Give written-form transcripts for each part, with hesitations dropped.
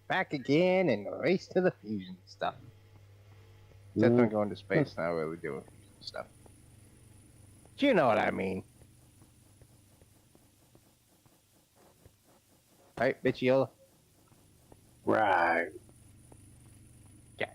back again and race to the fusion stuff. Except I'm going to space now where we're doing fusion stuff. Do you know what I mean? Right, Bitchiola? Right. Yeah.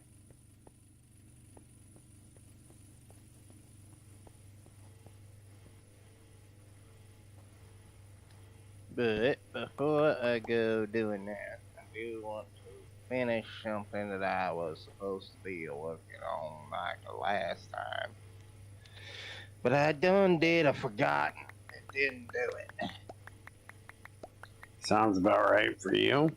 But before I go doing that, I do want to finish something that I was supposed to be working on like the last time. But I done did, I forgot. I didn't do it. Sounds about right for you.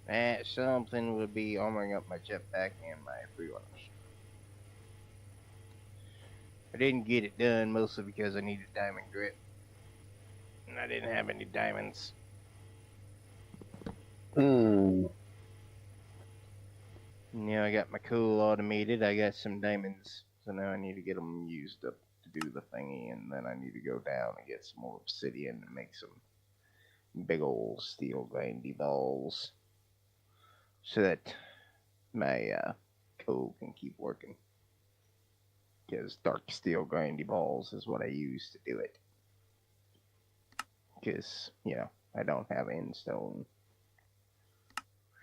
That something would be armoring up my jetpack and my freerunners. I didn't get it done mostly because I needed diamond grit. And I didn't have any diamonds. Now I got my coal automated. I got some diamonds. So now I need to get them used up to do the thingy. And then I need to go down and get some more obsidian and make some big old steel grindy balls. So that my coal can keep working. Because dark steel grindy balls is what I use to do it. Because, you know, I don't have endstone.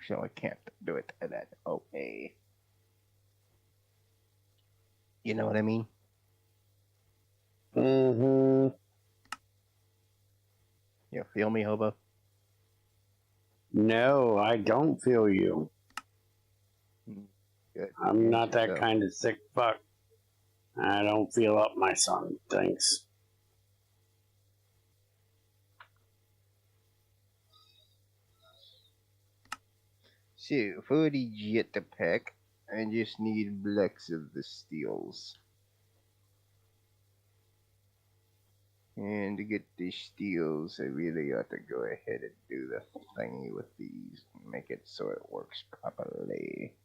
So I can't do it that way. You know what I mean? Mm-hmm. You feel me, Hobo? No, I don't feel you. Good. I'm not that kind of sick fuck. I don't feel up my son. Thanks. So, for the jetpack, I just need blocks of the steels. And to get the steels, I really ought to go ahead and do the thingy with these and make it so it works properly.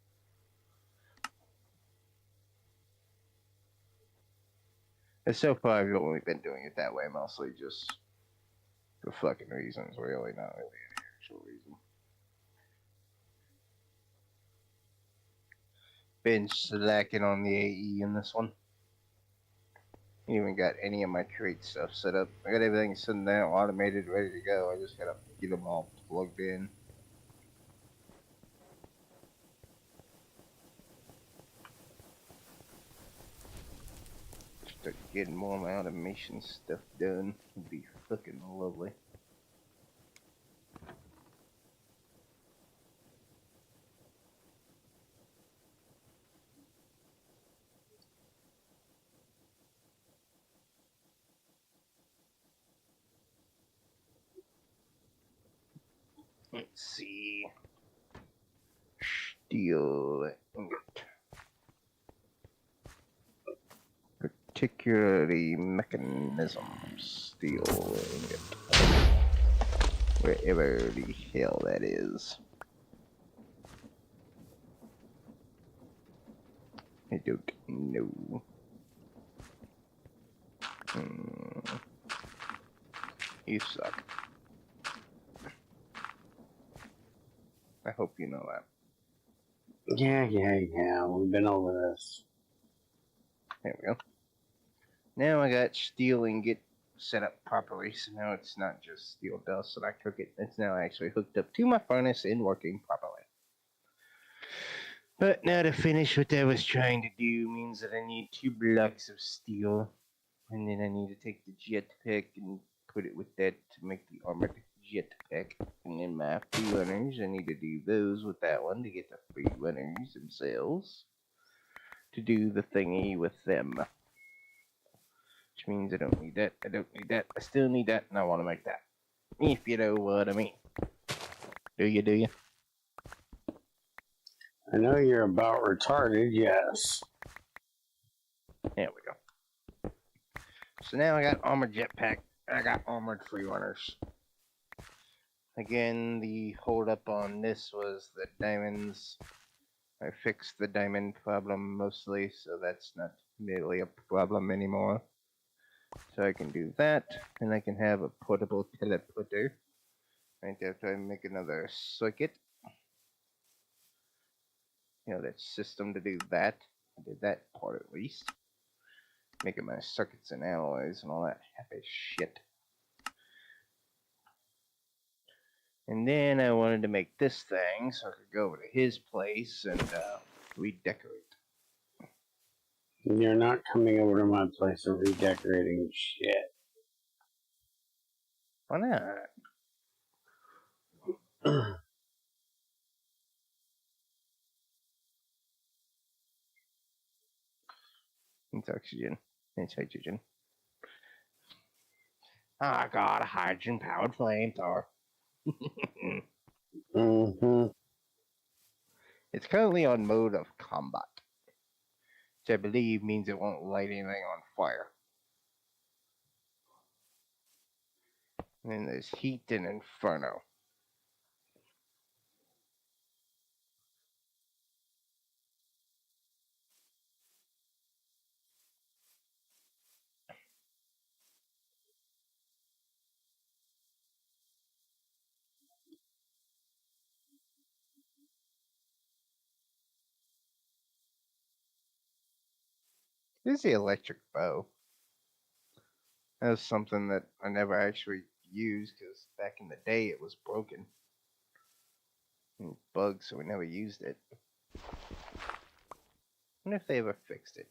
And so far, I've only been doing it that way, mostly just for fucking reasons, really, not really any actual reason. Been slacking on the AE in this one. Even got any of my crate stuff set up. I got everything sitting there, automated, ready to go. I just gotta get them all plugged in. Start getting more of my automation stuff done. It'd be fucking lovely. Let's see. Steel ingot. Particularly Mekanism steel ingot. Wherever the hell that is. I don't know. You suck. I hope you know that. Yeah. We've been over this. There we go. Now I got steel ingot set up properly, so now it's not just steel dust that I cook it. It's now actually hooked up to my furnace and working properly. But now to finish what I was trying to do means that I need 2 blocks of steel. And then I need to take the jetpack and put it with that to make the armored jetpack. And then my free runners, I need to do those with that one to get the free runners themselves. To do the thingy with them. Which means I don't need that, I don't need that, I still need that, and I want to make that. If you know what I mean. Do you? I know you're about retarded, yes. There we go. So now I got armored jetpack, and I got armored free runners. Again, the holdup on this was the diamonds. I fixed the diamond problem mostly, so that's not really a problem anymore. So I can do that, and I can have a portable teleporter. Right after I make another circuit. You know, that system to do that. I did that part at least. Making my circuits and alloys and all that happy shit. And then I wanted to make this thing so I could go over to his place and redecorate. You're not coming over to my place and redecorating shit. Why not? It's oxygen. It's hydrogen. Oh god, a hydrogen-powered flamethrower. Mm-hmm. It's currently on mode of combat, which I believe means it won't light anything on fire. And then there's heat and inferno. This is the electric bow. That was something that I never actually used because back in the day it was broken. And bugged, so we never used it. I wonder if they ever fixed it.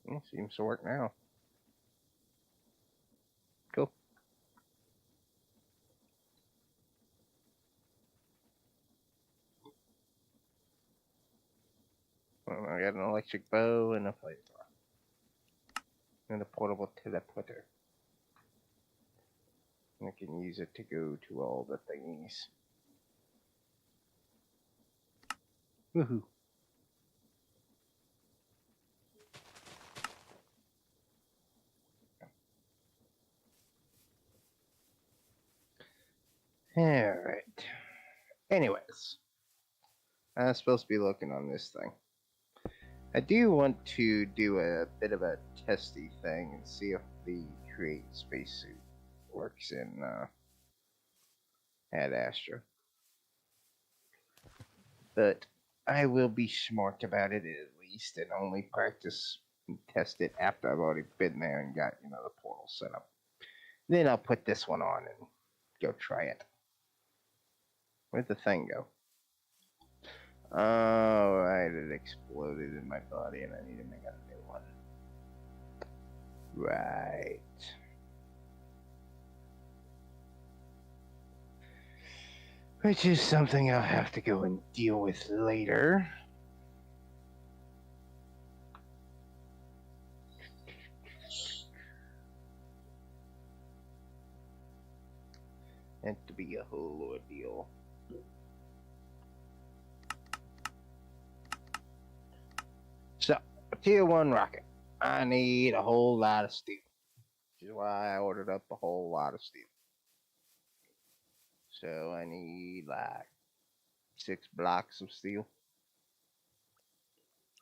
It seems to work now. Cool. Well, I got an electric bow and a flamethrower. And a portable teleporter. And I can use it to go to all the thingies. Woohoo. Alright. Anyways. I'm supposed to be looking on this thing. I do want to do a bit of a testy thing and see if the create spacesuit works in Ad Astra. But I will be smart about it at least and only practice and test it after I've already been there and got, you know, the portal set up. Then I'll put this one on and go try it. Where'd the thing go? Oh, right, it exploded in my body and I need to make a new one. Right. Which is something I'll have to go and deal with later. Meant to be a whole ordeal. So, a tier 1 rocket. I need a whole lot of steel. Which is why I ordered up a whole lot of steel. So I need like 6 blocks of steel.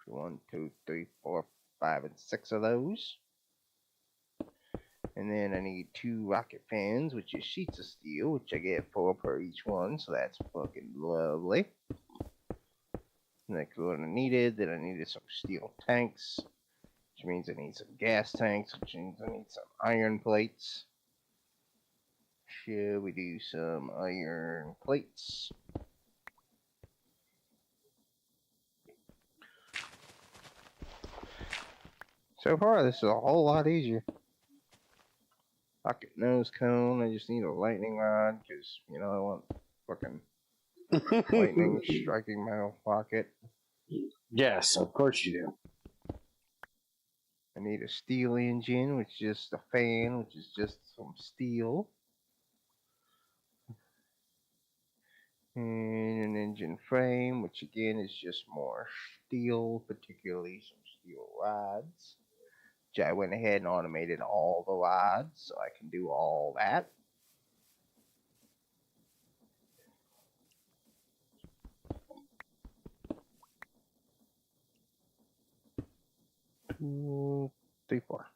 1, 2, 3, 4, 5, and 6 of those. And then I need 2 rocket fans, which is sheets of steel, which I get 4 per each one, so that's fucking lovely. And that's what I needed. Then I needed some steel tanks, which means I need some gas tanks, which means I need some iron plates. Should we do some iron plates? So far, this is a whole lot easier. Rocket nose cone, I just need a lightning rod, because, you know, I want fucking lightning striking my rocket. Yes, of course you do. I need a steel engine, which is just a fan, which is just some steel. And an engine frame, which again is just more steel, particularly some steel rods. Which I went ahead and automated all the rods, so I can do all that. Two, three, four.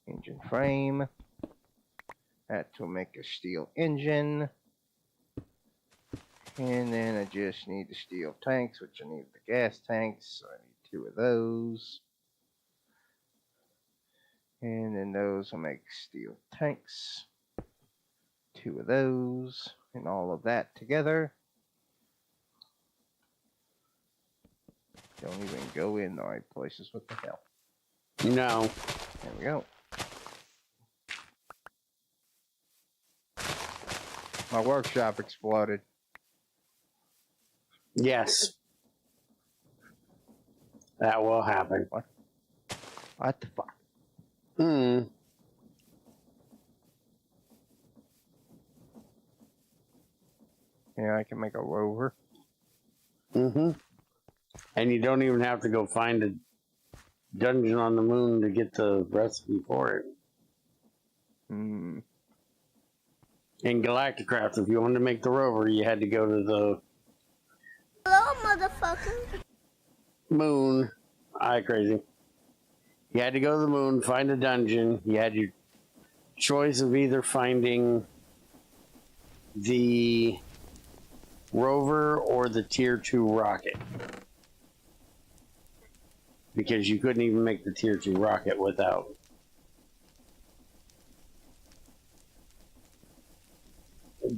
Engine frame. That to make a steel engine. And then I just need the steel tanks, which I need the gas tanks, so I need 2 of those. And then those will make steel tanks. 2 of those, and all of that together. Don't even go in the right places. What the hell? No. There we go. My workshop exploded. Yes. That will happen. What the fuck? Yeah, I can make a rover. And you don't even have to go find a dungeon on the moon to get the recipe for it. In Galacticraft, if you wanted to make the rover, you had to go to the... Hello, motherfucker. Moon. Crazy. You had to go to the moon, find a dungeon. You had your choice of either finding the rover or the tier 2 rocket. Because you couldn't even make the tier 2 rocket without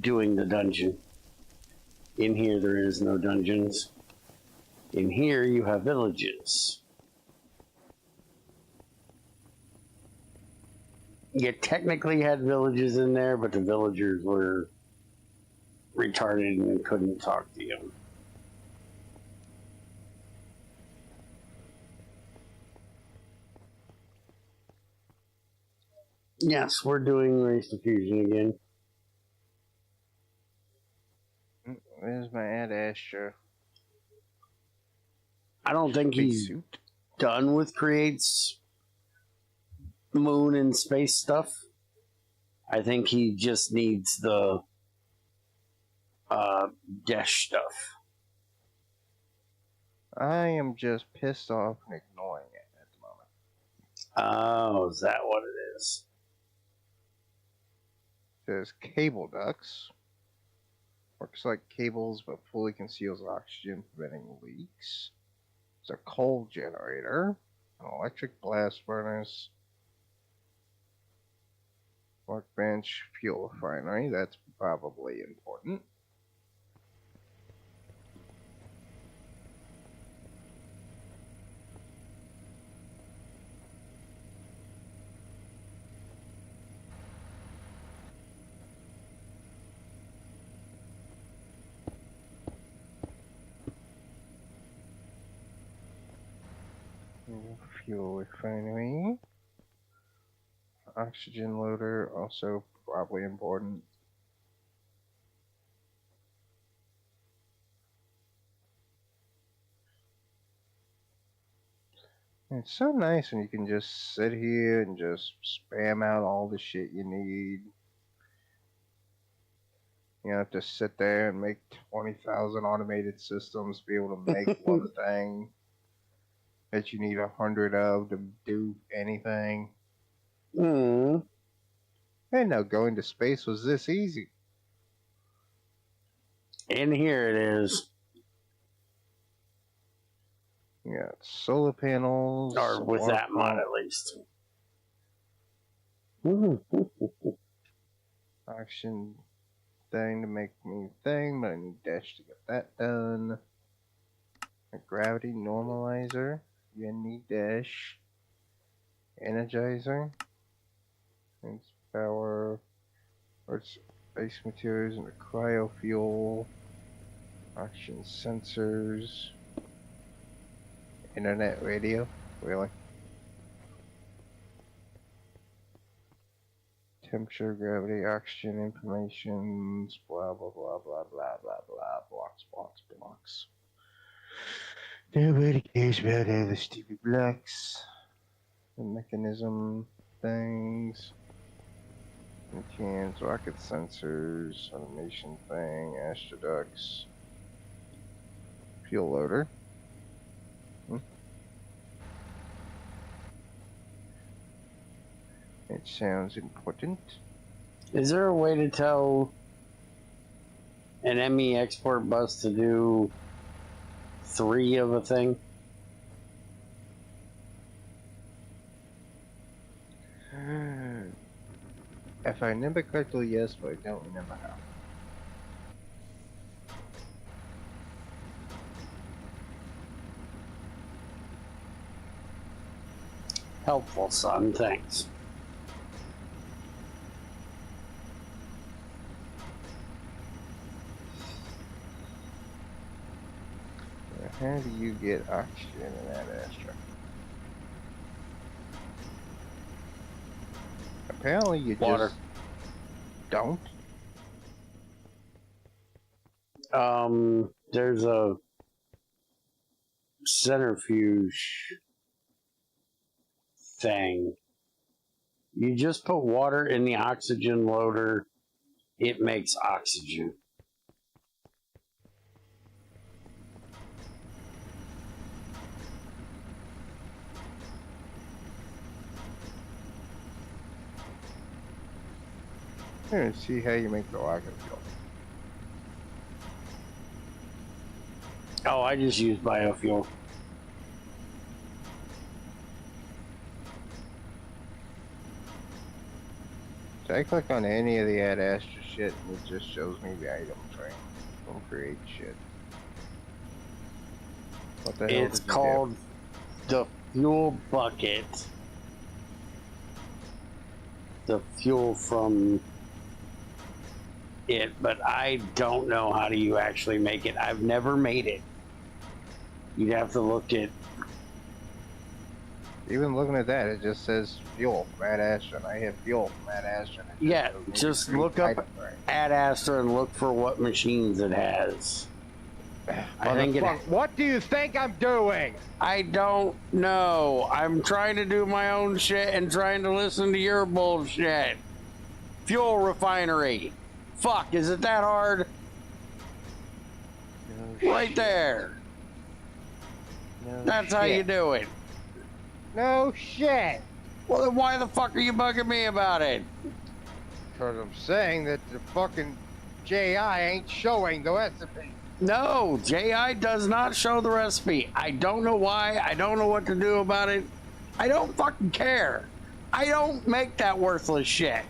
doing the dungeon. In here, there is no dungeons. In here, you have villages. You technically had villages in there, but the villagers were retarded and couldn't talk to you. Yes, we're doing race diffusion again. Where's my Ad Astra? I don't think he's done with creates moon and space stuff. I think he just needs the dash stuff. I am just pissed off and ignoring it at the moment. Oh, is that what it is? It says cable ducts. Works like cables but fully conceals oxygen, preventing leaks. It's a coal generator, an electric blast furnace, workbench, fuel refinery. That's probably important. Fuel refinery. Oxygen loader, also probably important. It's so nice when you can just sit here and just spam out all the shit you need. You don't have to sit there and make 20,000 automated systems to be able to make one thing that you need 100 of to do anything. I didn't know going to space was this easy. And here it is. Yeah, solar panels. Or with that mod at least. Action thing to make me thing, but I need dash to get that done. A gravity normalizer. You need dash. Energizer. It's power. Or it's base materials and a cryo fuel. Oxygen sensors. Internet radio. Really? Temperature, gravity, oxygen, information, blah blah blah blah blah blah blah. Blocks. Nobody cares about all the stupid blocks. The mechanism things. Cans, rocket sensors, automation thing, astroducts, fuel loader. It sounds important. Is there a way to tell an ME export bus to do 3 of a thing? If I remember correctly, yes, but I don't remember how. Helpful, son. Thanks. How do you get oxygen in that Astra? Apparently you Water. just don't. There's a centrifuge thing. You just put water in the oxygen loader, it makes oxygen. Here, see how you make the rocket fuel. Oh, I just use biofuel. So I click on any of the Ad Astra shit and it just shows me the item train. Don't create shit. What the hell It's did you called the fuel bucket. The fuel from it, but I don't know how do you actually make it. I've never made it. You'd have to look at. Even looking at that, it just says fuel from Ad Astra, and I have fuel from Ad Astra. Yeah, just look up Ad Astra and look for what machines it has. I think what do you think I'm doing? I don't know. I'm trying to do my own shit and trying to listen to your bullshit. Fuel refinery. Fuck, is it that hard? No Right shit. there. No That's how you shit. do it. No shit. Well, then why the fuck are you bugging me about it? Because I'm saying that the fucking JI ain't showing the recipe. No, JI does not show the recipe. I don't know why. I don't know what to do about it. I don't fucking care. I don't make that worthless shit.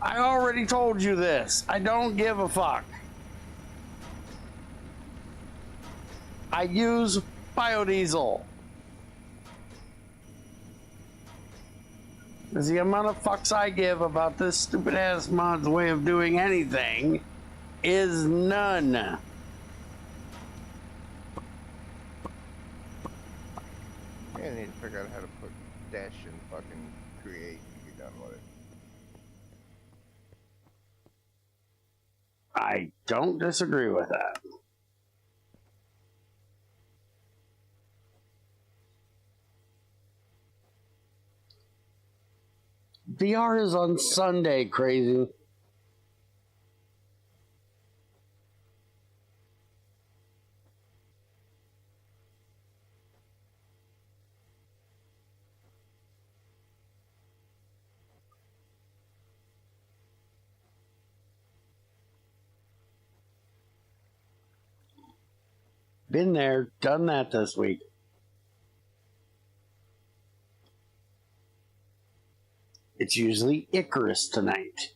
I already told you this. I don't give a fuck. I use biodiesel. Because the amount of fucks I give about this stupid ass mod's way of doing anything is none. I need to figure out how to put dash in fucking create and be done with it. I don't disagree with that. VR is on Sunday, crazy. Been there, done that this week. It's usually Icarus tonight.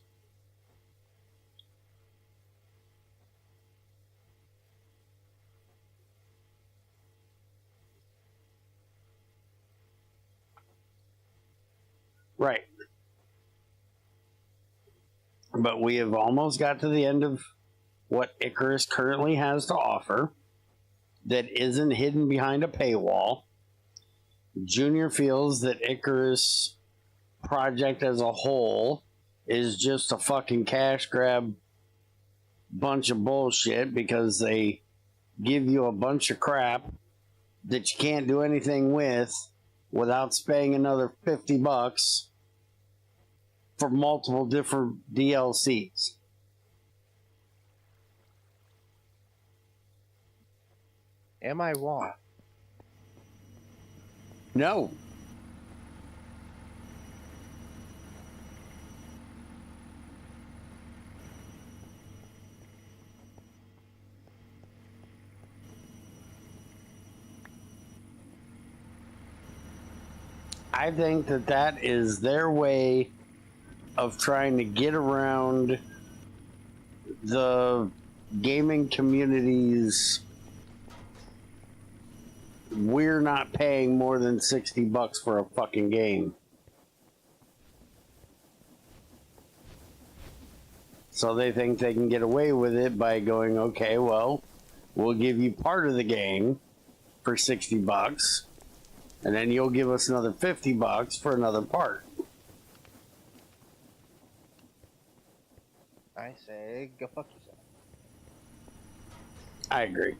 Right. But we have almost got to the end of what Icarus currently has to offer that isn't hidden behind a paywall. Junior feels that Icarus project as a whole is just a fucking cash grab bunch of bullshit because they give you a bunch of crap that you can't do anything with without spending another $50 for multiple different DLCs. Am I wrong? No. I think that that is their way of trying to get around the gaming community's we're not paying more than $60 for a fucking game. So they think they can get away with it by going, okay, well, we'll give you part of the game for $60, and then you'll give us another $50 for another part. I say, go fuck yourself. I agree.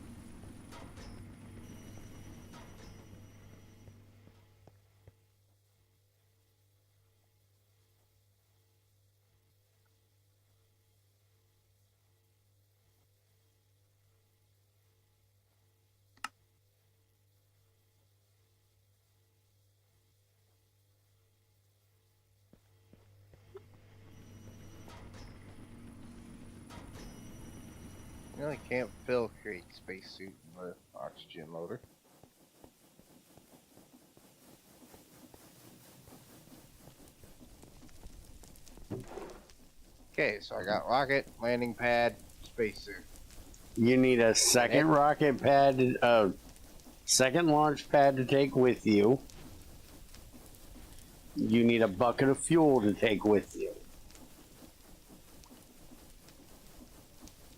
You really can't create spacesuit with oxygen loader. Okay, so I got rocket, landing pad, spacesuit. You need a second rocket pad, second launch pad to take with you. You need a bucket of fuel to take with you.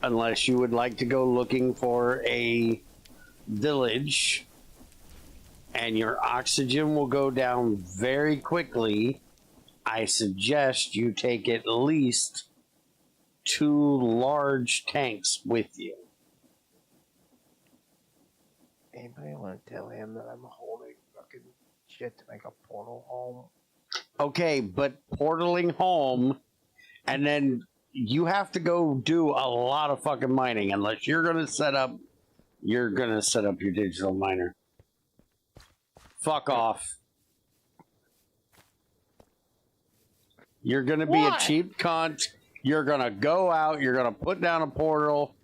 Unless you would like to go looking for a village, and your oxygen will go down very quickly, I suggest you take at least 2 large tanks with you. Anybody want to tell him that I'm holding fucking shit to make a portal home? Okay, but portaling home, and then you have to go do a lot of fucking mining unless you're gonna set up your digital miner. Fuck off. You're gonna be a cheap cunt. You're gonna go out, you're gonna put down a portal,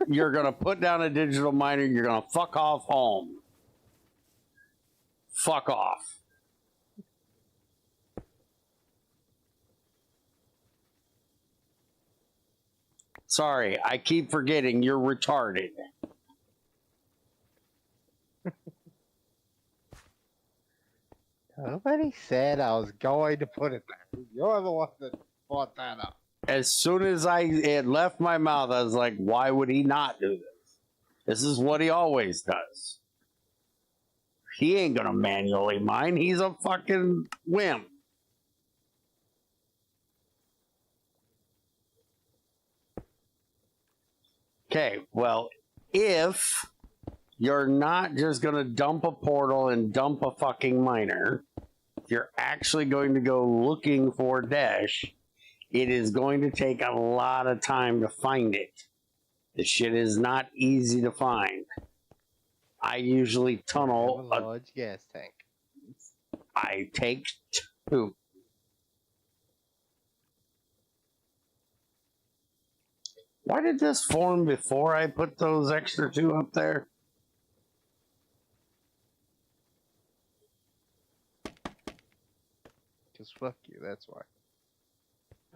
you're gonna put down a digital miner, you're gonna fuck off home. Fuck off. Sorry, I keep forgetting you're retarded. Nobody said I was going to put it there. You're the one that brought that up. As soon as it left my mouth, I was like, why would he not do this? This is what he always does. He ain't gonna manually mine. He's a fucking wimp. Okay, well, if you're not just going to dump a portal and dump a fucking miner, if you're actually going to go looking for Dash, it is going to take a lot of time to find it. The shit is not easy to find. I usually tunnel a large gas tank. I take 2. Why did this form before I put those extra 2 up there? Just fuck you, that's why.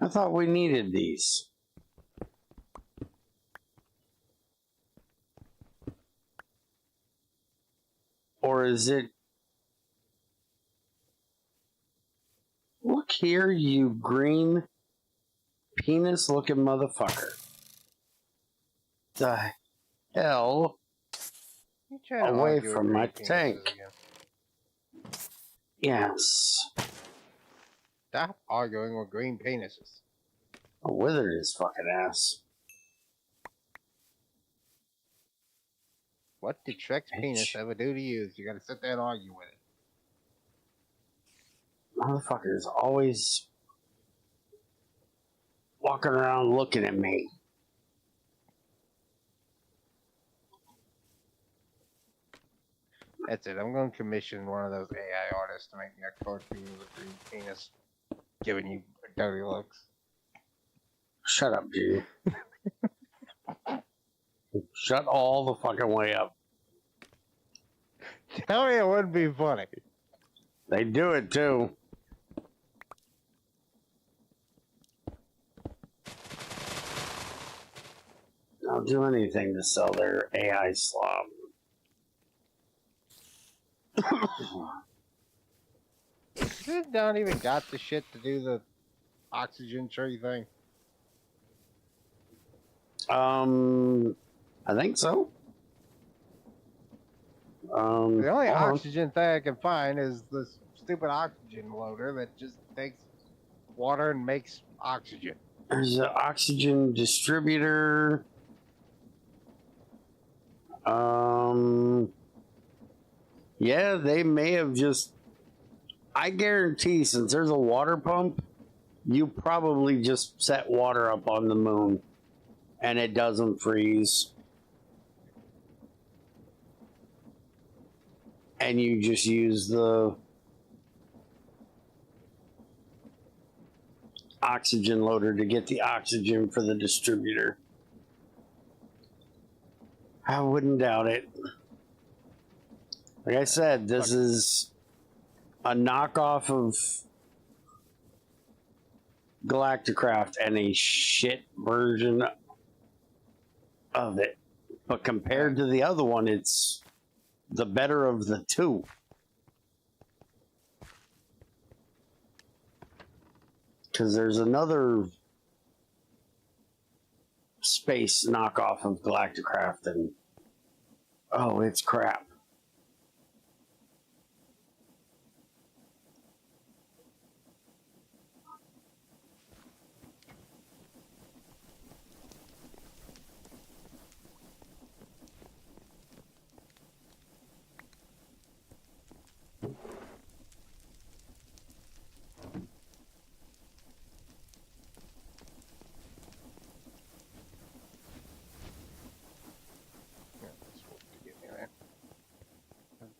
I thought we needed these. Or is it... Look here, you green penis-looking motherfucker. The hell away from my tank. Yes. Stop arguing with green penises. A withered his fucking ass. What did Shrek's Bitch. penis ever do to you? You gotta sit there and argue with it. Motherfucker's always walking around looking at me. That's it. I'm going to commission one of those AI artists to make me a cartoon with a green penis giving you dirty looks. Shut up, dude. Shut all the fucking way up. Tell me it wouldn't be funny. They do it too. They'll do anything to sell their AI slob. This don't even got the shit to do the oxygen tree thing. I think so. The only hold on. oxygen thing I can find is this stupid oxygen loader that just takes water and makes oxygen. There's an oxygen distributor. Yeah, they may have just. I guarantee, since there's a water pump, you probably just set water up on the moon, and it doesn't freeze. And you just use the oxygen loader to get the oxygen for the distributor. I wouldn't doubt it. Like I said, this is a knockoff of Galacticraft and a shit version of it. But compared to the other one, it's the better of the two. Because there's another space knockoff of Galacticraft, and oh, it's crap.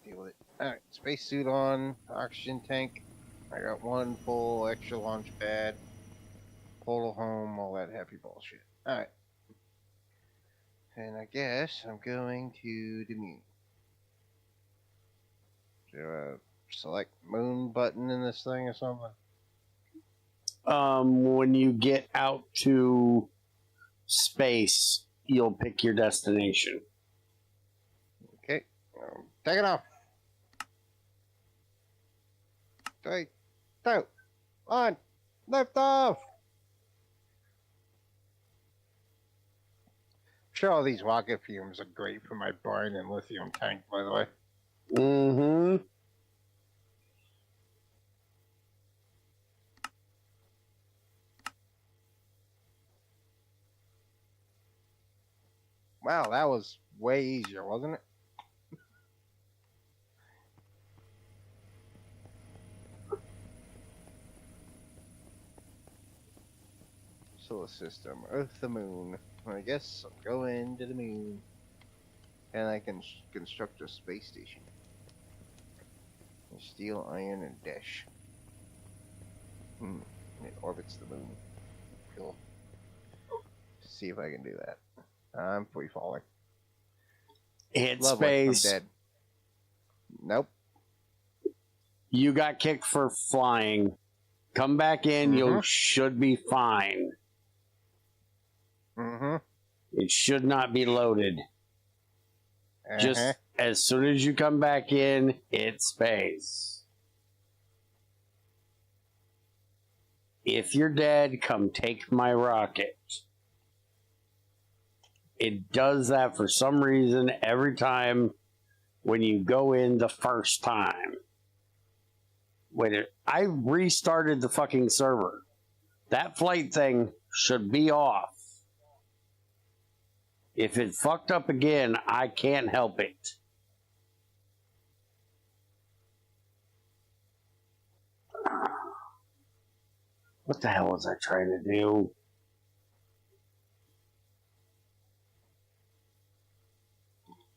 Deal with it. Alright, spacesuit on, oxygen tank. I got one full extra launch pad, portal home, all that happy bullshit. Alright. And I guess I'm going to the moon. Do I select moon button in this thing or something? When you get out to space, you'll pick your destination. Okay. Take it off. 3, 2, 1, lift off. Sure, all these rocket fumes are great for my brine and lithium tank, by the way. Mm-hmm. Wow, that was way easier, wasn't it? Solar system, Earth, the moon. I guess I'm going to the moon. And I can construct a space station. Steel, iron, and dash. It orbits the moon. Cool. See if I can do that. I'm free falling. Hit Lovely. space. I'm dead. Nope. You got kicked for flying. Come back in. You should be fine. It should not be loaded. Just as soon as you come back in, hit space. If you're dead, come take my rocket. It does that for some reason every time when you go in the first time. Wait, I restarted the fucking server. That flight thing should be off. If it fucked up again, I can't help it. What the hell was I trying to do?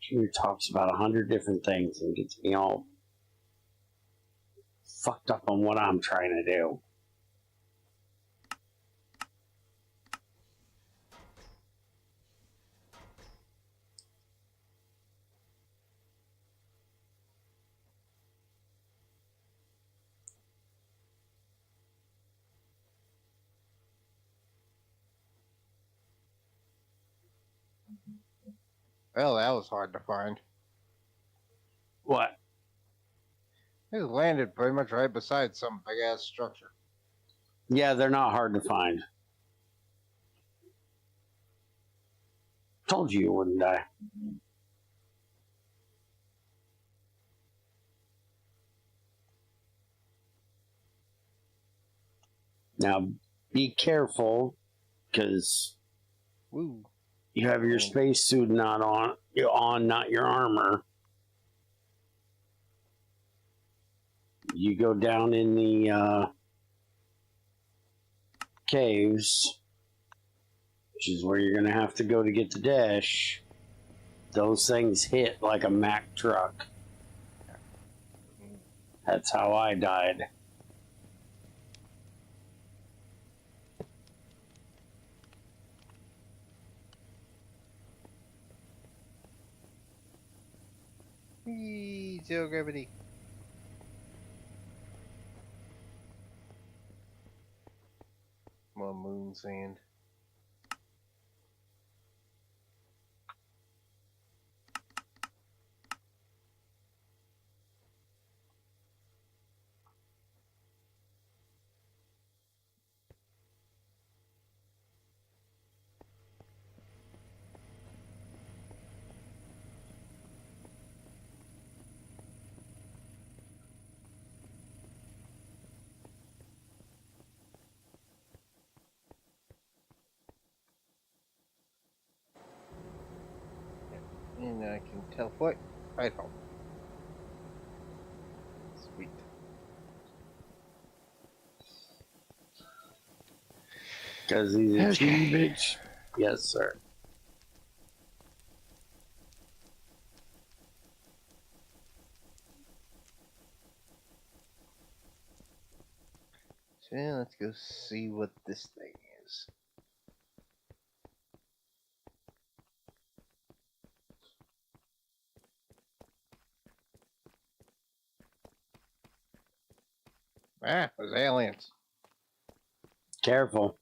Junior talks about 100 different things and gets me all fucked up on what I'm trying to do. Well, that was hard to find. What? It landed pretty much right beside some big ass structure. Yeah, they're not hard to find. Told you wouldn't I? Now, be careful, because you have your spacesuit not on, not your armor. You go down in the caves, which is where you're going to have to go to get the dash. Those things hit like a Mack truck. That's how I died. Zero gravity. More moon sand. And I can teleport right home. Sweet. Because he's a cheating bitch. Yes, sir. So let's go see what this thing is. Ah, those aliens. Careful.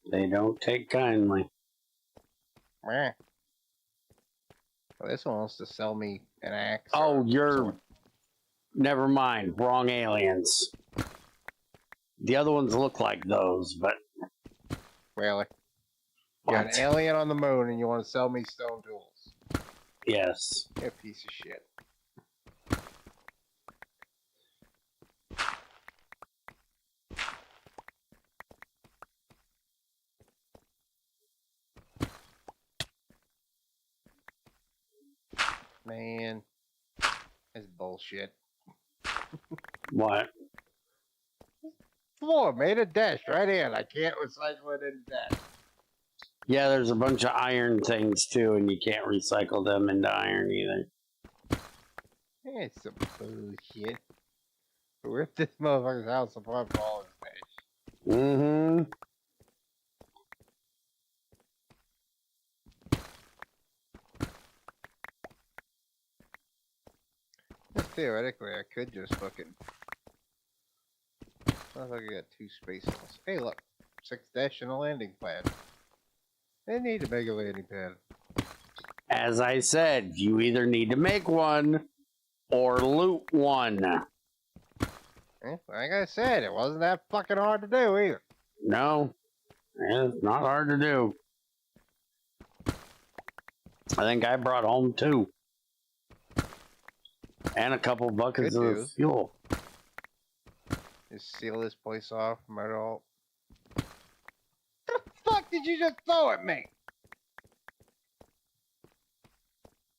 They don't take kindly. Ah. Well, this one wants to sell me an axe. Oh, you're... Never mind. Wrong aliens. The other ones look like those, but... Really? You got an alien on the moon and you want to sell me stone tools? Yes. You're a piece of shit. Man, that's bullshit. What? Floor made a dash right in. I can't recycle it into dash. Yeah, there's a bunch of iron things too, and you can't recycle them into iron either. It's some bullshit. But rip this motherfucker's house apart for all his dash. Mm-hmm. Theoretically, I could just fucking... Motherfucker got 2 space holes. Hey, look. 6 dash and a landing pad. They need to make a landing pad. As I said, you either need to make one or loot one. Like I said, it wasn't that fucking hard to do either. No, it's not hard to do. I think I brought home 2. And a couple buckets Could of do. fuel. Just seal this place off, murder all. What the fuck did you just throw at me?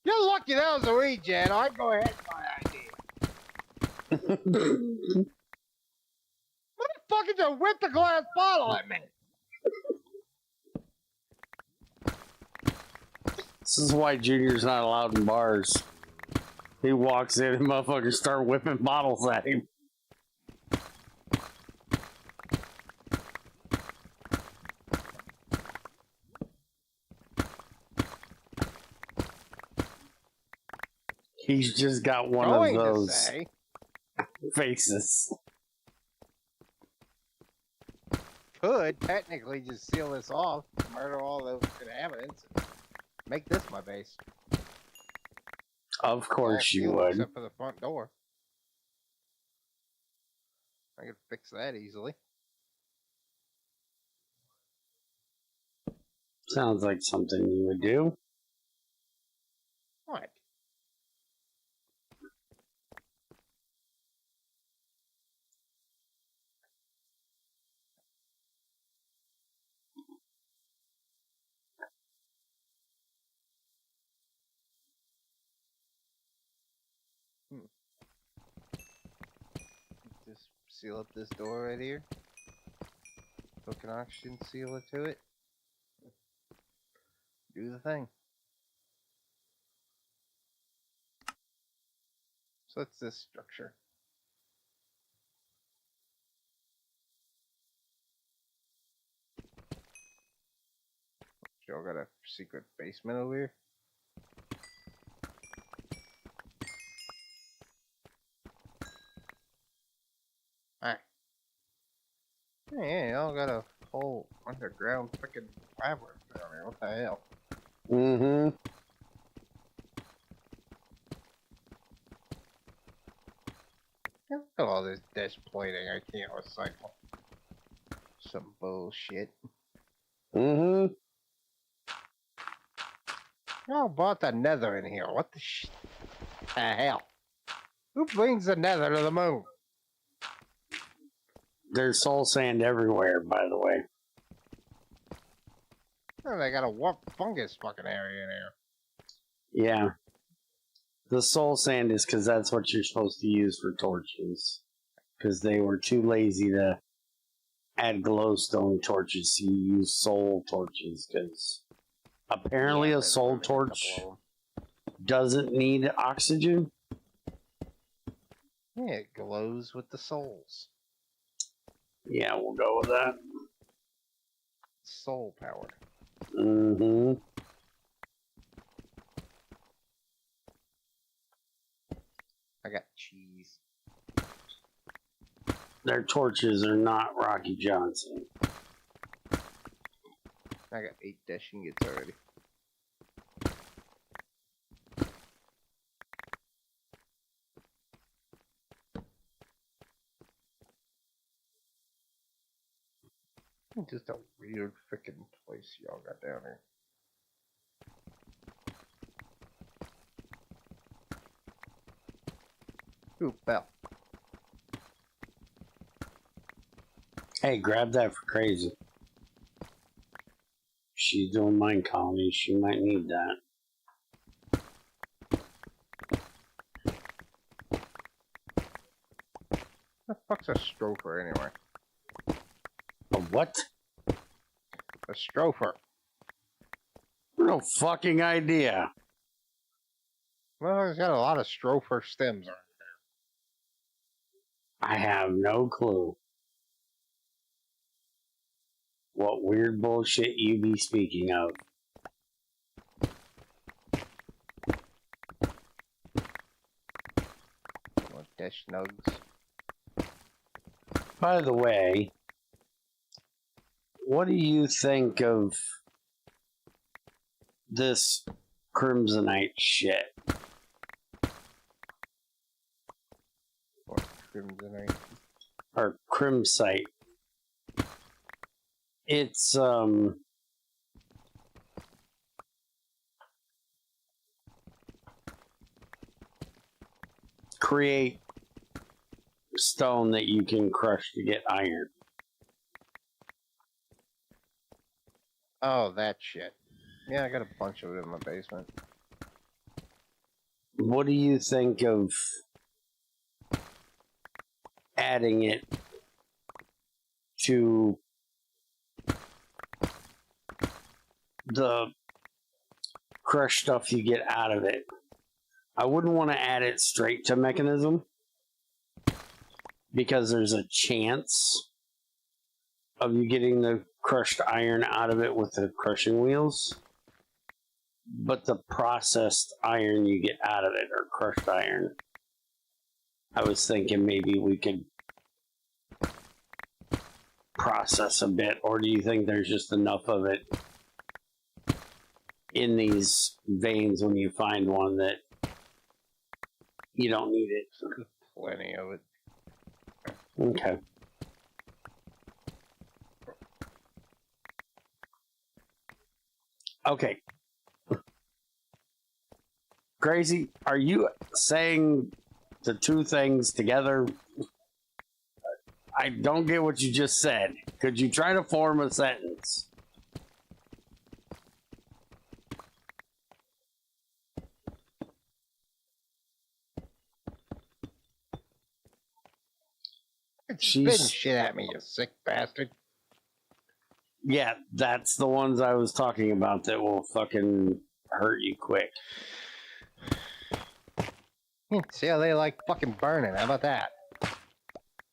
You're lucky that was a regen. I'd go ahead with my idea. What the fuck did you whip the glass bottle at me? This is why Junior's not allowed in bars. He walks in and motherfuckers start whipping bottles at him. He's just got one of those faces. Could technically just seal this off, murder all those inhabitants, and make this my base. Of course you would. Except for the front door. I could fix that easily. Sounds like something you would do. What? Just seal up this door right here. Hook an oxygen sealer to it. Do the thing. So that's this structure. Y'all got a secret basement over here? Alright. Yeah, y'all got a whole underground freaking labyrinth down here. What the hell? Mm-hmm. Look at all this desk plating I can't recycle. Some bullshit. Mm-hmm. Y'all bought the nether in here. What the hell? Who brings the nether to the moon? There's soul sand everywhere, by the way. Oh, they got a warp fungus fucking area in here. Yeah. The soul sand is because that's what you're supposed to use for torches. Because they were too lazy to add glowstone torches, so you use soul torches. Because apparently a soul torch doesn't need oxygen. Yeah, it glows with the souls. Yeah, we'll go with that. Soul powered. Mm-hmm. I got cheese. Their torches are not Rocky Johnson. I got 8 dash ingots already. Just a weird freaking place y'all got down here. Ooh, bell. Hey, grab that for crazy. She's doing mine colonies. She might need that. What the fuck's a stropher anyway? A what? A stropher. No fucking idea. Well, it's got a lot of stropher stems on it. I have no clue. What weird bullshit you be speaking of? What dash nugs? By the way, what do you think of this Crimsonite shit? What crimsonite? Or Crimsite? It's, create stone that you can crush to get iron. Oh, that shit. Yeah, I got a bunch of it in my basement. What do you think of adding it to the crushed stuff you get out of it? I wouldn't want to add it straight to Mekanism because there's a chance of you getting the crushed iron out of it with the crushing wheels. But the processed iron you get out of it, or crushed iron, I was thinking maybe we could process a bit, or do you think there's just enough of it in these veins when you find one that you don't need it? Plenty of it. Okay. Okay. Crazy, are you saying the two things together? I don't get what you just said. Could you try to form a sentence? Spitting shit at me, you sick bastard. Yeah, that's the ones I was talking about that will fucking hurt you quick. See how they like fucking burning. How about that?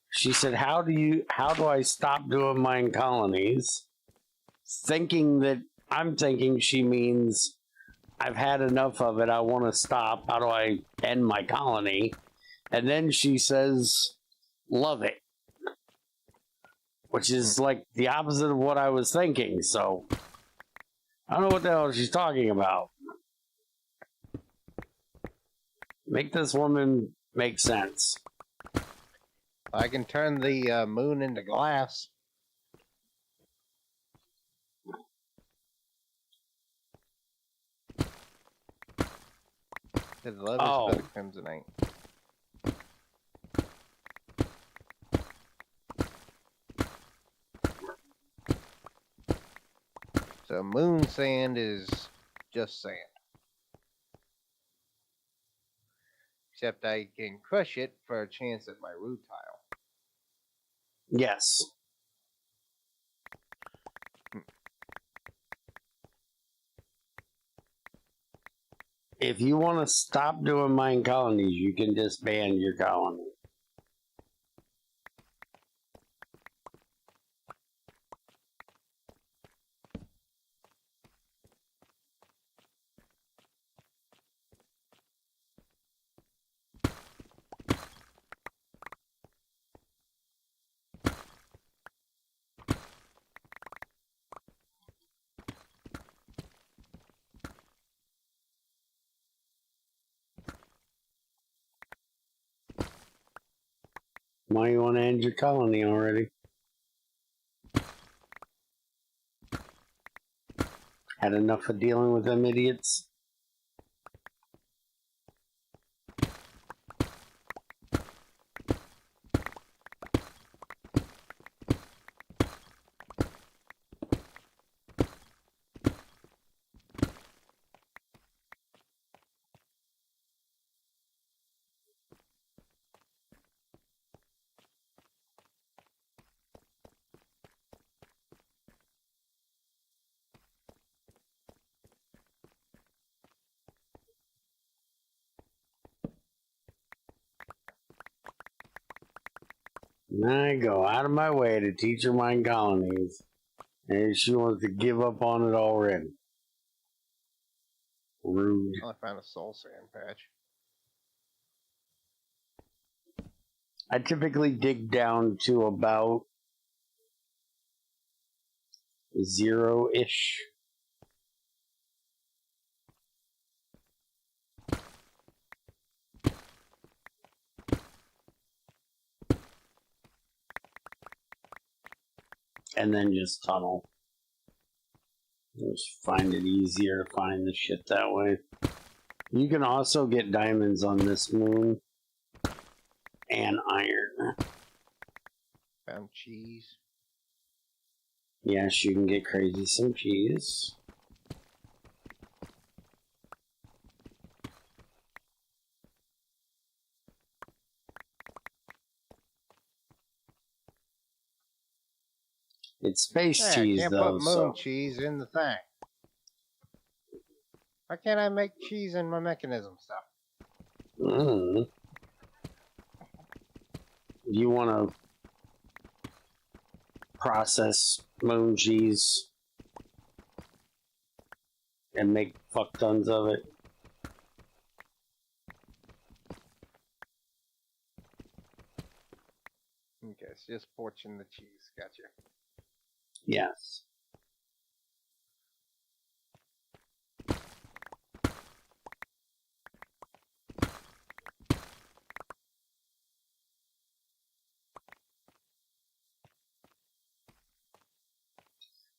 She said, how do I stop doing mine colonies? I'm thinking she means I've had enough of it. I want to stop. How do I end my colony? And then she says, love it. Which is like the opposite of what I was thinking. So I don't know what the hell she's talking about. Make this woman make sense. I can turn the moon into glass. The love is for the crimsonite. So moon sand is just sand. Except I can crush it for a chance at my root tile. Yes. If you want to stop doing mine colonies, you can disband your colony. Why you want to end your colony already? Had enough of dealing with them idiots? I go out of my way to teach her mine colonies, and she wants to give up on it already. Rude. Well, I found a soul sand patch. I typically dig down to about 0-ish. And then just tunnel. Just find it easier to find the shit that way. You can also get diamonds on this moon and iron. Found cheese. Yes, you can get crazy some cheese. It's space Hey, I cheese, can't though, put moon so... cheese in the thing. Why can't I make cheese in my mechanism stuff? You want to process moon cheese and make fuck tons of it? Okay, it's just fortune the cheese. Gotcha. Yes.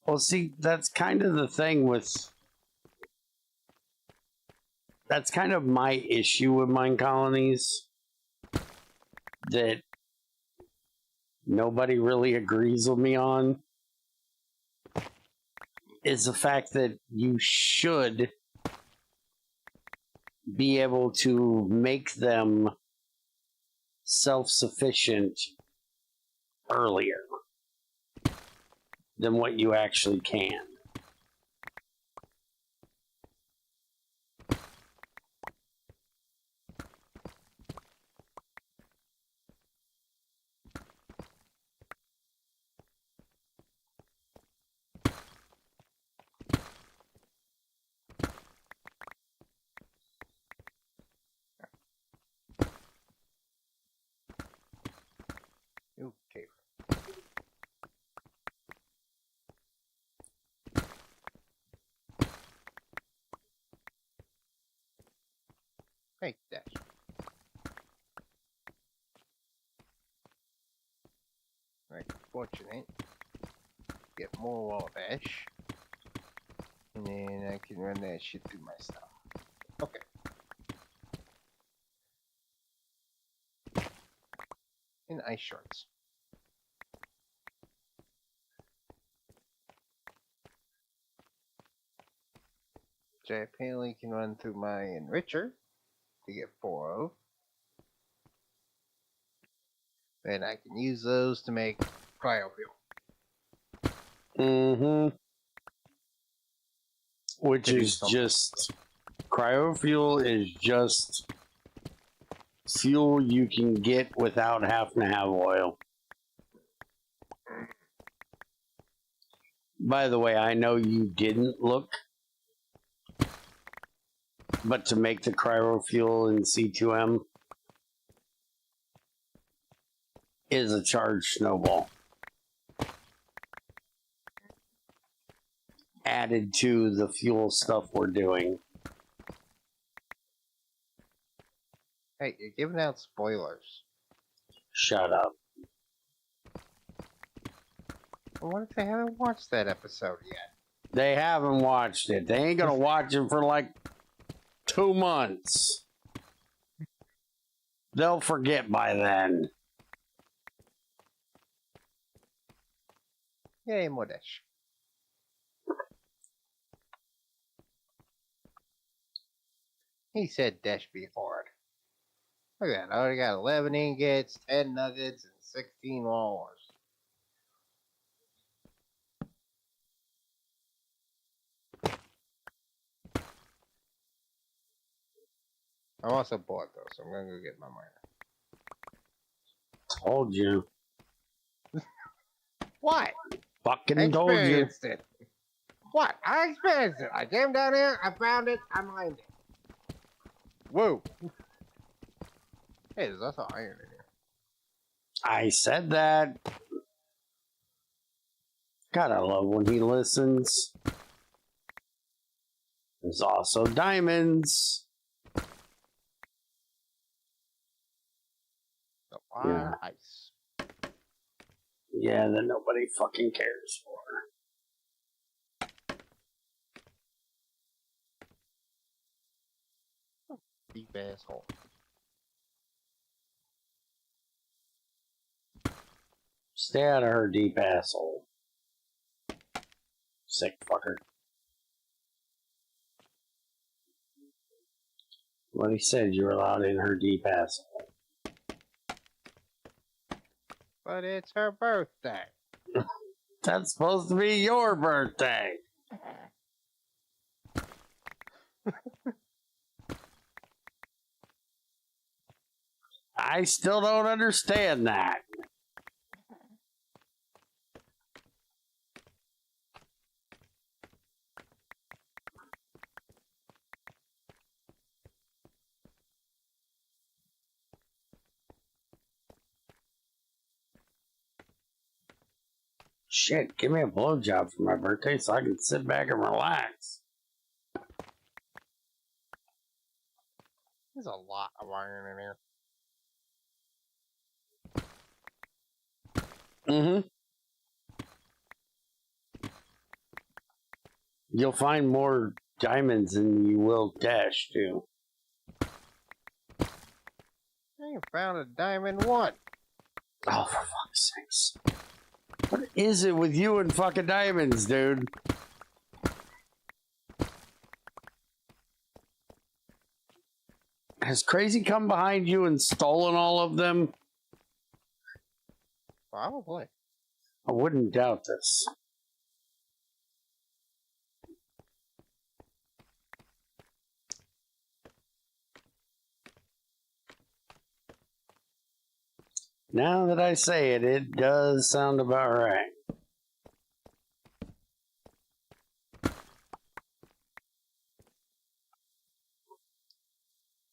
Well, see, that's kind of the thing with... That's kind of my issue with mine colonies. That nobody really agrees with me on. Is the fact that you should be able to make them self-sufficient earlier than what you actually can. Okay. Make that. Like fortunate. Get more wabash. And then I can run that shit through my stuff. Okay. And ice shorts. Which I apparently can run through my enricher to get 4 of. Then I can use those to make cryofuel. Which is just... Cryofuel is just fuel you can get without having to have oil. By the way, I know you didn't look, but to make the cryofuel in C2M is a charged snowball added to the fuel stuff we're doing. Hey, you're giving out spoilers. Shut up. Well, what if they haven't watched that episode yet? They haven't watched it. They ain't gonna watch it for like 2 months. They'll forget by then. Yay, Modesh. He said dash be hard. Look at that. I already got 11 ingots, 10 nuggets, and 16 wallers. I'm also bored though, so I'm gonna go get my miner. Told you. What? Fucking told you. Experienced it. What? I experienced it. I came down here, I found it, I mined it. Whoa. Hey, there's also iron in here. I said that. God, I love when he listens. There's also diamonds. So ice. Yeah, that nobody fucking cares for. Deep asshole. Stay out of her deep asshole. Sick fucker. What he said, you were allowed in her deep asshole. But it's her birthday. That's supposed to be your birthday. I still don't understand that. Shit, give me a blowjob for my birthday so I can sit back and relax. There's a lot of iron in here. Mm-hmm. You'll find more diamonds than you will cash, too. I ain't found a diamond one. Oh, for fuck's sakes. What is it with you and fucking diamonds, dude? Has Crazy come behind you and stolen all of them? Probably. I wouldn't doubt this. Now that I say it, it does sound about right.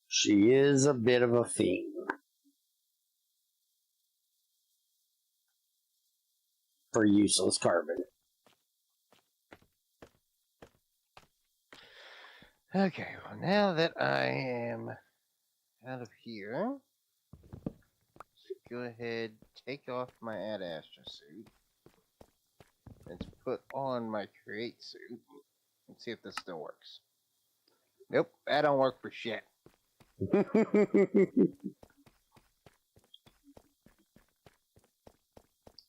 She is a bit of a fiend. For useless carbon. Okay, well, now that I am out of here, let's go ahead, take off my Ad Astra suit. Let's put on my Create suit and see if this still works. Nope, that don't work for shit.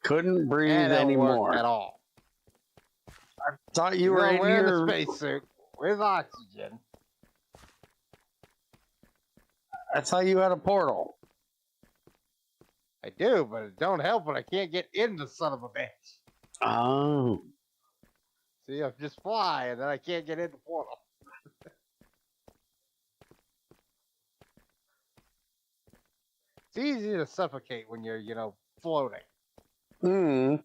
Couldn't breathe That don't anymore. work at all. I thought you were in wearing your the spacesuit with oxygen. I thought you had a portal. I do, but it don't help when I can't get in the son of a bitch. Oh. See, I just fly and then I can't get in the portal. It's easy to suffocate when you're, floating. Hmm.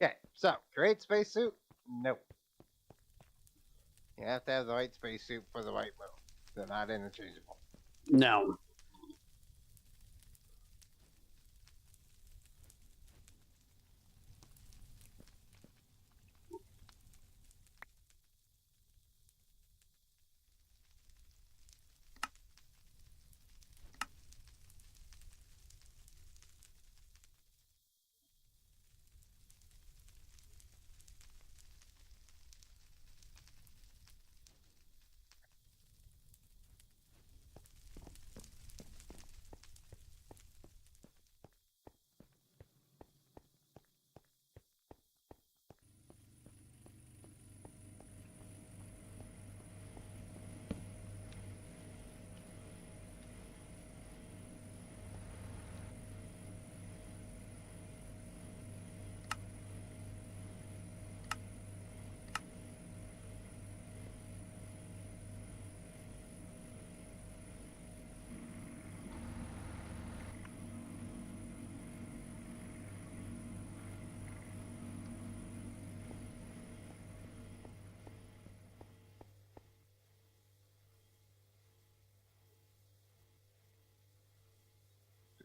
Okay, so create spacesuit? Nope. You have to have the right spacesuit for the right move. They're not interchangeable. No.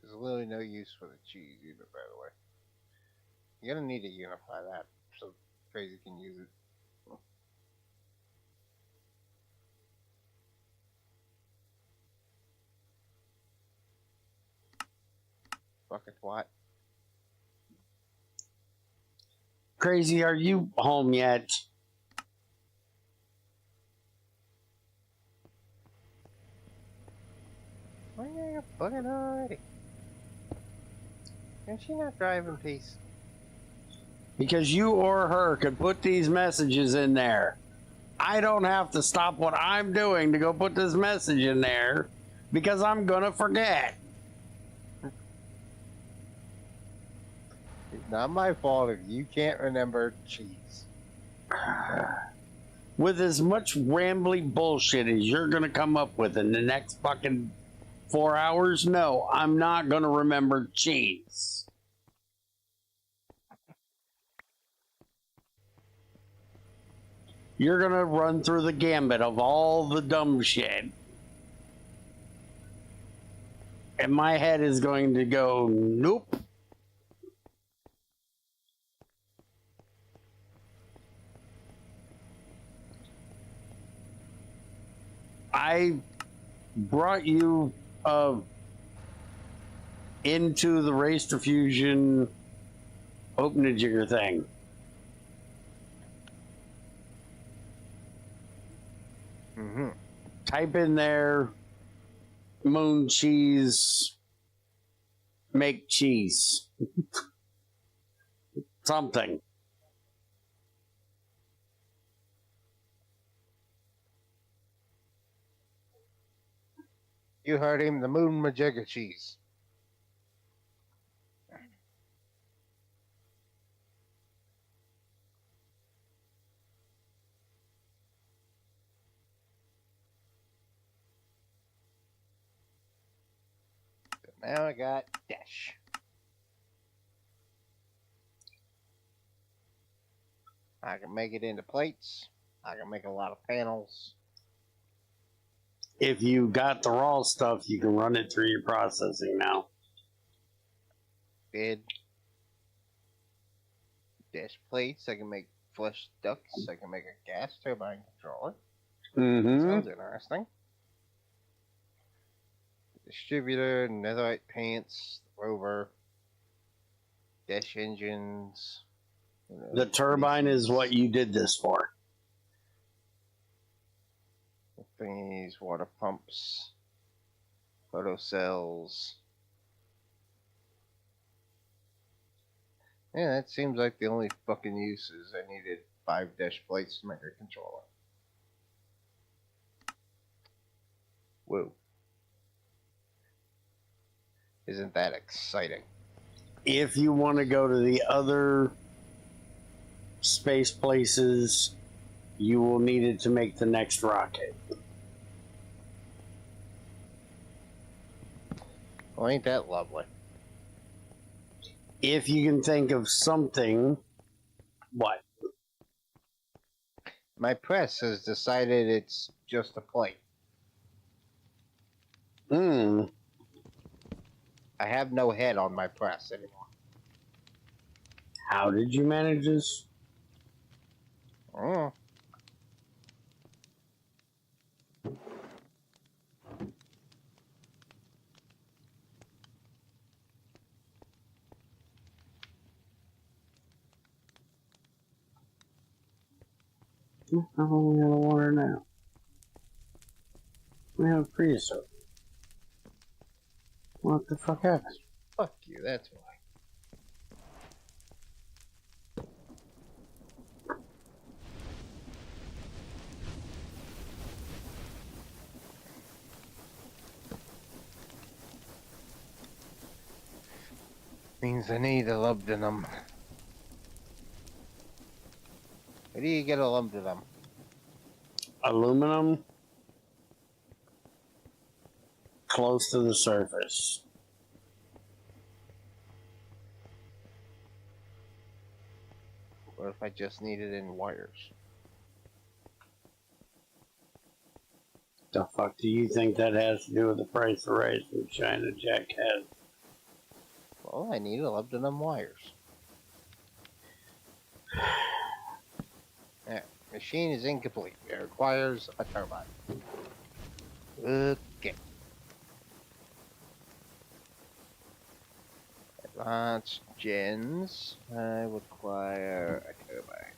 There's literally no use for the cheese either, by the way. You're gonna need to unify that so Crazy can use it. Fucking twat. Crazy, are you home yet? Why are you bugging already? Can she not drive in peace? Because you or her could put these messages in there. I don't have to stop what I'm doing to go put this message in there because I'm gonna forget. It's not my fault if you can't remember cheese. With as much rambly bullshit as you're gonna come up with in the next fucking 4 hours, no, I'm not gonna remember cheese. You're gonna run through the gambit of all the dumb shit. And my head is going to go, nope. I brought you into the race diffusion open a jigger thing. Mm-hmm. Type in there moon cheese, make cheese. Something. You heard him, the moon majigga cheese. Now I got dash. I can make it into plates. I can make a lot of panels. If you got the raw stuff, you can run it through your processing now. Bed. Dash plates. I can make flush ducts. I can make a gas turbine controller. Mm-hmm. Sounds interesting. Distributor, netherite pants, rover, dash engines. The turbine is what you did this for. Thingies, water pumps, photocells. Yeah, that seems like the only fucking uses. I needed 5 dash plates to make a controller. Whoa. Isn't that exciting? If you want to go to the other space places, you will need it to make the next rocket. Well, ain't that lovely? If you can think of something, what? My press has decided it's just a plate. Hmm. I have no head on my press anymore. How did you manage this? Oh. How long we have water now? We have creosote. What the fuck happened? Fuck you, that's why. Means I need a molybdenum. Where do you get a molybdenum? Aluminum close to the surface. What if I just need it in wires? The fuck do you think that has to do with the price of rice from China, Jackhead? Well, I need molybdenum wires. There, machine is incomplete. It requires a turbine. Okay. Advanced gens. I require a turbine.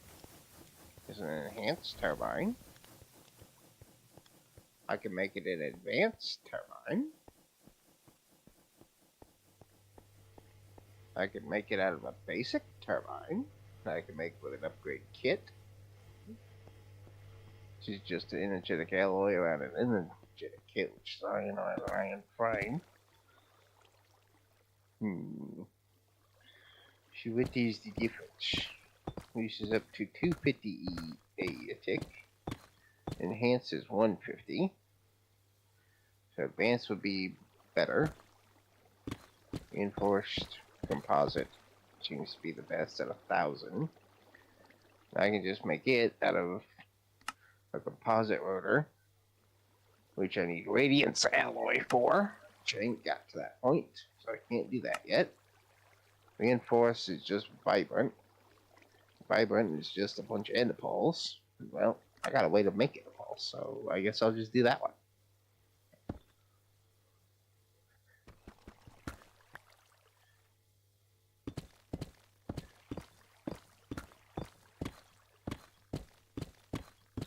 There's an enhanced turbine. I can make it an advanced turbine. I can make it out of a basic turbine. I can make it with an upgrade kit. Which is just an energetic alloy around an energetic kit, which is iron fine. So what is the difference? This is up to 250 a tick. Enhanced is 150. So advanced would be better. Reinforced composite seems to be the best at 1,000. I can just make it out of a composite rotor, which I need radiance alloy for, which I ain't got to that point, so I can't do that yet. Reinforced is just vibrant. Vibrant is just a bunch of endopoles. Well, I got a way to make endopoles, so I guess I'll just do that one.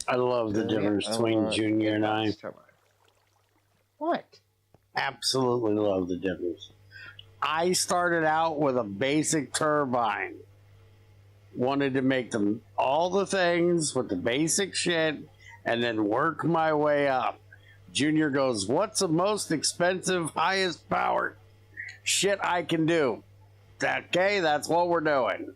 I love the difference between Junior and I. What? Absolutely love the difference. I started out with a basic turbine. Wanted to make them all the things with the basic shit and then work my way up. Junior goes, what's the most expensive, highest power shit I can do? Okay, that's what we're doing.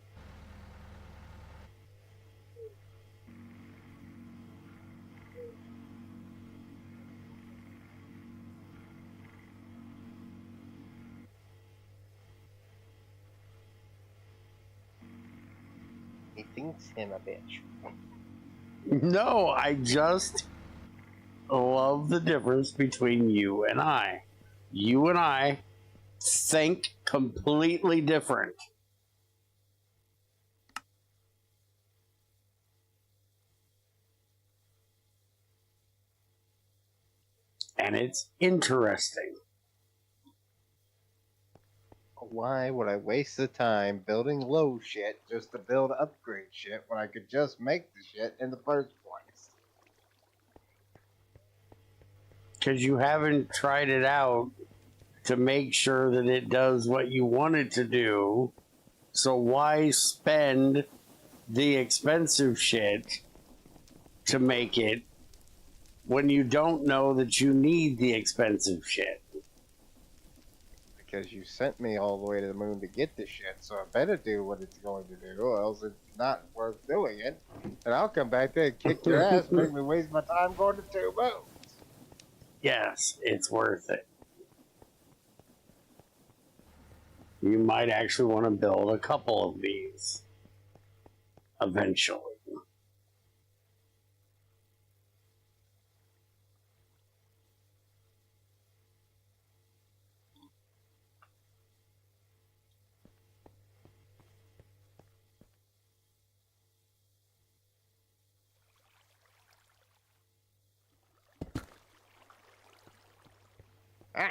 He thinks him a bitch. No, I just love the difference between you and I. You and I think completely different. And it's interesting. Why would I waste the time building low shit just to build upgrade shit when I could just make the shit in the first place? Because you haven't tried it out to make sure that it does what you want it to do. So why spend the expensive shit to make it when you don't know that you need the expensive shit? Because you sent me all the way to the moon to get this shit, so I better do what it's going to do, or else it's not worth doing it. And I'll come back there and kick your ass, make me waste my time going to 2 moons. Yes, it's worth it. You might actually want to build a couple of these eventually. Ah!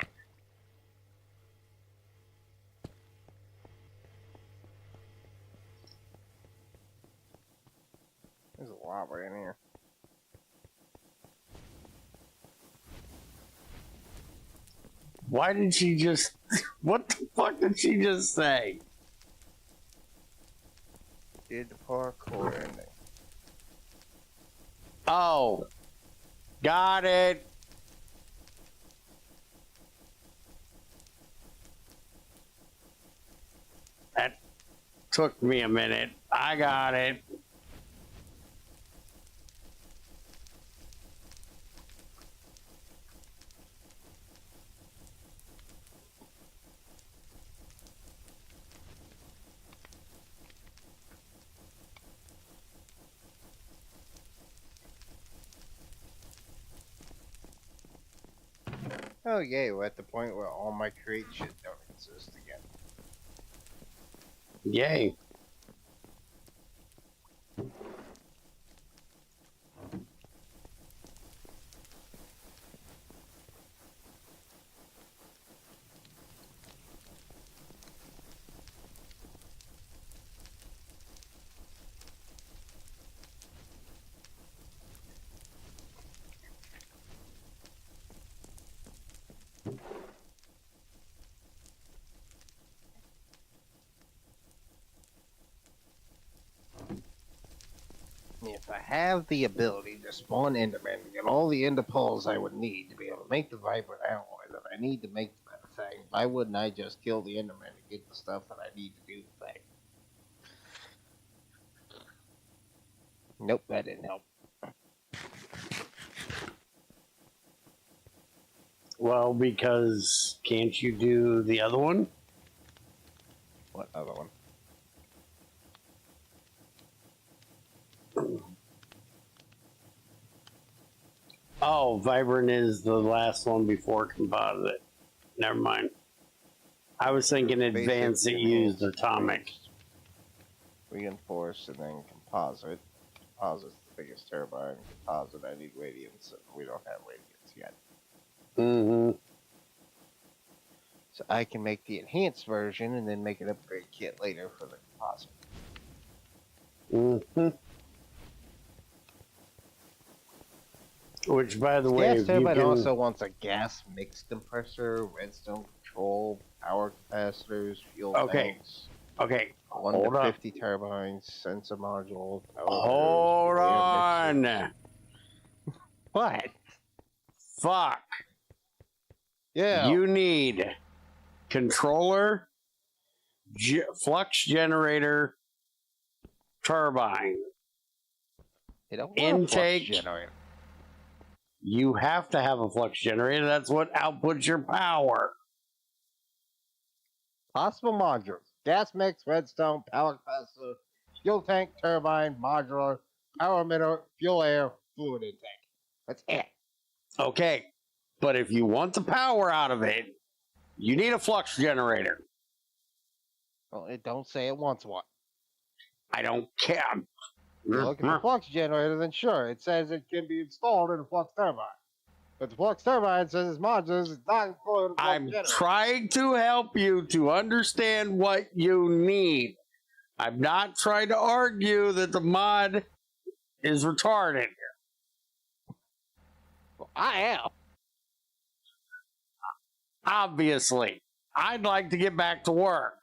There's a lava in here. Why did she just... What the fuck did she just say? Did the parkour ending. Oh. Got it. That took me a minute. I got it. Oh yay, we're at the point where all my create shit don't exist again. Yay. have the ability to spawn Enderman and get all the Ender pearls I would need to be able to make the vibrant alloy that I need to make that thing, why wouldn't I just kill the Enderman and get the stuff that I need to do the thing? Nope, that didn't help. Well, because can't you do the other one? What other one? Oh, Vibrant is the last one before Composite. Never mind. I was thinking Advanced that used Atomic. Reinforce and then Composite. Composite's the biggest turbine. Composite, I need Radiance. We don't have Radiance yet. Mm-hmm. So I can make the enhanced version and then make an upgrade kit later for the Composite. Mm-hmm. Which, by the way, Gas if you turbine can... also wants a gas mix compressor, redstone control, power capacitors, fuel tanks. Okay. 1 Hold to up. 50 turbines, sensor module. Hold on. What? Fuck. Yeah. You need controller, flux generator, turbine. You don't want intake. A flux generator. You have to have a flux generator. That's what outputs your power. Possible modules: gas mix, redstone, power capacitor, fuel tank, turbine, modular, power emitter, fuel air, fluid intake. That's it. Okay, but if you want the power out of it, you need a flux generator. Well, it don't say it wants one. I don't care. You look at the flux generator, then sure, it says it can be installed in a flux turbine. But the flux turbine says it's modular, it's not included in the flux I'm generator. trying to help you to understand what you need. I'm not trying to argue that the mod is retarded. Well, I am. Obviously, I'd like to get back to work.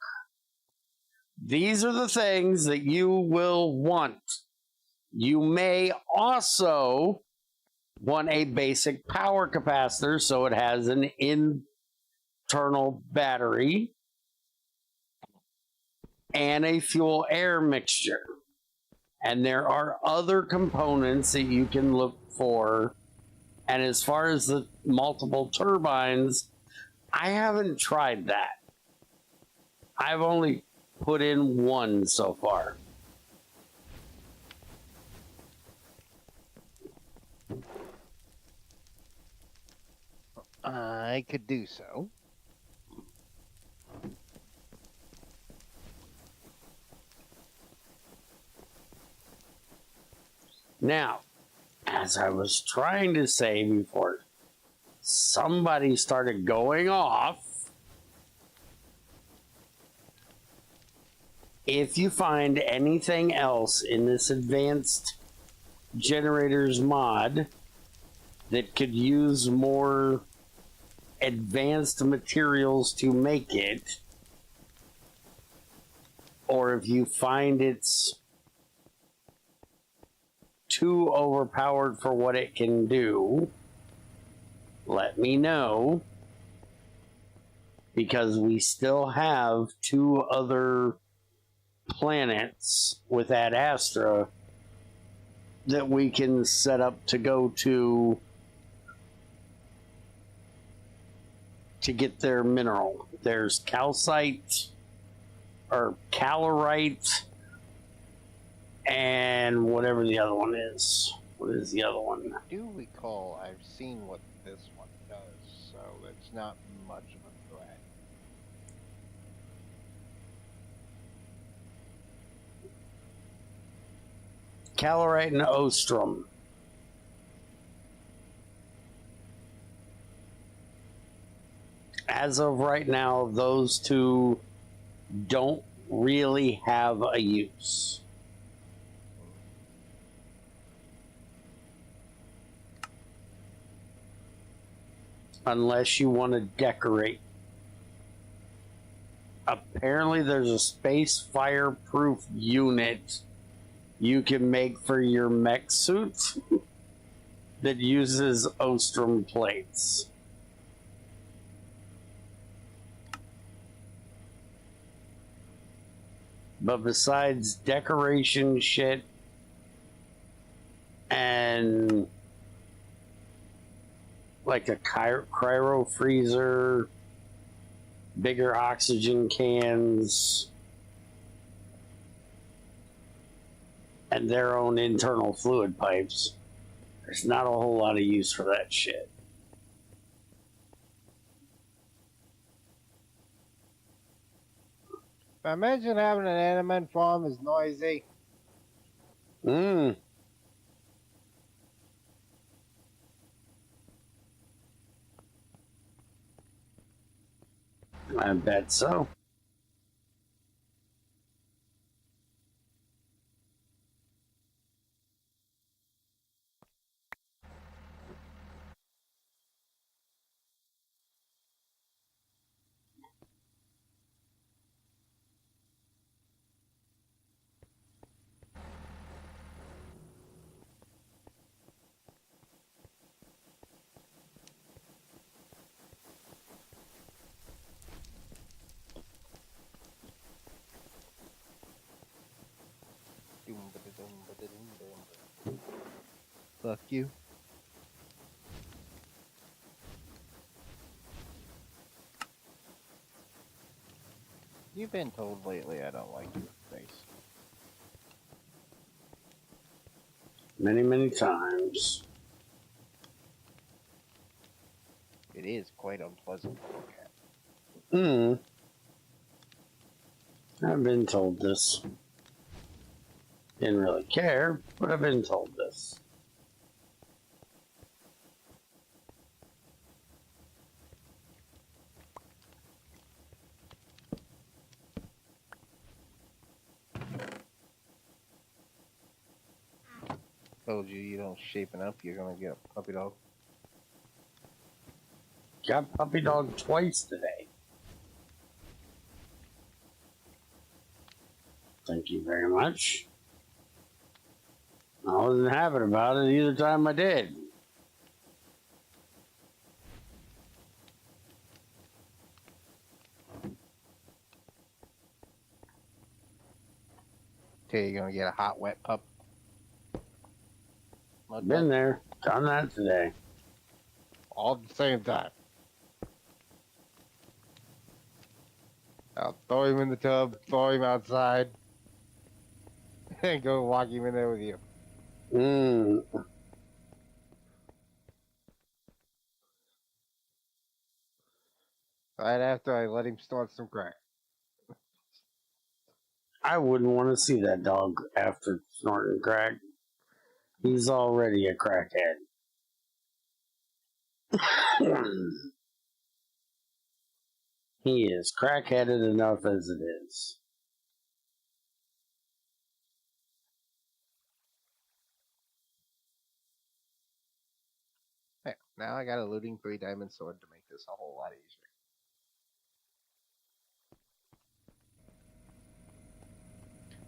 These are the things that you will want. You may also want a basic power capacitor so it has an internal battery and a fuel air mixture. And there are other components that you can look for. And as far as the multiple turbines, I haven't tried that. I've only put in one so far. I could do so. Now, as I was trying to say before somebody started going off, if you find anything else in this advanced generators mod that could use more advanced materials to make it, or if you find it's too overpowered for what it can do, let me know, because we still have 2 other planets with Ad Astra that we can set up to go to get their mineral. There's calcite or calorite and whatever the other one is. What is the other one? I do recall I've seen what this one does, so it's not much of a threat. Calorite and ostrom. As of right now, those 2 don't really have a use. Unless you want to decorate. Apparently there's a space fireproof unit you can make for your mech suit that uses Ostrom plates. But besides decoration shit and like a cryo freezer, bigger oxygen cans, and their own internal fluid pipes, there's not a whole lot of use for that shit. Imagine having an animal farm is noisy. I bet so. Fuck you. You've been told lately I don't like your face. Many, many times. It is quite unpleasant to look at. I've been told this. Didn't really care, but I've been told this. Told you you don't shaping up, you're gonna get a puppy dog. Got puppy dog twice today. Thank you very much. I wasn't happy about it either time I did. Okay, you're gonna get a hot, wet pup. Been there, done that today. All at the same time. I'll throw him in the tub, throw him outside, and go walk him in there with you. Right after I let him start some crack. I wouldn't want to see that dog after snorting crack. He's already a crackhead. He is crackheaded enough as it is. Hey, now I got a looting 3-diamond sword to make this a whole lot easier.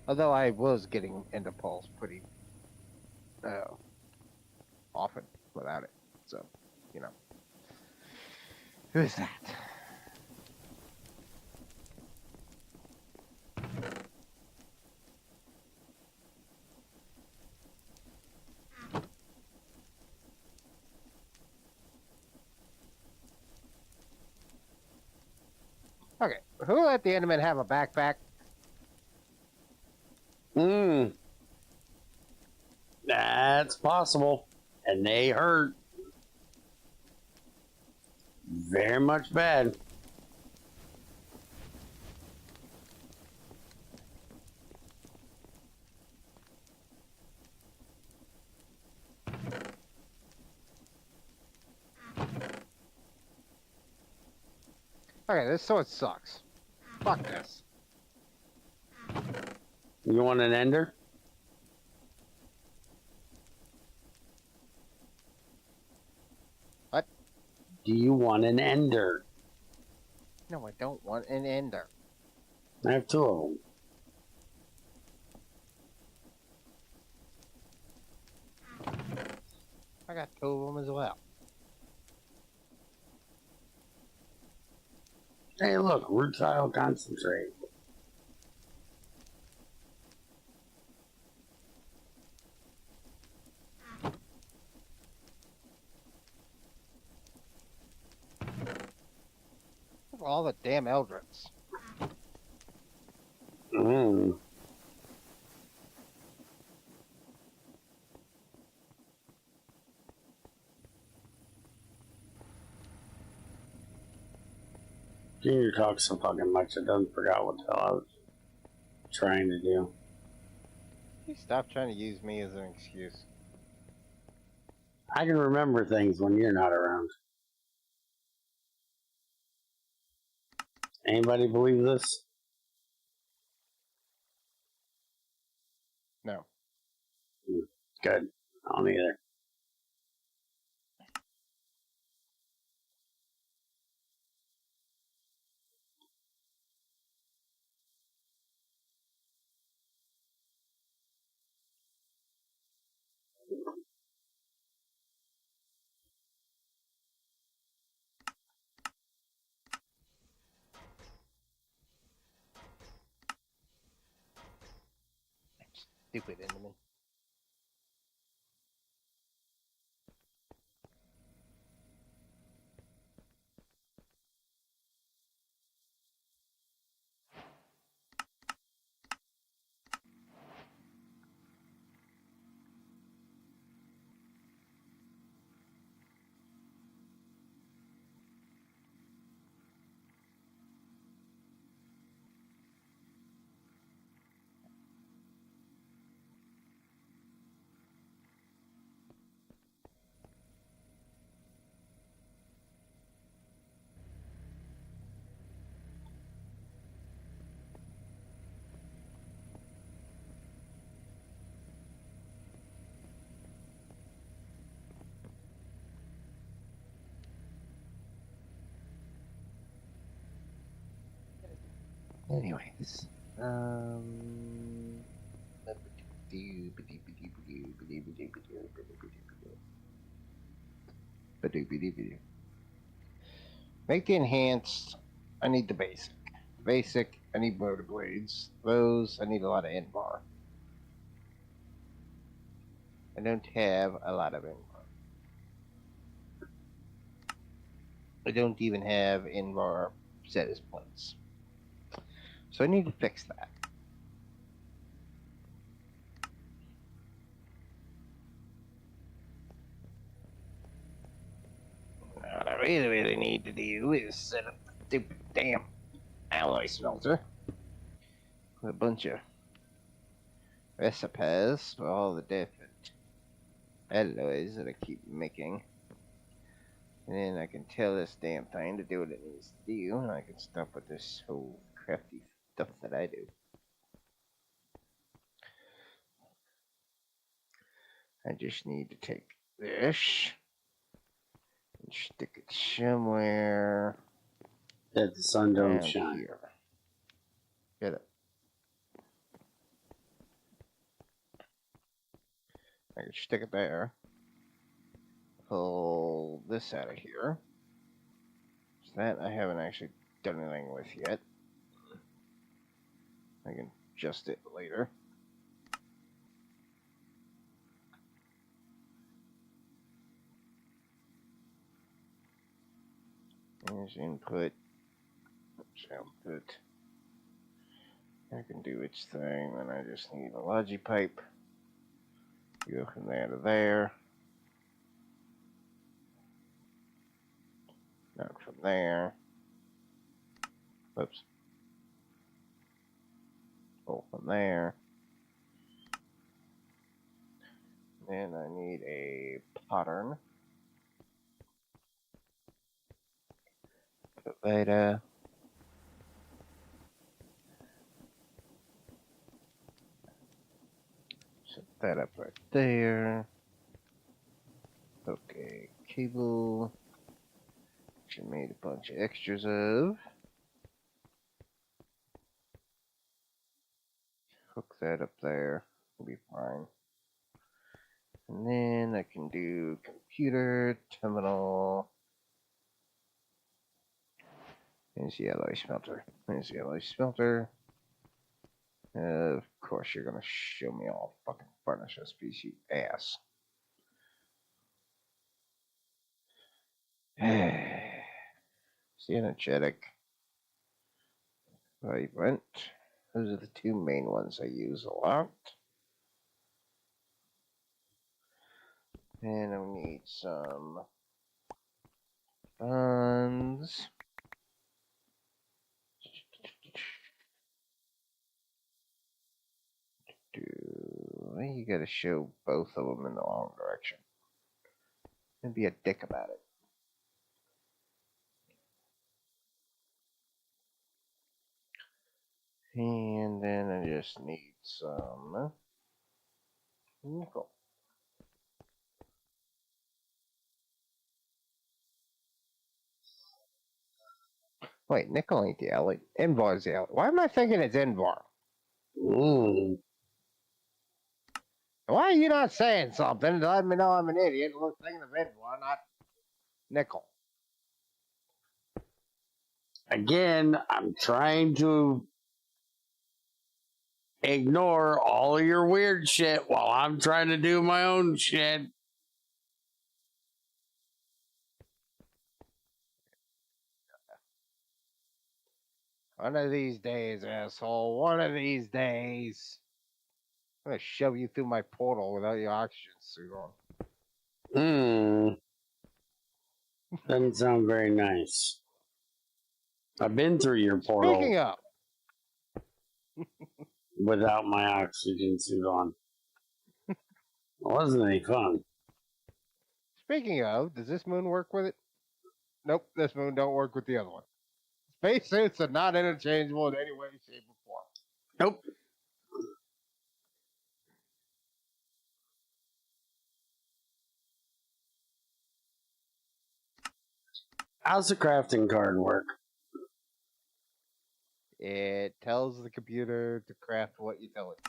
Although I was getting into pulse pretty often without it. So, you know. Who's that? Okay, who let the Enderman have a backpack? That's possible. And they hurt. Very much bad. Okay, this sword sucks. Fuck this. You want an ender? What? Do you want an ender? No, I don't want an ender. I have 2 of them. I got 2 of them as well. Hey, look, rutile concentrate. All the damn Eldrits. Mmm. Junior talks so fucking much I done forgot what the hell I was trying to do. You stop trying to use me as an excuse. I can remember things when you're not around. Anybody believe this? No. Good. I don't either. Stupid Enderman. Anyways, make the enhanced. I need the basic. The basic, I need motor blades. Those, I need a lot of Invar. I don't have a lot of Invar. I don't even have Invar set as points. So I need to fix that. What I really need to do is set up the stupid damn alloy smelter with a bunch of recipes for all the different alloys that I keep making. And then I can tell this damn thing to do what it needs to do, and I can stop with this whole crafty stuff that I do. I just need to take this and stick it somewhere That the sun don't around shine. here. Get it. I can stick it there. Pull this out of here. So that I haven't actually done anything with yet. I can adjust it later. There's input. Output. I can do its thing, then I just need a logi pipe. Go from there to there. Not from there. Oops. Pull from there. Then I need a pattern. Put beta. Set that up right there. Okay, cable. Which I made a bunch of extras of. Hook that up there. Will be fine. And then I can do computer terminal. There's the alloy smelter. There's the alloy smelter. Of course, you're gonna show me all fucking furnace recipes, you ass. It's the energetic vibrant. Those are the two main ones I use a lot. And I need some buns. You gotta show both of them in the wrong direction. And be a dick about it. And then I just need some nickel. Wait, nickel ain't the alley. Invar's the alley. Why am I thinking it's Invar? Ooh. Why are you not saying something to let me know I'm an idiot? We're thinking of Invar, not nickel. Again, I'm trying to ignore all of your weird shit while I'm trying to do my own shit. One of these days, asshole. One of these days. I'm gonna shove you through my portal without your oxygen suit on. Doesn't sound very nice. I've been through your portal. Speaking of. Without my oxygen suit on. It wasn't any fun. Speaking of, does this moon work with it? Nope, this moon don't work with the other one. Spacesuits are not interchangeable in any way, shape, or form. Nope. How's the crafting card work? It tells the computer to craft what you tell it.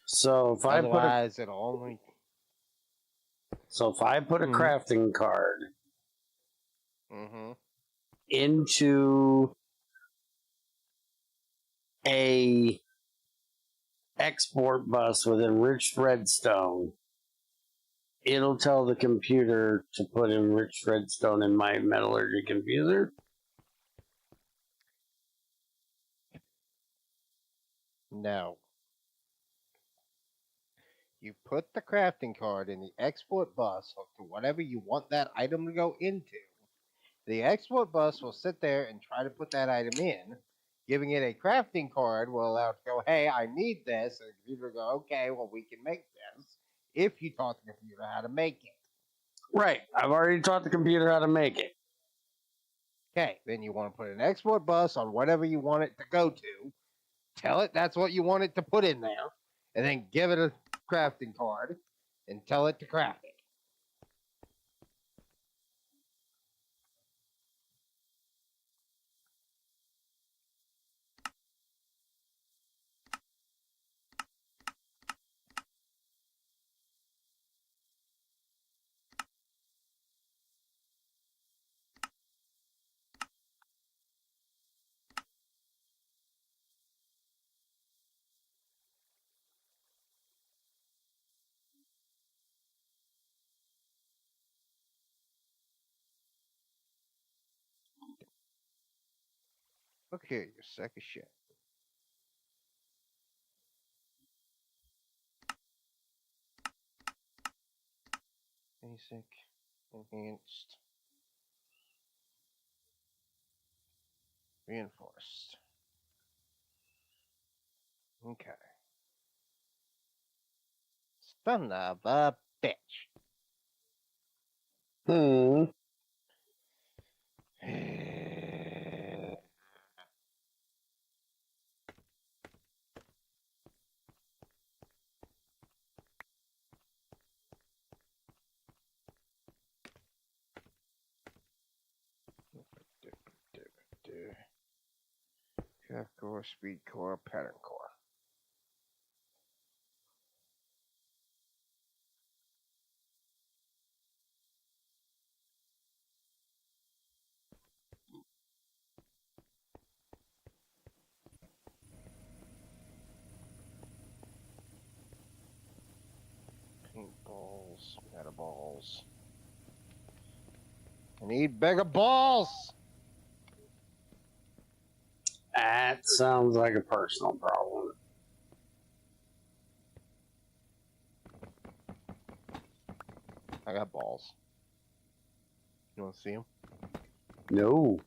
So if Otherwise, it'll only. So if I put a crafting card into a export bus with enriched redstone, it'll tell the computer to put enriched redstone in my metallurgy computer? No. You put the crafting card in the export bus hooked to whatever you want that item to go into. The export bus will sit there and try to put that item in. Giving it a crafting card will allow it to go, hey, I need this. And the computer will go, okay, well, we can make this if you taught the computer how to make it. Right. I've already taught the computer how to make it. Okay, then you want to put an export bus on whatever you want it to go to. Tell it that's what you want it to put in there. And then give it a crafting card and tell it to craft it. Look here, you sack of shit. Basic, enhanced, reinforced. Okay. Son of a bitch. Core, speed core, pattern core. Balls. Out of balls. I need bigger balls. That sounds like a personal problem. I got balls. You want to see them? No.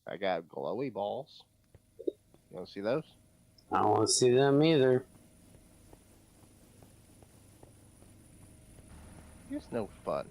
I got glowy balls. You want to see those? I don't want to see them either. It's no fun.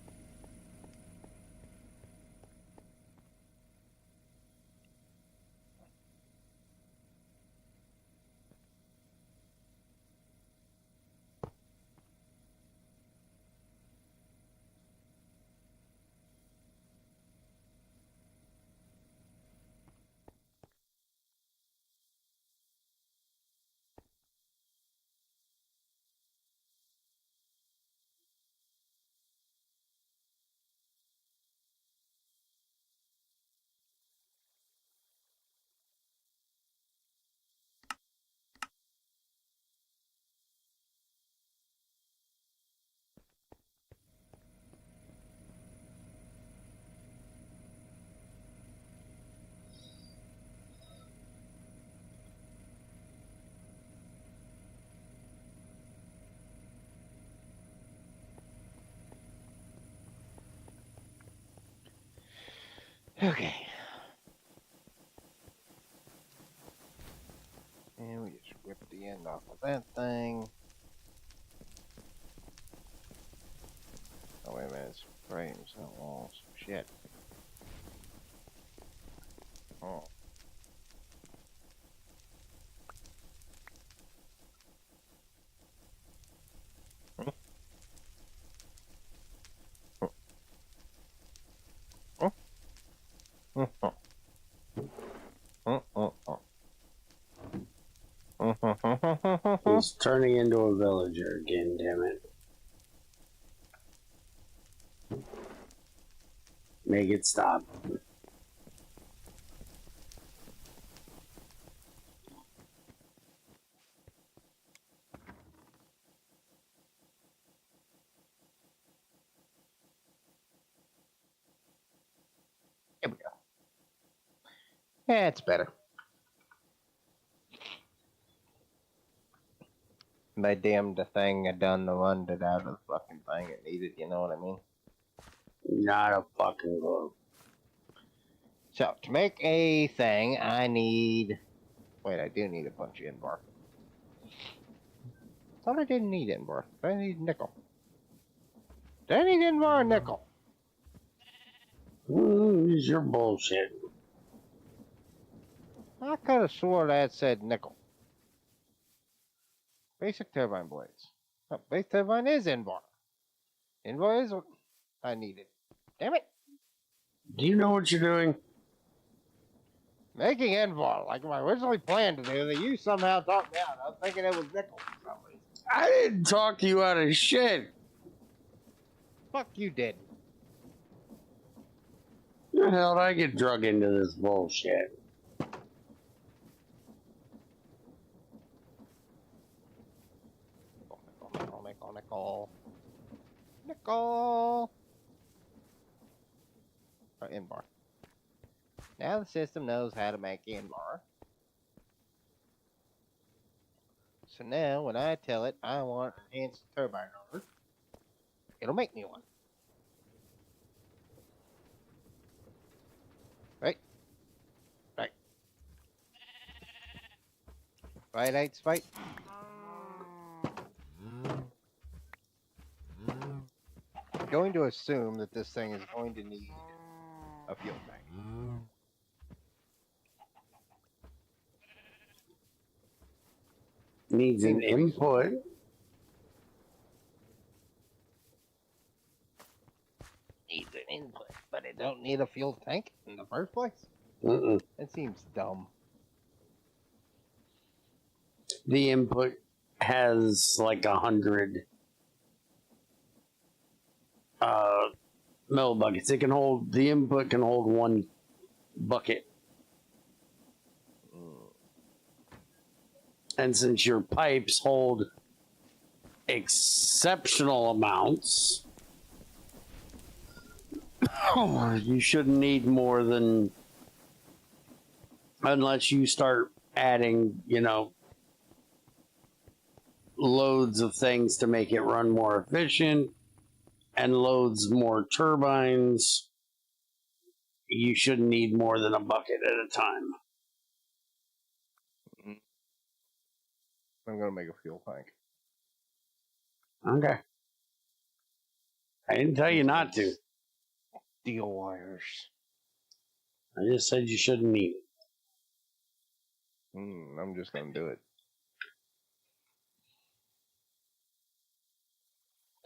Okay. And we just rip the end off of that thing. Oh, wait a minute. It's frames, not walls. Shit. Oh. He's turning into a villager again, damn it. Make it stop. There we go. Yeah, it's better. My damned thing I done the one that out of the fucking thing it needed, you know what I mean? Not a fucking clue. So, to make a thing, I need... Wait, I do need a bunch of inbar. Thought I didn't need inbar. I need nickel. Did I need inbar or nickel? It's your bullshit. I could have swore that said nickel. Basic turbine blades. Oh, basic turbine is inbar. Inbar is what I needed. Damn it! Do you know what you're doing? Making invar, like I originally planned to do, that you somehow talked me out. I was thinking it was nickel for some reason. I didn't talk you out of shit. Fuck you did. The hell did I get drug into this bullshit? Nickel. Nickel. Or inbar. Now the system knows how to make inbar. So now when I tell it I want enhanced turbine rotor, it'll make me one. Right? Right. Right, eight spite. I'm going to assume that this thing is going to need a fuel tank. Needs an input. Needs an input, but it don't need a fuel tank in the first place? Mm-mm. That seems dumb. The input has like 100 mill buckets. It can hold, the input can hold 1 bucket. And since your pipes hold exceptional amounts, you shouldn't need more than, unless you start adding, you know, loads of things to make it run more efficient and loads more turbines, you shouldn't need more than a bucket at a time. I'm gonna make a fuel tank. Okay. I didn't tell you not to. Steel wires. I just said you shouldn't need it. I'm just gonna do it.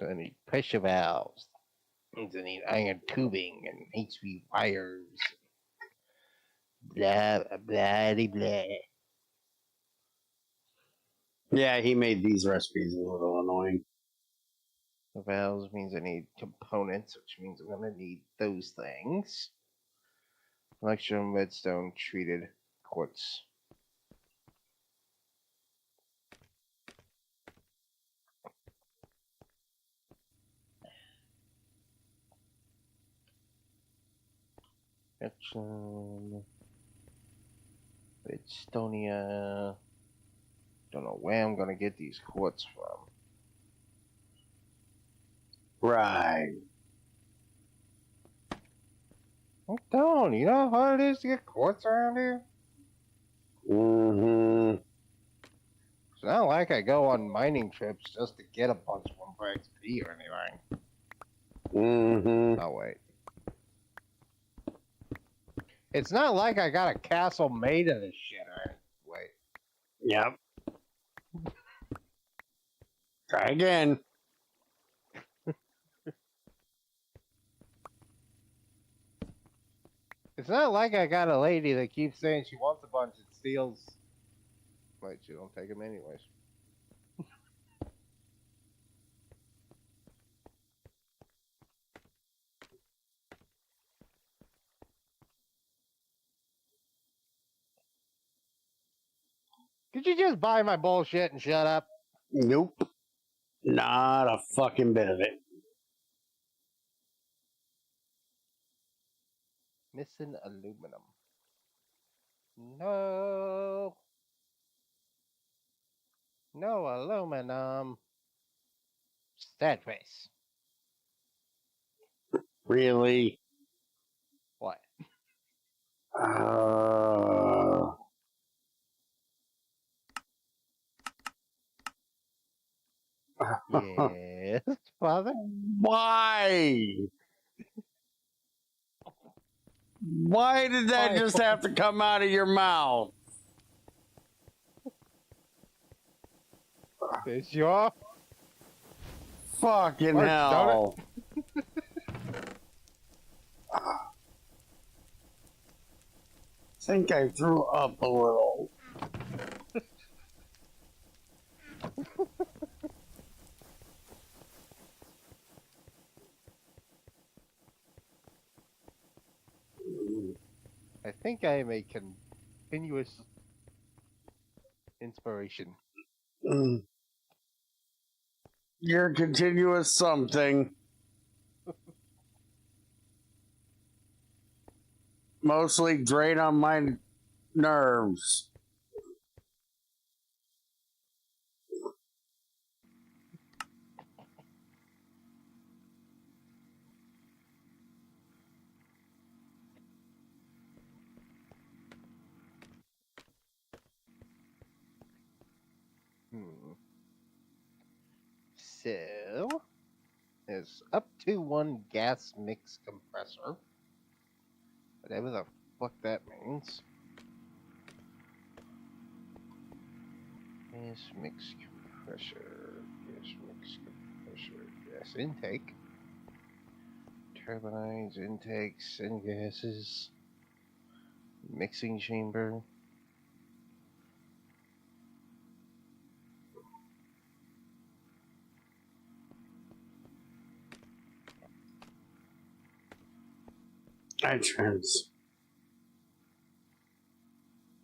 So I need pressure valves. I need iron tubing and HV wires. Blah blah blah blah. Yeah, he made these recipes a little annoying. The valves means I need components, which means I'm gonna need those things. Electrum, redstone, treated quartz. Electrum, redstonia. Don't know where I'm gonna get these quartz from. Right. I don't. You know how hard it is to get quartz around here? Mm-hmm. It's not like I go on mining trips just to get a bunch of them for XP or anything. Mm-hmm. Oh, wait. It's not like I got a castle made of this shit. Wait. Yep. Try again. It's not like I got a lady that keeps saying she wants a bunch and steals. Wait, she don't take them anyways. Could you just buy my bullshit and shut up? Nope. Not a fucking bit of it. Missing aluminum. No. No aluminum. Sad face. Really? What? Yes, father? Why? Why did that Why? just have to come out of your mouth? Is your Fucking Mark, hell. I think I threw up a little. I think I am a continuous inspiration. You're continuous something. Mostly drain on my nerves. So, there's up to 1 gas mix compressor. Whatever the fuck that means. Gas mix compressor. Gas mix compressor. Gas intake. turbines, intakes, and gases, mixing chamber. Entrance.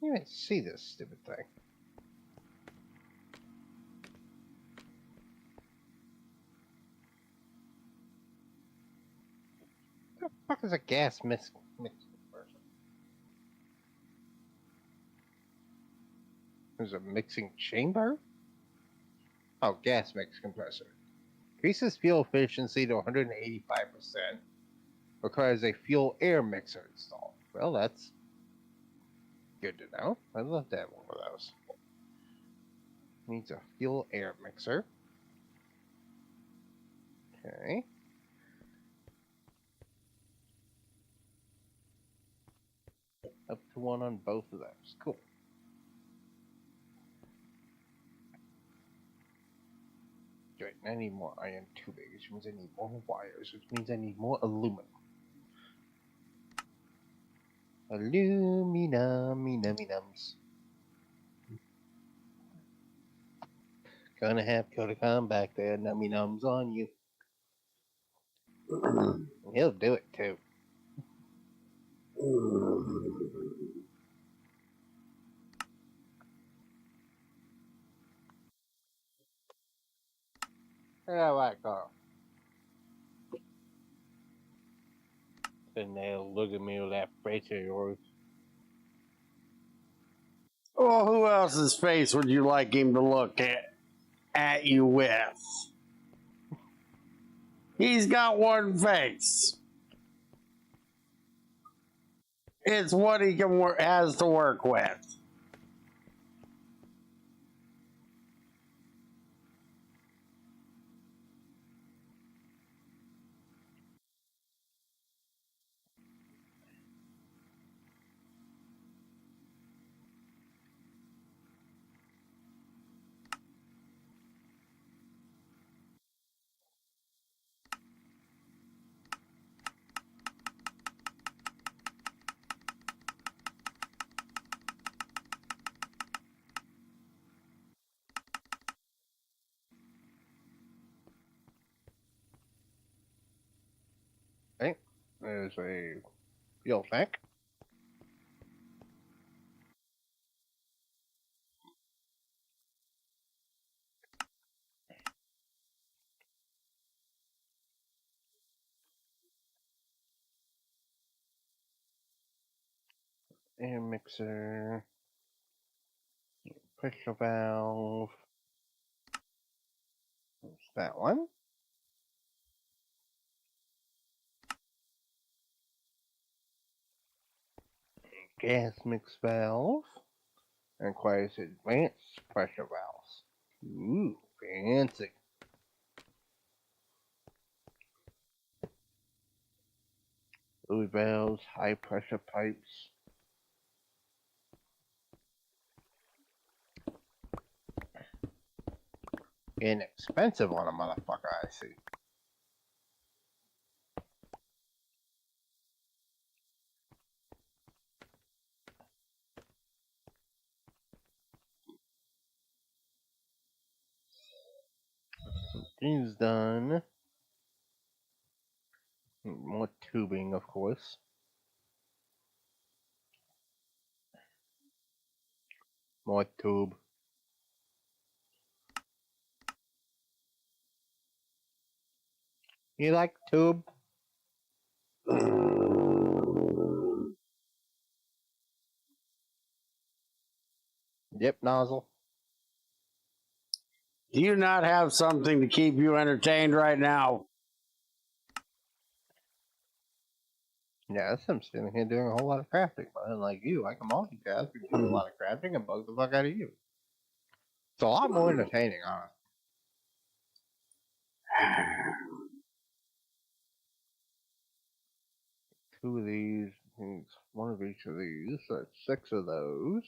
You didn't see this stupid thing. What the fuck is a gas mix conversion? There's a mixing chamber? Oh, gas mix compressor. Increases fuel efficiency to 185%. Requires a fuel air mixer installed. Well, that's good to know. I'd love to have one of those. Needs a fuel air mixer. Okay. Up to one on both of those. Cool. Great. I need more iron tubing, which means I need more wires, which means I need more aluminum. Aluminums. Gonna have Kota come back there, nummy-nums on you. He'll do it too. Yeah, right, Carl. Sitting there, look at me with that face of yours. Well, who else's face would you like him to look at you with? He's got one face. It's what he has to work with. Okay. There's a fuel tank. Air mixer. Pressure valve. There's that one. Gas mix valve. Requires advanced pressure valves. Ooh, fancy. Fluid valves, high pressure pipes. Inexpensive on a motherfucker, I see. Things done. More tubing, of course. More tube. You like tube? Dip nozzle. Do you not have something to keep you entertained right now? Yes, I'm sitting here doing a whole lot of crafting, but unlike you, I can multitask and do a lot of crafting and bug the fuck out of you. It's a lot more entertaining, honestly. Two of these, one of each of these, so that's 6 of those.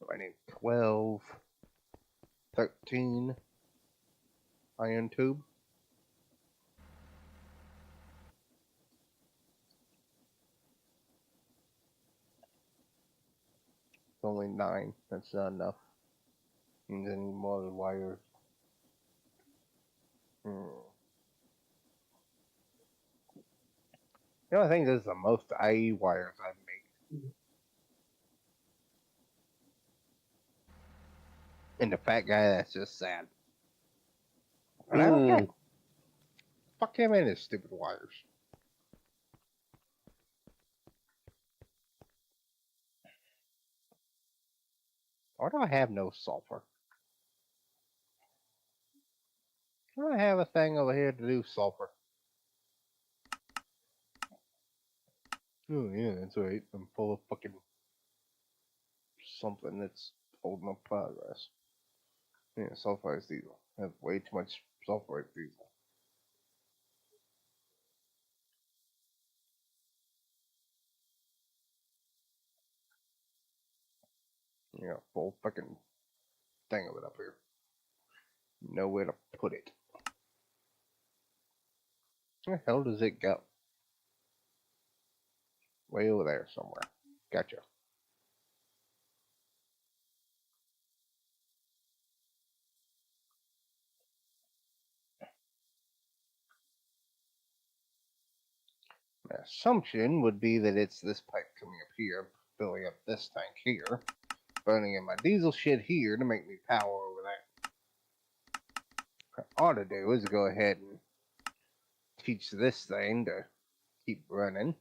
So I need 12, 13. iron tube. It's only 9. That's not enough. Means I need more wires. You know, I think this is the most IE wires I've made. And the fat guy, that's just sad. But I don't care. Fuck him and his stupid wires. Why do I have no sulfur? Why do I have a thing over here to do sulfur? Oh yeah, that's right. I'm full of fucking something that's holding up progress. Yeah, sulfurized diesel. I have way too much sulfurized diesel. Yeah, full fucking thing of it up here. Nowhere to put it. Where the hell does it go? Way over there somewhere. Gotcha. My assumption would be that it's this pipe coming up here, filling up this tank here, burning in my diesel shit here to make me power over there. What I ought to do is go ahead and teach this thing to keep running,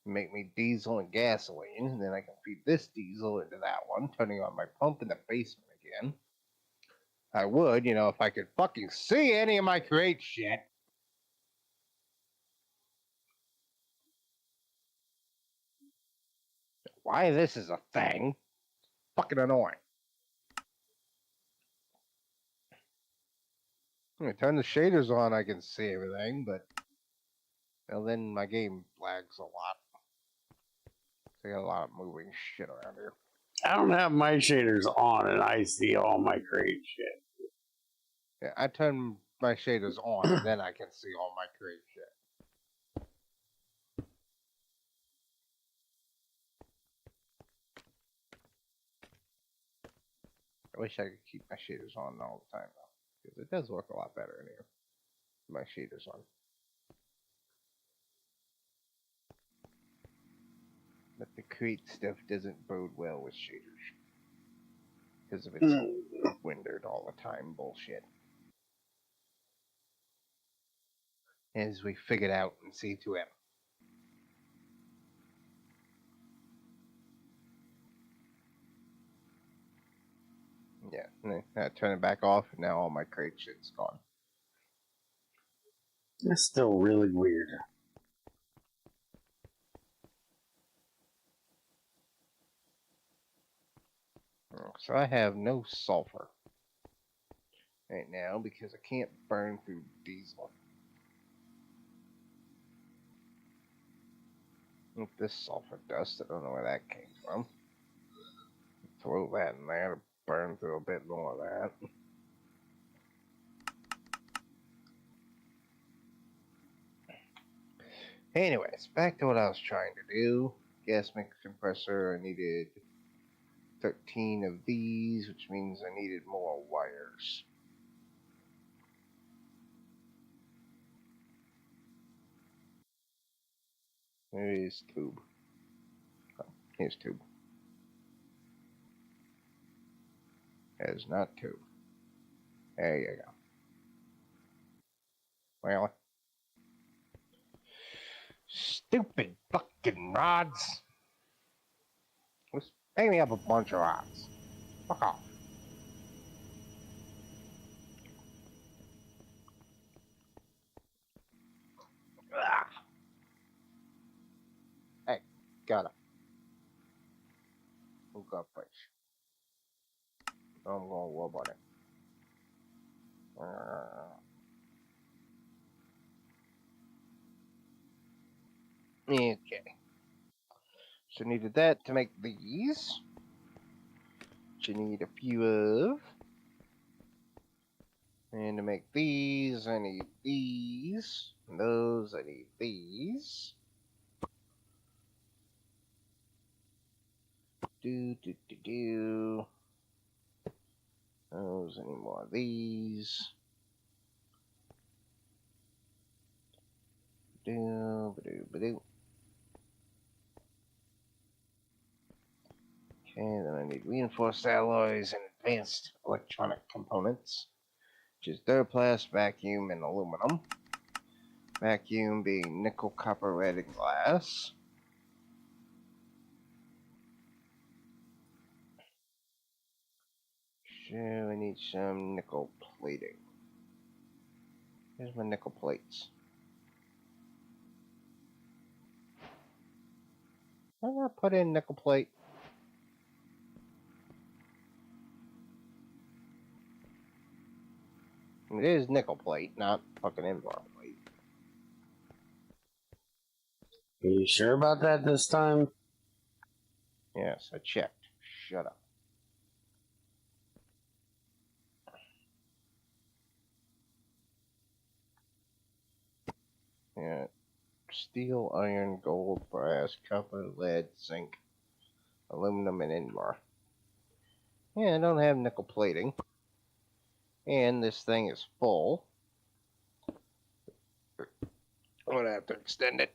make me diesel and gasoline, and then I can feed this diesel into that one, turning on my pump in the basement again. I would, you know, if I could fucking see any of my crate shit. Why this is a thing? Fucking annoying. When I turn the shaders on, I can see everything, but well, then my game lags a lot. I got a lot of moving shit around here. I don't have my shaders on and I see all my great shit. Yeah, I turn my shaders on and then I can see all my crate shit. I wish I could keep my shaders on all the time though, because it does work a lot better in here. My shaders on. But the crate stuff doesn't bode well with shaders. Because of its wintered all the time bullshit. As we figured out in C2M. Yeah, I turn it back off, and now all my crate shit's gone. That's still really weird. So I have no sulfur right now because I can't burn through diesel. Look, this sulfur dust, I don't know where that came from. Throw that in there to burn through a bit more of that. Anyways, back to what I was trying to do. Gas mix compressor, I needed 13 of these, which means I needed more wires. There is tube. Oh, here's tube. That is not tube. There you go. Well, stupid fucking rods. Just pay me up a bunch of rods. Fuck off. Ah. Hey, gotta hook up first. I'm gonna rub on it. Okay. So needed that to make these. Which you need a few of. And to make these, I need these. And those, I need these. Do. Those, I need more of these. Do. Okay, then I need reinforced alloys and advanced electronic components, which is Durplast, vacuum, and aluminum. Vacuum being nickel, copper, lead, and glass. Sure, I need some nickel plating. Here's my nickel plates. Why not put in nickel plate? It is nickel plate, not fucking invar plate. Are you sure about that this time? Yes, I checked. Shut up. Yeah. Steel, iron, gold, brass, copper, lead, zinc, aluminum, and invar. Yeah, I don't have nickel plating. And this thing is full. I'm gonna have to extend it.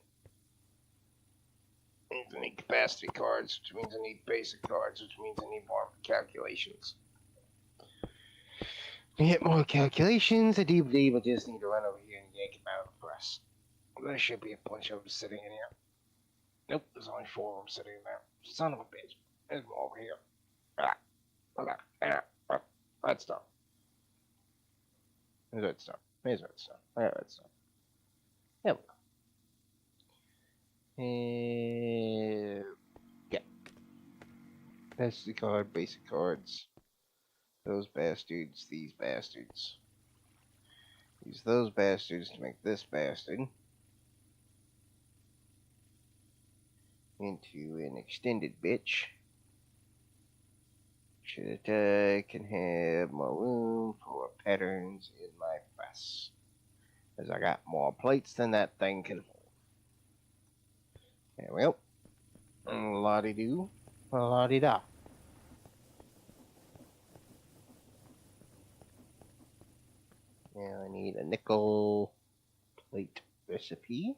Means I need capacity cards, which means I need basic cards, which means I need more calculations. To get more calculations, I do believe I just need to run over here and yank them out of the press. There should be a bunch of them sitting in here. Nope, there's only 4 of them sitting in there. Son of a bitch. There's more over here. Redstone. There's redstone. There's redstone. I got redstone. There we go. Yeah. Capacity card, basic cards. Those bastards, these bastards. Use those bastards to make this bastard into an extended bitch, so that I can have more room for patterns in my press, as I got more plates than that thing can hold. There we go. La-di-do, la-di-da. Now I need a nickel plate recipe.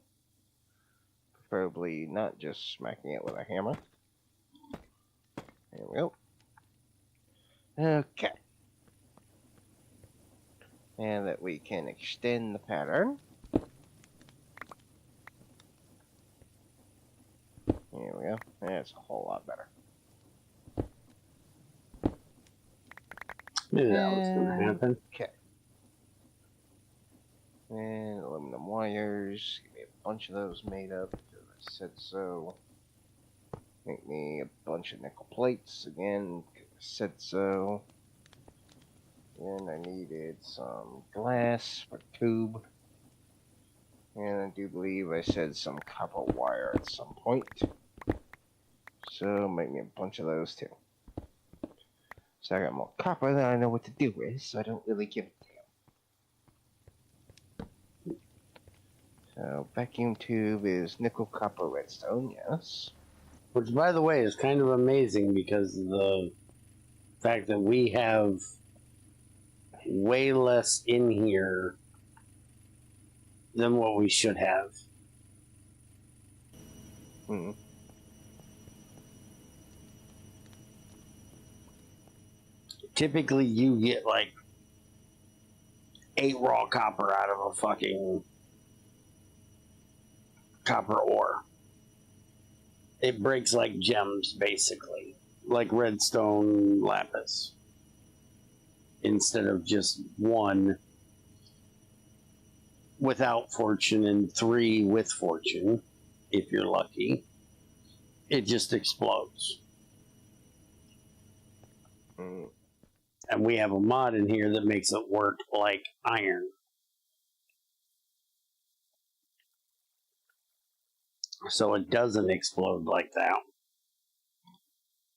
Preferably not just smacking it with a hammer. There we go. Okay. And that we can extend the pattern. There we go. That's a whole lot better. Knew that was going to happen. Okay. And aluminum wires. Give me a bunch of those made up because I said so. Make me a bunch of nickel plates again because I said so. Then I needed some glass for tube. And I do believe I said some copper wire at some point. So make me a bunch of those too. So I got more copper than I know what to do with, so I don't really give a damn. So vacuum tube is nickel, copper, redstone, yes. Which, by the way, is kind of amazing because of the fact that we have way less in here than what we should have. Hmm. Typically, you get like 8 raw copper out of a fucking copper ore. It breaks like gems, basically, like redstone lapis. Instead of just 1 without fortune and 3 with fortune, if you're lucky, it just explodes. Mm. And we have a mod in here that makes it work like iron. So it doesn't explode like that.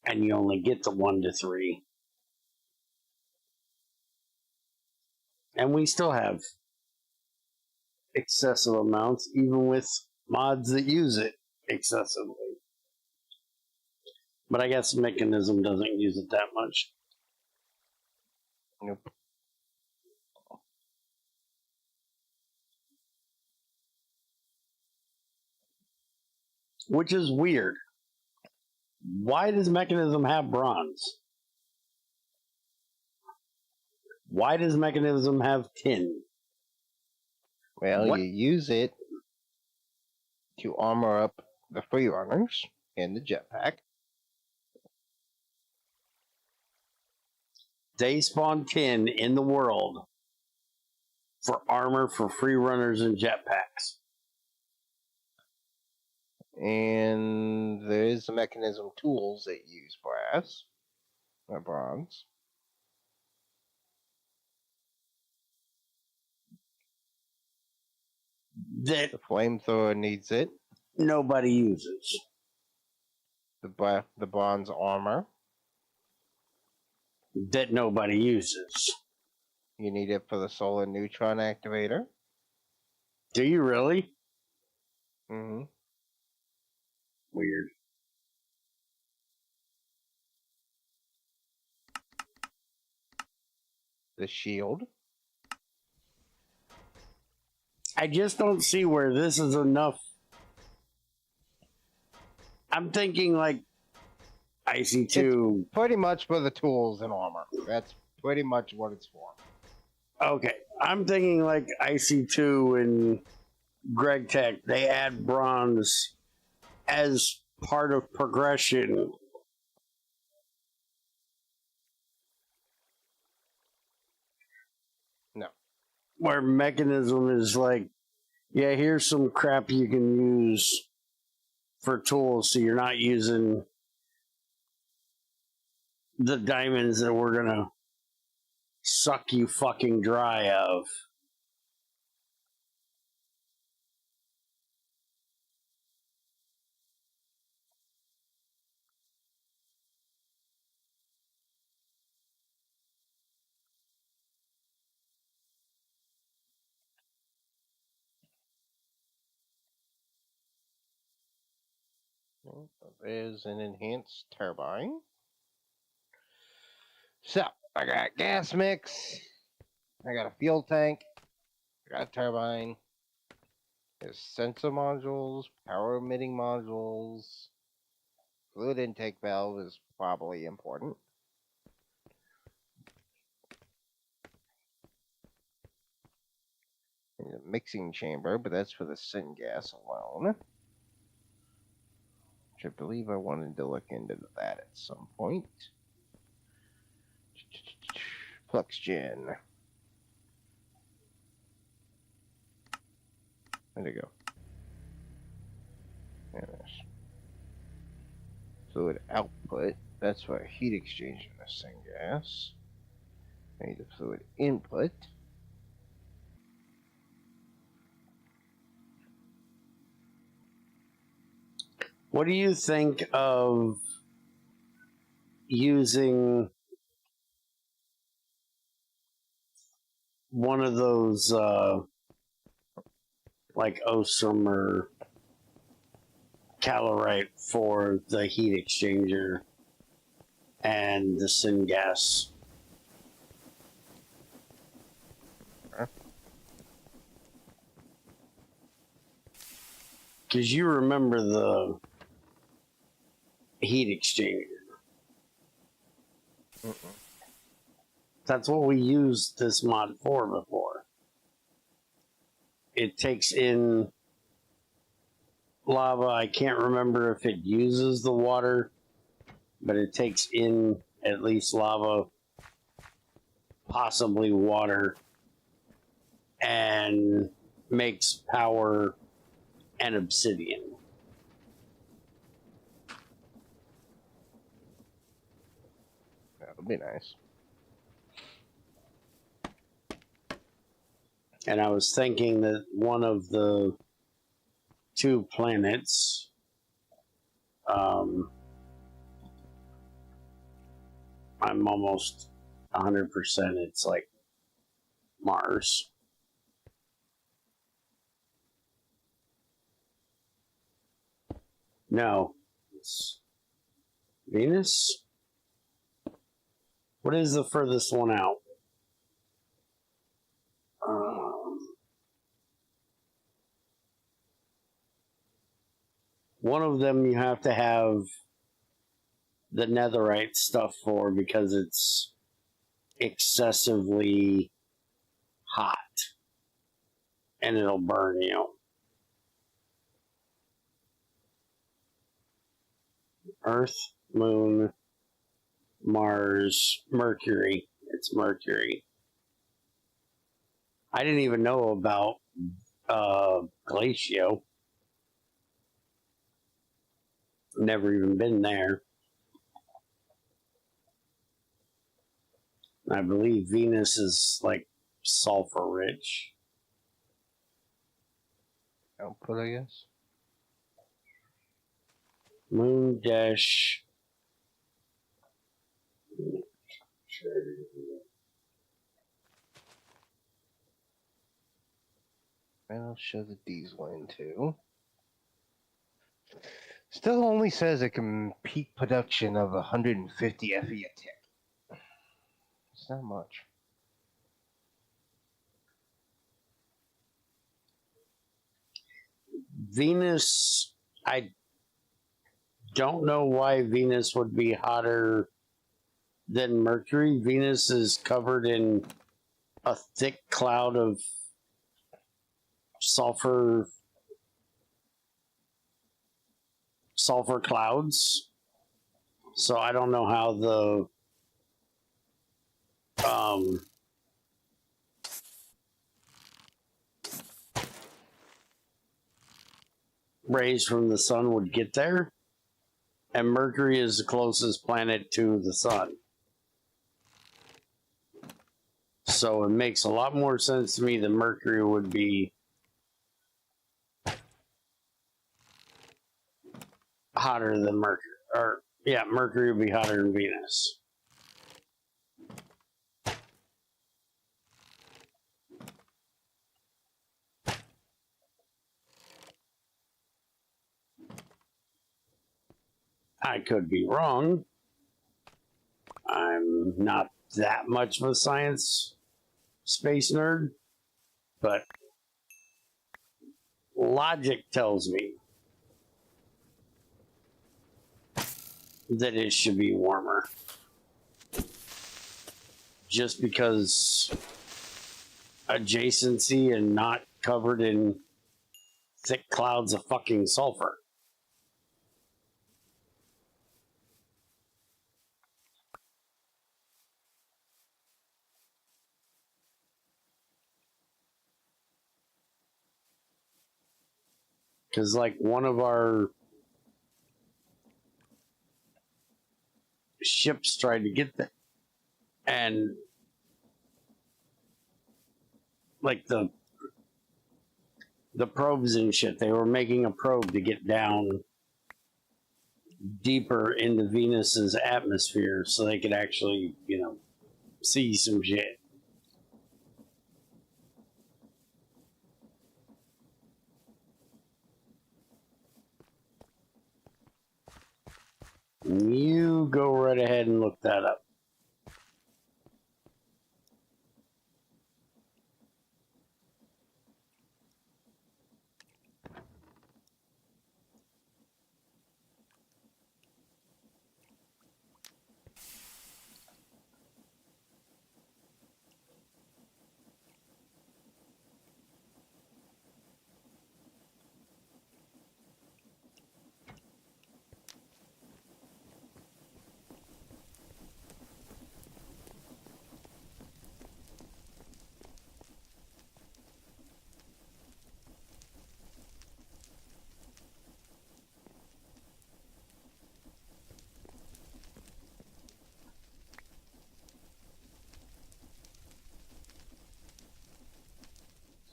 And you only get the 1 to 3. And we still have excessive amounts, even with mods that use it excessively. But I guess Mekanism doesn't use it that much. Nope. Which is weird. Why does Mekanism have bronze? Why does Mekanism have tin? Well, What? you use it to armor up the free runners and the jetpack. They spawn tin in the world for armor for free runners and jetpacks. And there is the Mechanism tools that use brass or bronze. That The flamethrower needs it. nobody uses. The bronze armor. That nobody uses. You need it for the solar neutron activator. Do you really? Mm-hmm. Weird. The shield. I just don't see where this is enough. I'm thinking like IC2. Pretty much for the tools and armor. That's pretty much what it's for. Okay, I'm thinking like IC2 and GregTech. They add bronze as part of progression. No. Where Mekanism is like, yeah, here's some crap you can use for tools, so you're not using the diamonds that we're gonna suck you fucking dry of. There's an enhanced turbine. So, I got gas mix. I got a fuel tank. I got a turbine. There's sensor modules, power emitting modules. Fluid intake valve is probably important. There's a mixing chamber, but that's for the syngas alone. Which I believe I wanted to look into that at some point. Flux gen. Where'd it go? There it is. Fluid output. That's for a heat exchange in the syngas. I need the fluid input. What do you think of using one of those like Osram or Calorite for the heat exchanger and the syngas? Because you remember the heat exchanger. That's what we used this mod for before. It takes in lava. I can't remember if it uses the water, but it takes in at least lava, possibly water, and makes power and obsidian. That would be nice. And I was thinking that one of the two planets, I'm almost 100%, it's like Mars. No. It's Venus? What is the furthest one out? One of them you have to have the netherite stuff for because it's excessively hot and it'll burn you. Earth, Moon, Mars, Mercury. It's Mercury. I didn't even know about Glacio. Never even been there. I believe Venus is like sulfur rich. Output, I guess. Moon dash. And I'll show the diesel in too. Still only says it can peak production of 150 FE a tick. It's not much. Venus, I don't know why Venus would be hotter than Mercury. Venus is covered in a thick cloud of sulfur clouds. So I don't know how the rays from the sun would get there. And Mercury is the closest planet to the sun. So it makes a lot more sense to me that Mercury would be hotter than Mercury. Or, yeah, Mercury would be hotter than Venus. I could be wrong. I'm not that much of a science space nerd, but logic tells me that it should be warmer. Just because adjacency and not covered in thick clouds of fucking sulfur. Because, like, one of our ships tried to get there, and, like, the probes and shit, they were making a probe to get down deeper into Venus's atmosphere so they could actually, you know, see some shit. You go right ahead and look that up.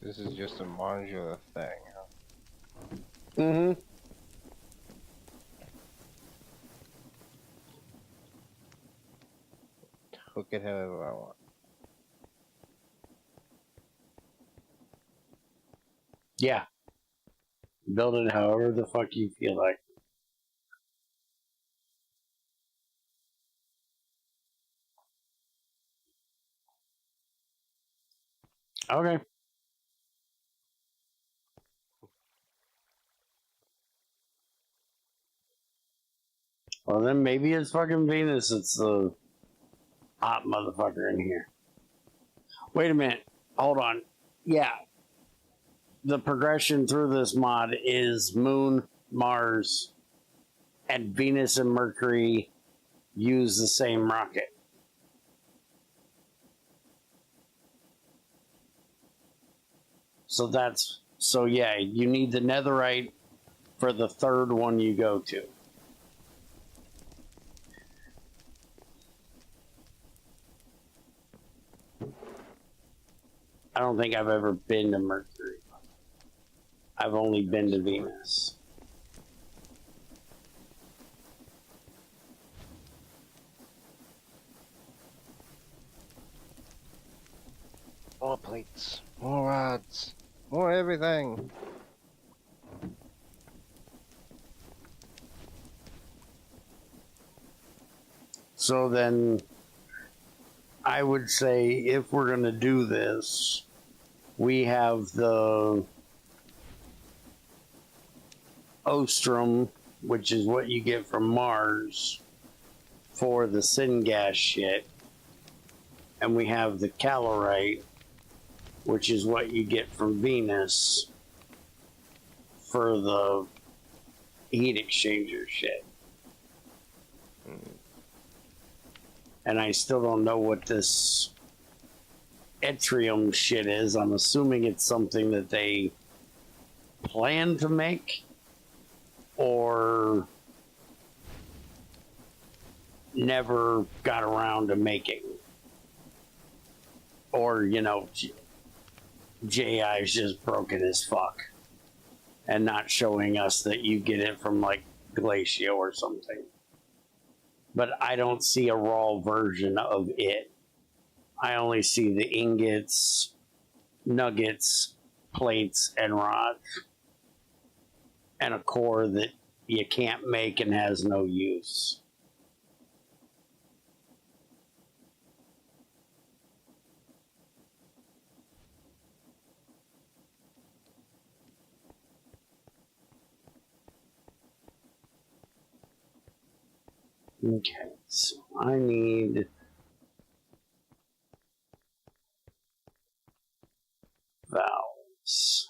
This is just a modular thing, huh? Mm-hmm. Hook it however I want. Yeah. Build it however the fuck you feel like. Okay. Well, then maybe it's fucking Venus. It's the hot motherfucker in here. Wait a minute. Hold on. Yeah. The progression through this mod is Moon, Mars, and Venus and Mercury use the same rocket. So yeah, you need the netherite for the third one you go to. I don't think I've ever been to Mercury. I've only been to Venus. More plates, more rods, more everything. So then I would say if we're going to do this, we have the Ostrom, which is what you get from Mars for the syngas shit. And we have the calorite, which is what you get from Venus for the heat exchanger shit. And I still don't know what this yttrium shit is. I'm assuming it's something that they plan to make or never got around to making. Or, you know, JI is just broken as fuck and not showing us that you get it from like Glacia or something. But I don't see a raw version of it. I only see the ingots, nuggets, plates, and rods. And a core that you can't make and has no use. Okay, so I need valves.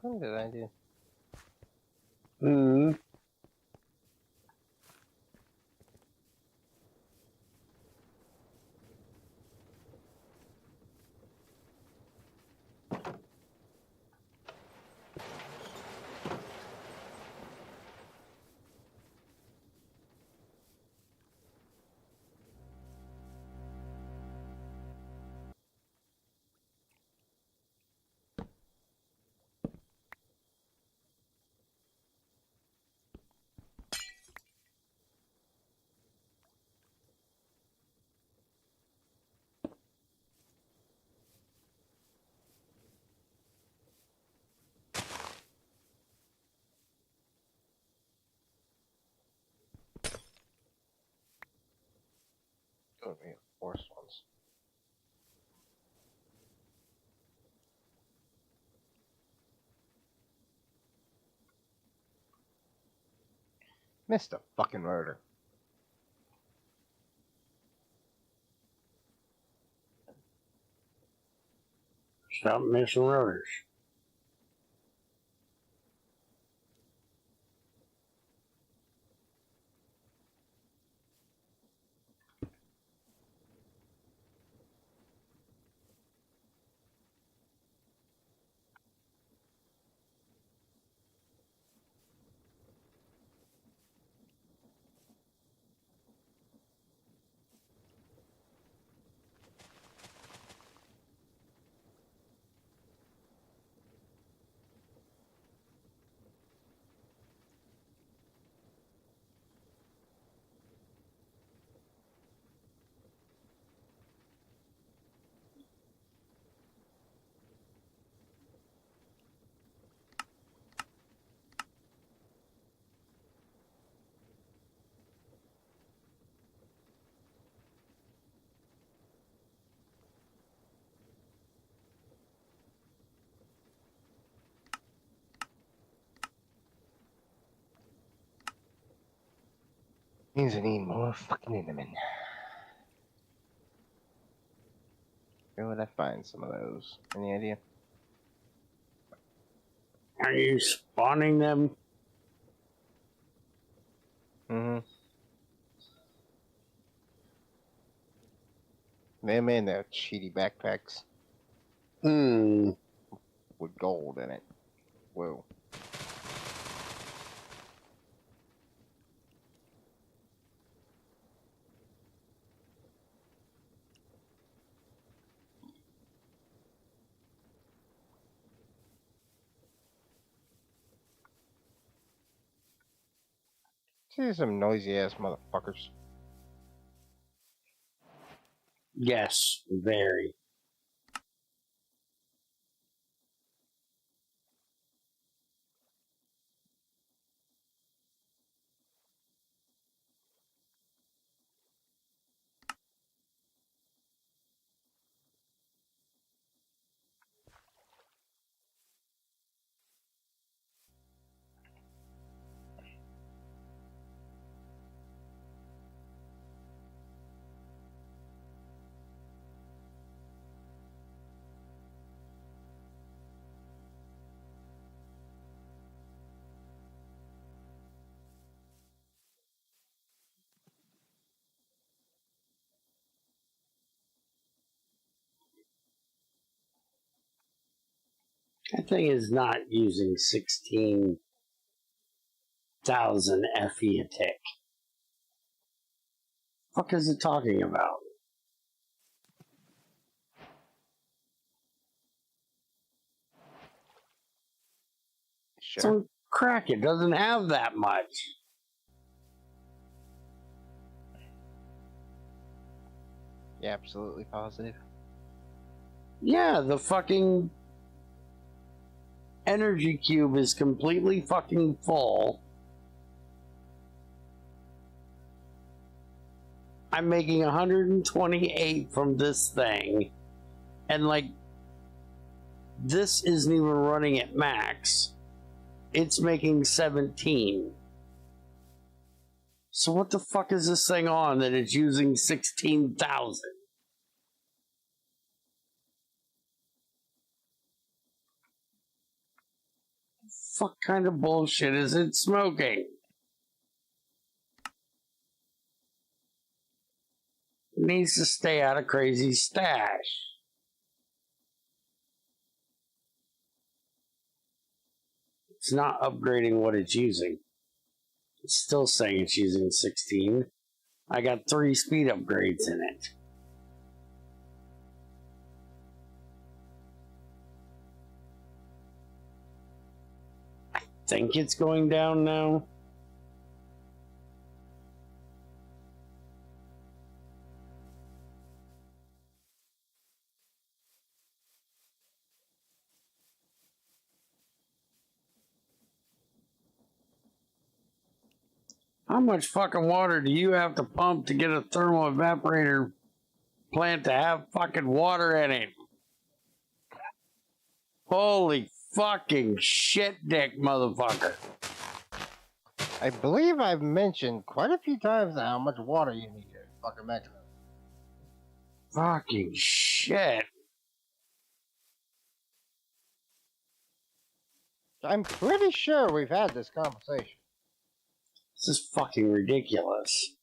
What did I do? Hmm. reinforced ones. Missed a fucking rotor. Stop missing rotors. Means I need more fucking Endermen. Where would I find some of those? Any idea? Are you spawning them? Mm-hmm. Them in their cheaty backpacks with gold in it. Whoa. See some noisy ass motherfuckers. Yes, very. That thing is not using 16,000 FE a tick. Fuck is it talking about? Sure. So crack, it doesn't have that much. Yeah, absolutely positive. Yeah, the fucking energy cube is completely fucking full. I'm making 128 from this thing. And like, this isn't even running at max. It's making 17. So what the fuck is this thing on that it's using 16,000? Fuck kind of bullshit is it smoking? It needs to stay out of crazy stash. It's not upgrading what it's using. It's still saying it's using 16. I got 3 speed upgrades in it. I think it's going down now. How much fucking water do you have to pump to get a thermal evaporator plant to have fucking water in it. Holy fucking shit dick, motherfucker. I believe I've mentioned quite a few times now how much water you need to fucking Mechanism. Fucking shit. I'm pretty sure we've had this conversation. This is fucking ridiculous.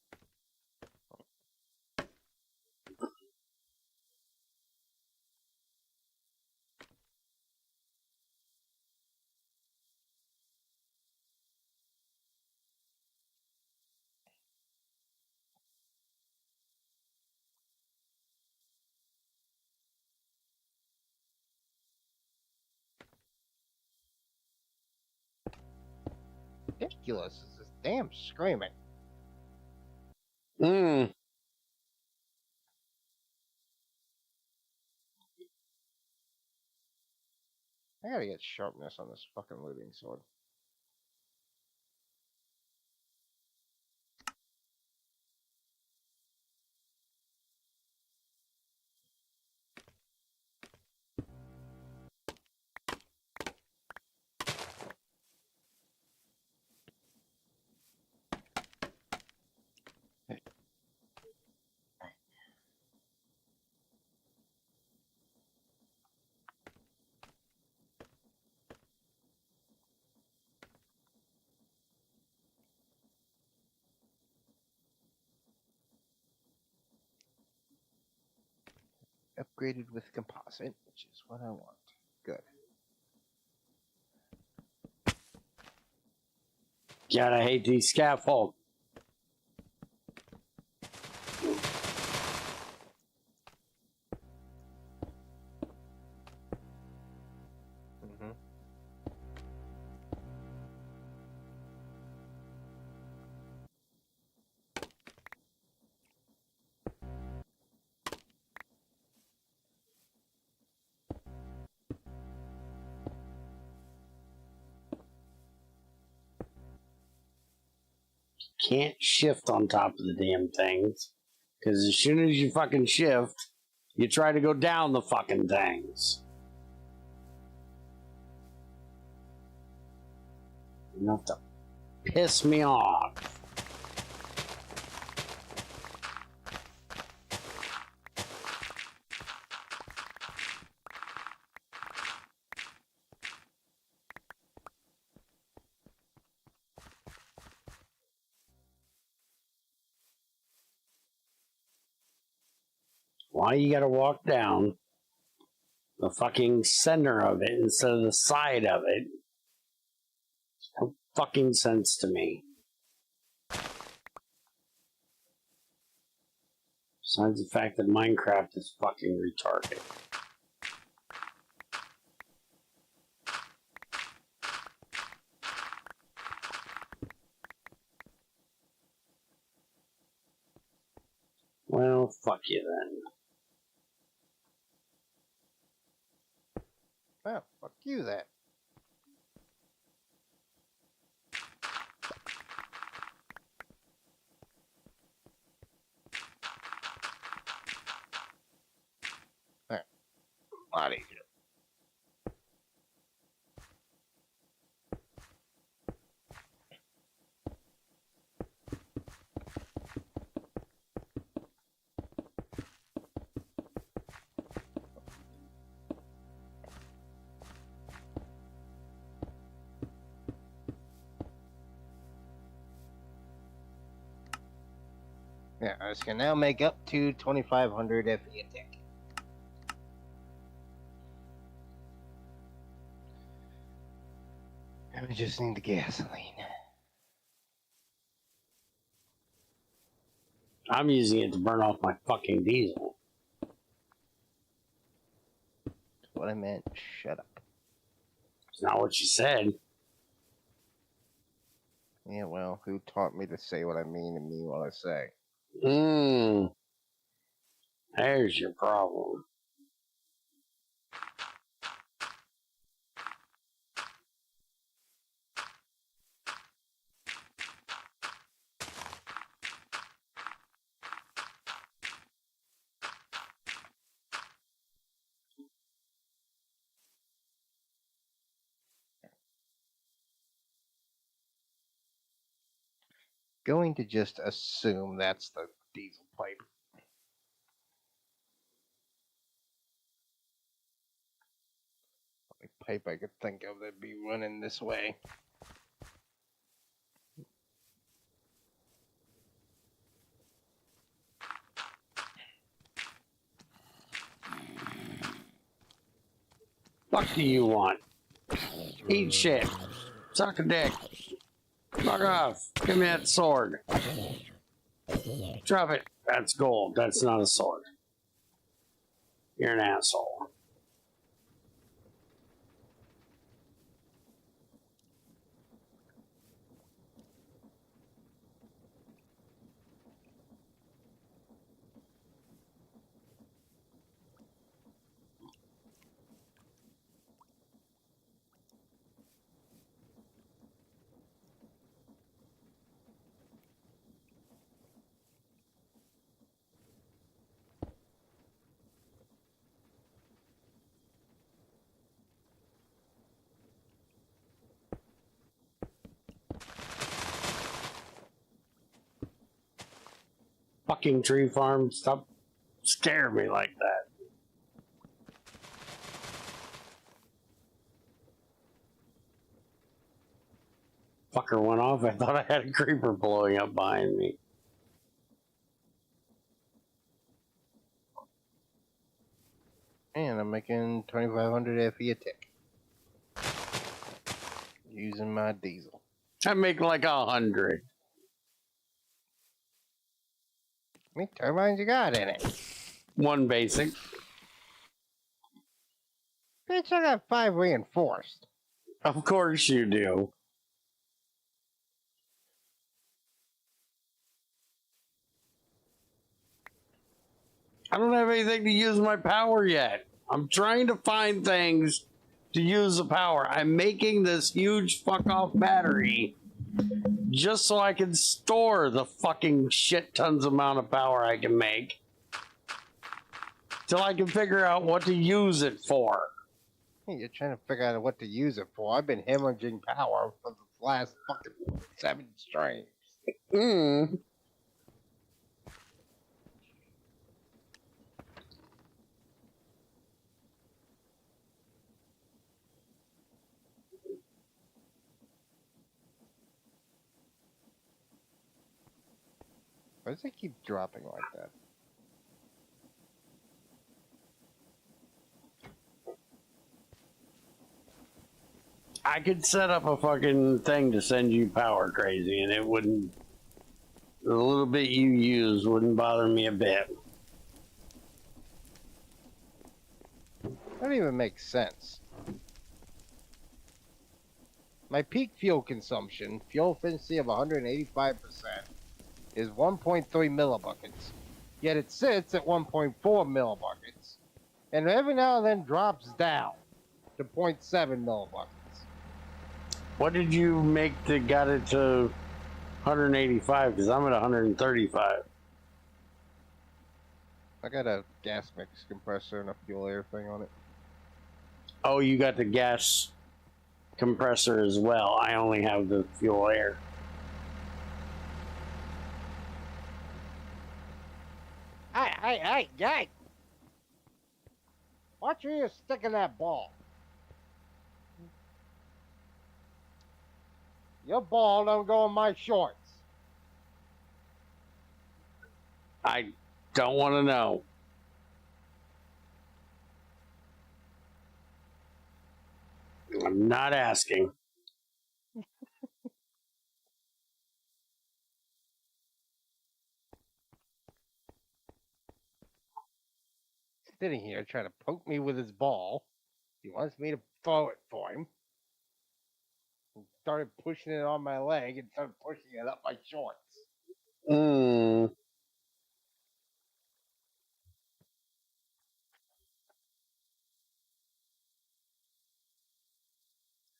Ridiculous is this damn screaming. Hmm. I gotta get sharpness on this fucking looting sword. Upgraded with composite, which is what I want. Good. God, I hate these scaffold. Mm-hmm. Can't shift on top of the damn things. Because as soon as you fucking shift, you try to go down the fucking things. Enough to piss me off. Why you gotta walk down the fucking center of it instead of the side of it? No fucking sense to me. Besides the fact that Minecraft is fucking retarded. Well, fuck you then. Well, fuck you then. Alright. A lot easier. Yeah, I can now make up to 2,500 FE attack. And we just need the gasoline. I'm using it to burn off my fucking diesel. That's what I meant. Shut up. It's not what you said. Yeah, well, who taught me to say what I mean and mean what I say? There's your problem. going to just assume that's the diesel pipe. Only pipe I could think of that'd be running this way. Fuck do you want? Eat shit. Suck a dick. Fuck off. Give me that sword. Drop it. That's gold. That's not a sword. You're an asshole. Fucking tree farm. Stop scaring me like that. Fucker went off. I thought I had a creeper blowing up behind me. And I'm making 2,500 FE a tick. Using my diesel. I make like 100. How many turbines you got in it? One basic. Bitch, I got 5 reinforced. Of course you do. I don't have anything to use my power yet. I'm trying to find things to use the power. I'm making this huge fuck off battery just so I can store the fucking shit tons amount of power I can make till I can figure out what to use it for. Hey, you're trying to figure out what to use it for. I've been hemorrhaging power for the last fucking 7 streams. Mm. Why does it keep dropping like that? I could set up a fucking thing to send you power, crazy, and it wouldn't. The little bit you use wouldn't bother me a bit. That don't even make sense. My peak fuel consumption, fuel efficiency of 185%, is 1.3 millibuckets. Yet it sits at 1.4 millibuckets, and every now and then drops down to 0.7 millibuckets. What did you make that got it to 185? Because I'm at 135. I got a gas mix compressor and a fuel air thing on it. Oh, you got the gas compressor as well. I only have the fuel air. Hey! Watch where you're sticking that ball. Your ball don't go in my shorts. I don't want to know. I'm not asking. Sitting here trying to poke me with his ball. He wants me to throw it for him. Started pushing it on my leg and started pushing it up my shorts.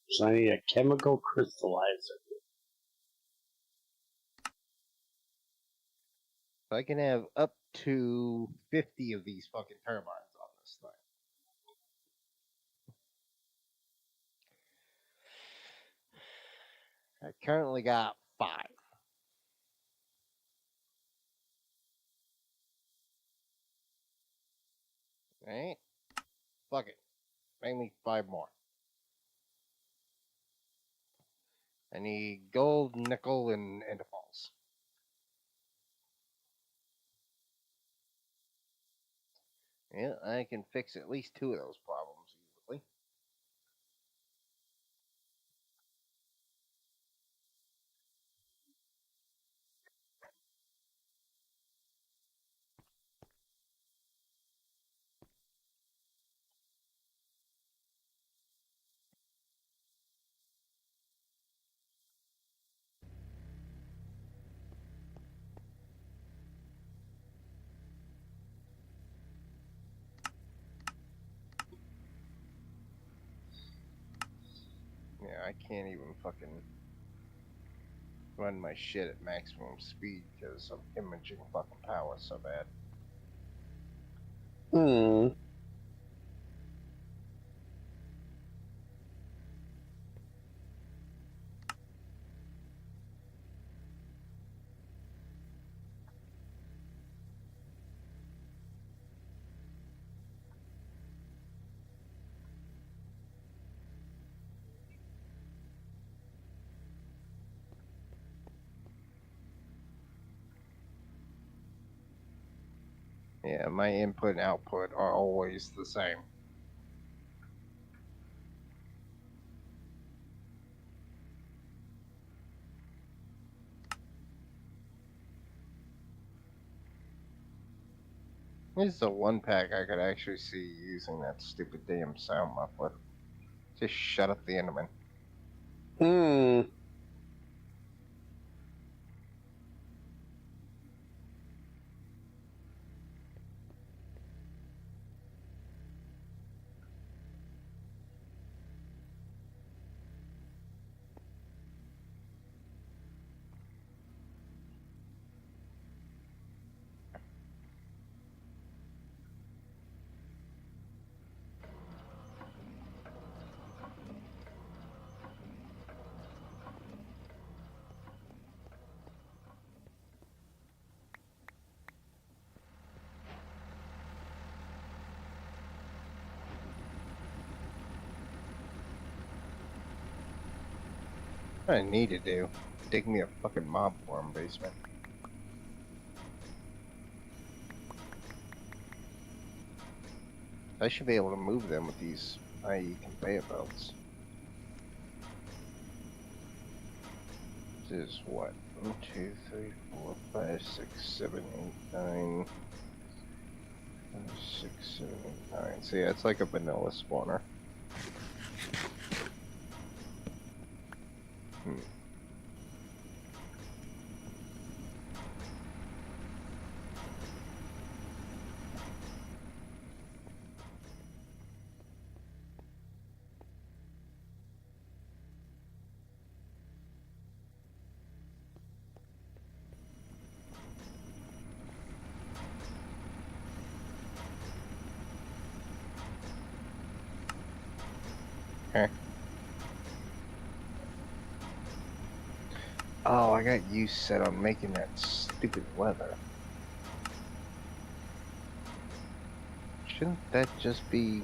So I need a chemical crystallizer. So I can have up to 50 of these fucking turbines on this thing. I currently got 5. Alright? Fuck it. Make me 5 more. I need gold, nickel, and falls. Yeah, I can fix at least 2 of those problems easily. Yeah, I can't even fucking run my shit at maximum speed because I'm imaging fucking power so bad. Hmm. Yeah, my input and output are always the same. This is the one pack I could actually see using that stupid damn sound muffler. Just shut up the enemy. Hmm. What I need to do, dig me a fucking mob farm basement. I should be able to move them with these IE conveyor belts. This is what? 1, 2, 3, 4, 5, 6, 7, 8, 9. 5, 6, 7, 8, 9. So yeah, it's like a vanilla spawner. Okay. Oh, I got you set on making that stupid leather. Shouldn't that just be...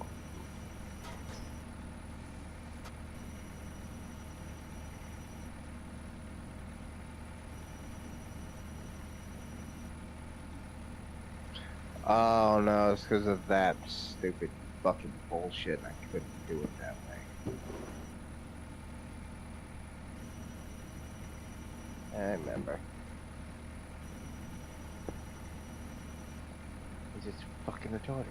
Oh no, it's because of that stupid fucking bullshit. I couldn't do it that way. I remember. He's just fucking retarded.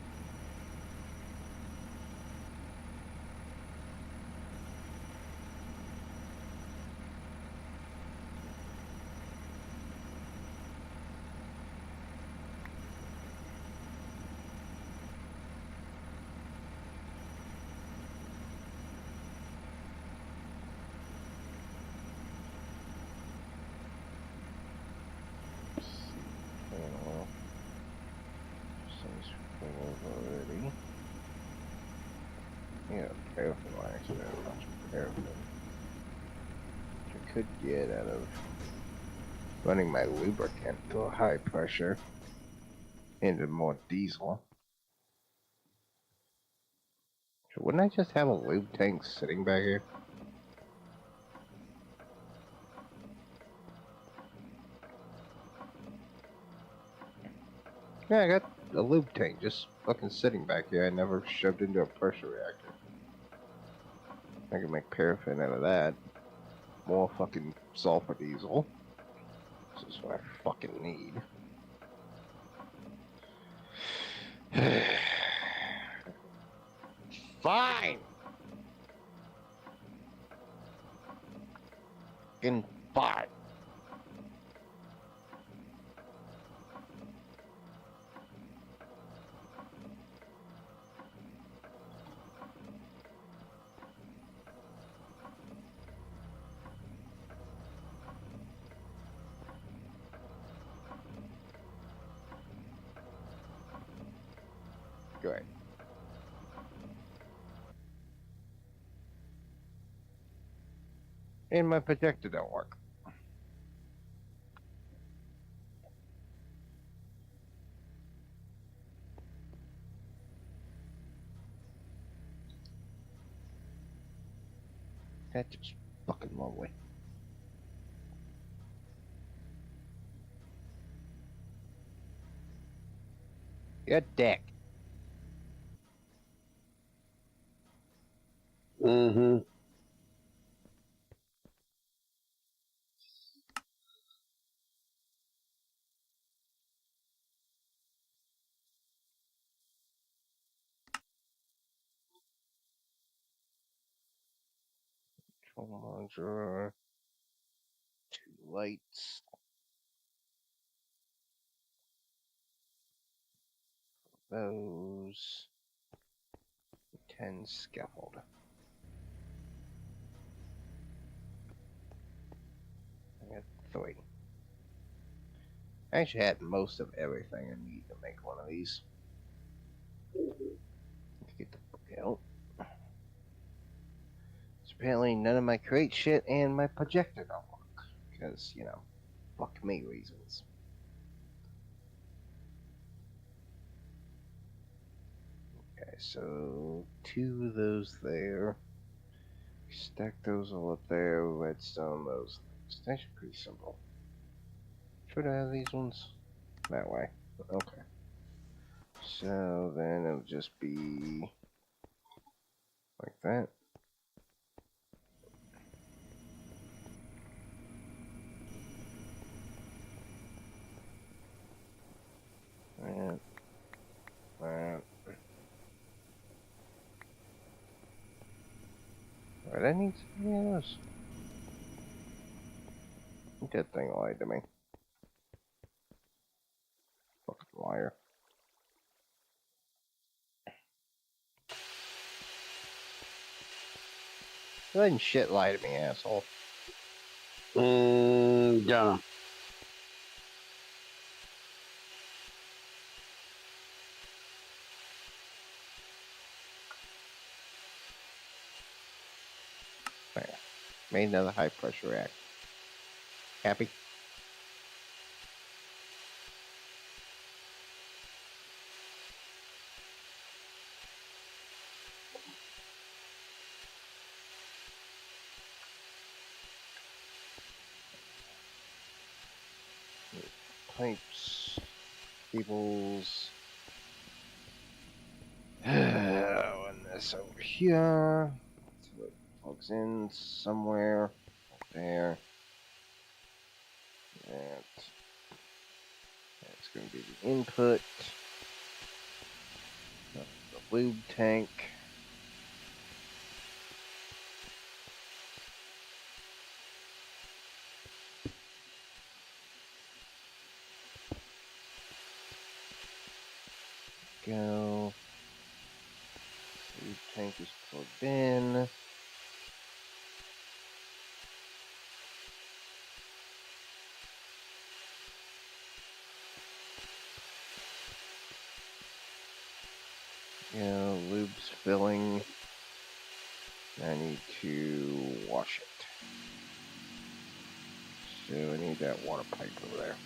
Already. Yeah, paraffin wax, very much paraffin. Which I could get out of running my lubricant to a high pressure into more diesel. Wouldn't I just have a lube tank sitting back here? Yeah, I got a lube tank just fucking sitting back here. I never shoved into a pressure reactor. I can make paraffin out of that. More fucking sulfur diesel. This is what I fucking need. Fine! Fucking fine. Good. And my projector don't work. That's just fucking lovely. Your dick. Mm-hmm. Control module. 2 lights. Those. 10 scaffold. I got 3. I actually had most of everything I need to make one of these. Let's get the fuck out. So apparently none of my crate shit and my projector don't work. Because, you know, fuck me reasons. Okay, so 2 of those there. Stack those all up there, redstone those things. That's pretty simple. Should I have these ones? That way. Okay. So then it'll just be like that. That. That. Right, I need some of those. That thing lied to me. Fucking liar. Go ahead and shit lie to me, asshole. Don't There. Made another high pressure reactor. Happy? Pipes. Cables. And this over here. So it plugs in somewhere. There. That's going to be the input. The lube tank. Go. Lube tank is plugged in. Lube's filling. I need to wash it. So I need that water pipe over there.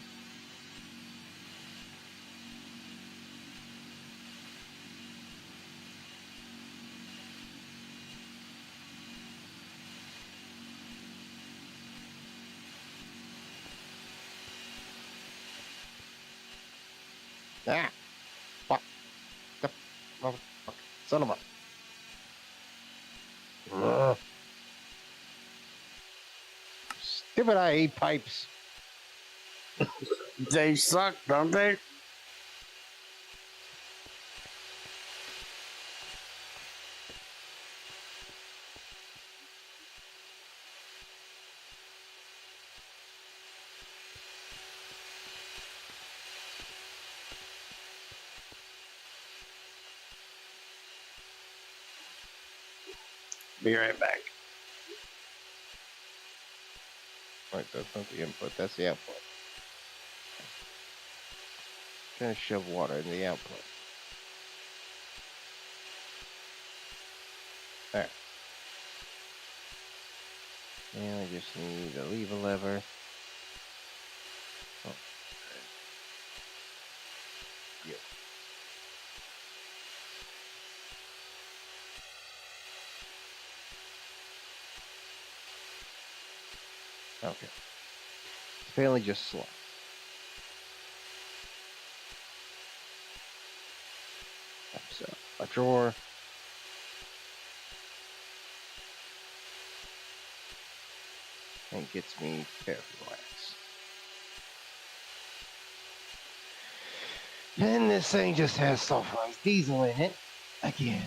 Ah, fuck. The motherfucker. Son of a. Ugh. Stupid IE pipes. They suck, don't they? Be right back. Right, that's not the input, that's the output. Trying to shove water in the output. There. And I just need a lever lever. Oh. Yep. Okay. It's apparently just slow. So, a drawer. And gets me paraffin wax. And this thing just has sulfurized diesel in it. Again.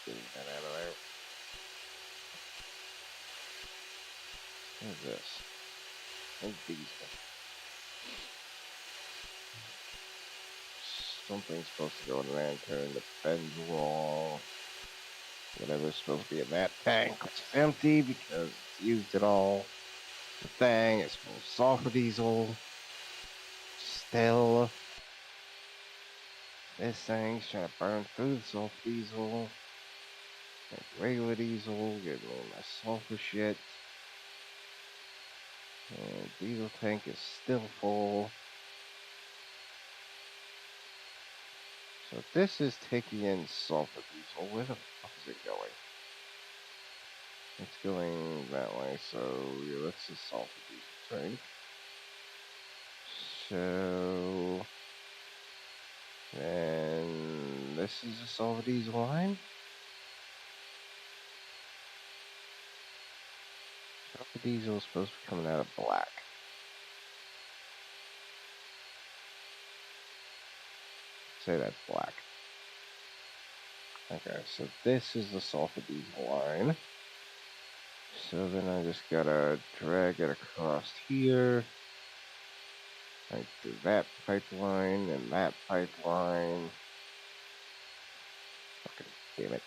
Get that out of there. What is this? What's diesel? Something's supposed to go in there and turn the benzol. Whatever's supposed to be in that tank, which is empty because it's used it all. The thing is full of sulfur diesel. Still, this thing's trying to burn through the sulfur diesel. Like regular diesel, getting all my sulfur shit. And diesel tank is still full. So this is taking in sulfur diesel. Where the fuck is it going? It's going that way, so yeah, that's the sulfur diesel tank. So then this is the sulfur diesel line. Sulfur diesel is supposed to be coming out of black. Say that's black. Okay, so this is the sulfur diesel line. So then I just gotta drag it across here. Right through that pipeline and that pipeline. Fucking damn it.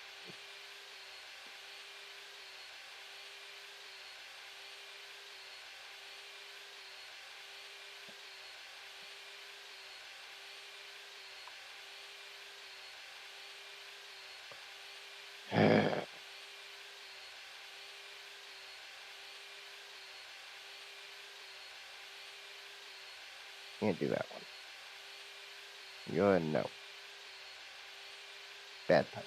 Can't do that one. You're a no. Bad pipe.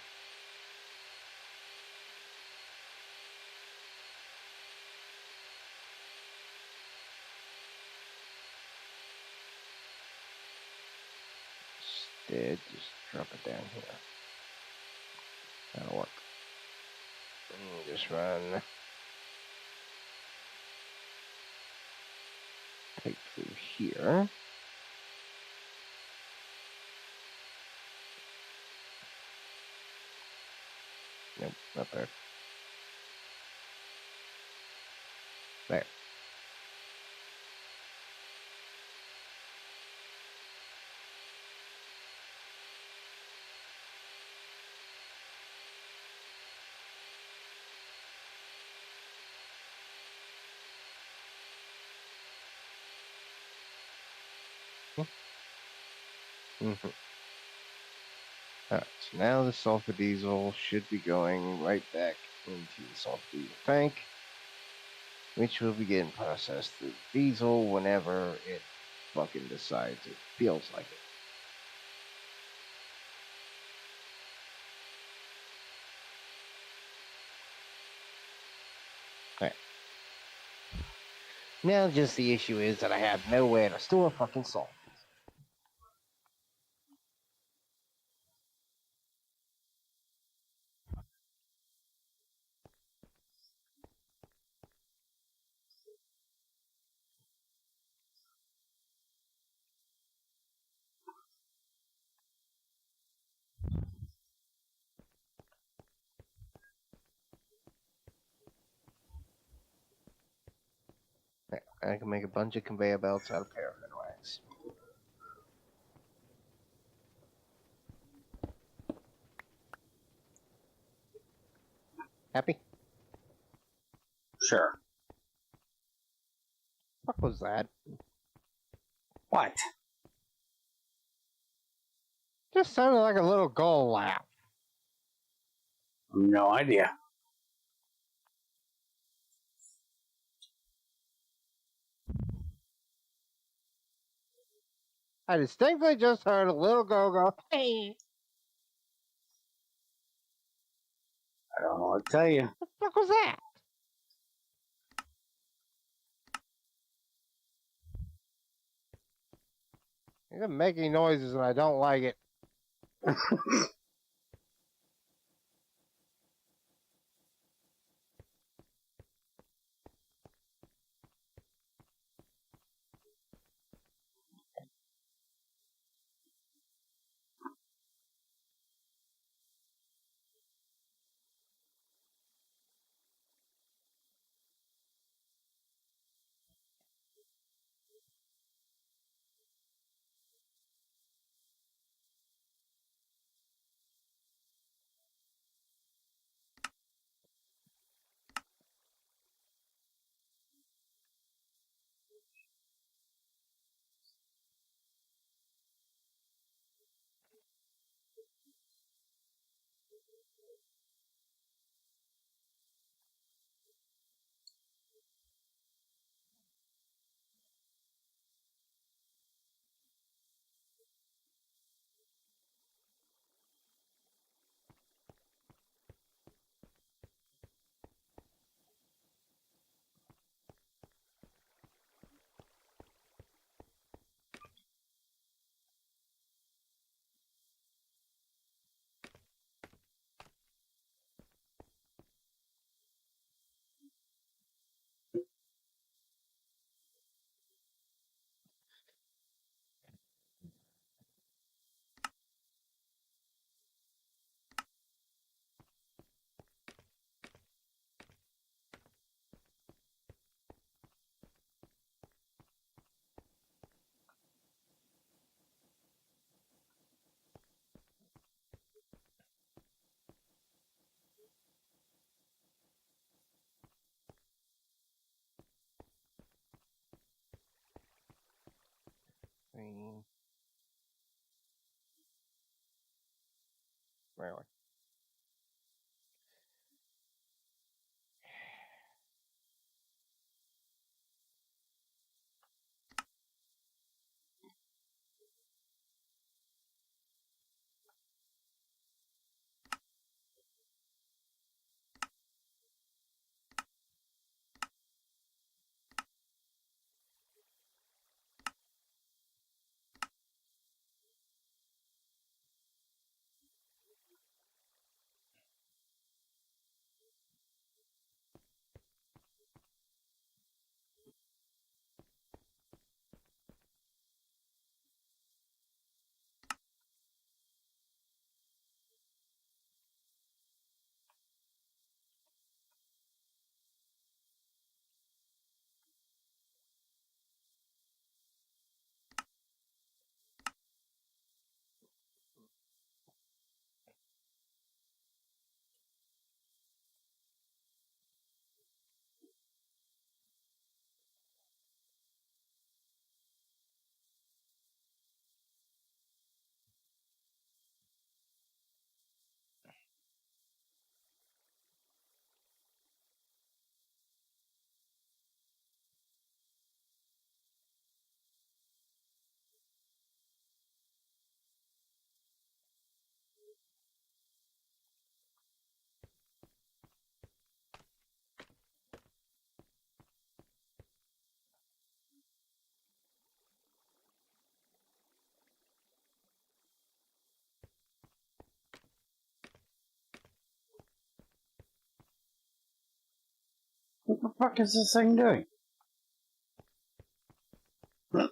Instead, just drop it down here. That'll work. And just run pipe through here. Nope, not there. There. Mm-hmm. Alright, so now the sulfur diesel should be going right back into the sulfur diesel tank, which will be getting processed through diesel whenever it fucking decides it feels like it. Alright, Now, just the issue is that I have nowhere to store fucking salt. I can make a bunch of conveyor belts out of paraffin wax. Happy? Sure. What was that? What? Just sounded like a little gull laugh. No idea. I distinctly just heard a little go, hey. I don't know what to tell you. What the fuck was that? You're making noises and I don't like it. Really? What the fuck is this thing doing? Hmm.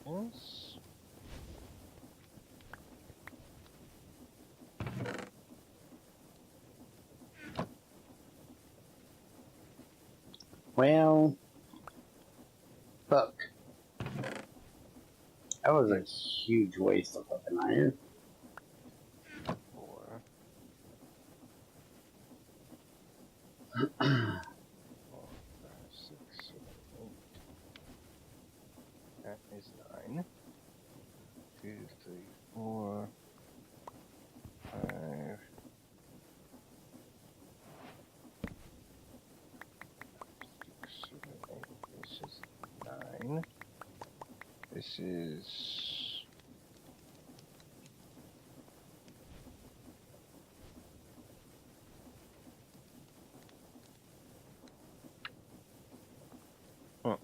Yes. Well, fuck. That was a huge waste of fucking iron. 4, 4, 5, 6, 7, 8. That is 9. 2, 3, 4, 5, 6, 7, 8. This is 9. This is... Huh.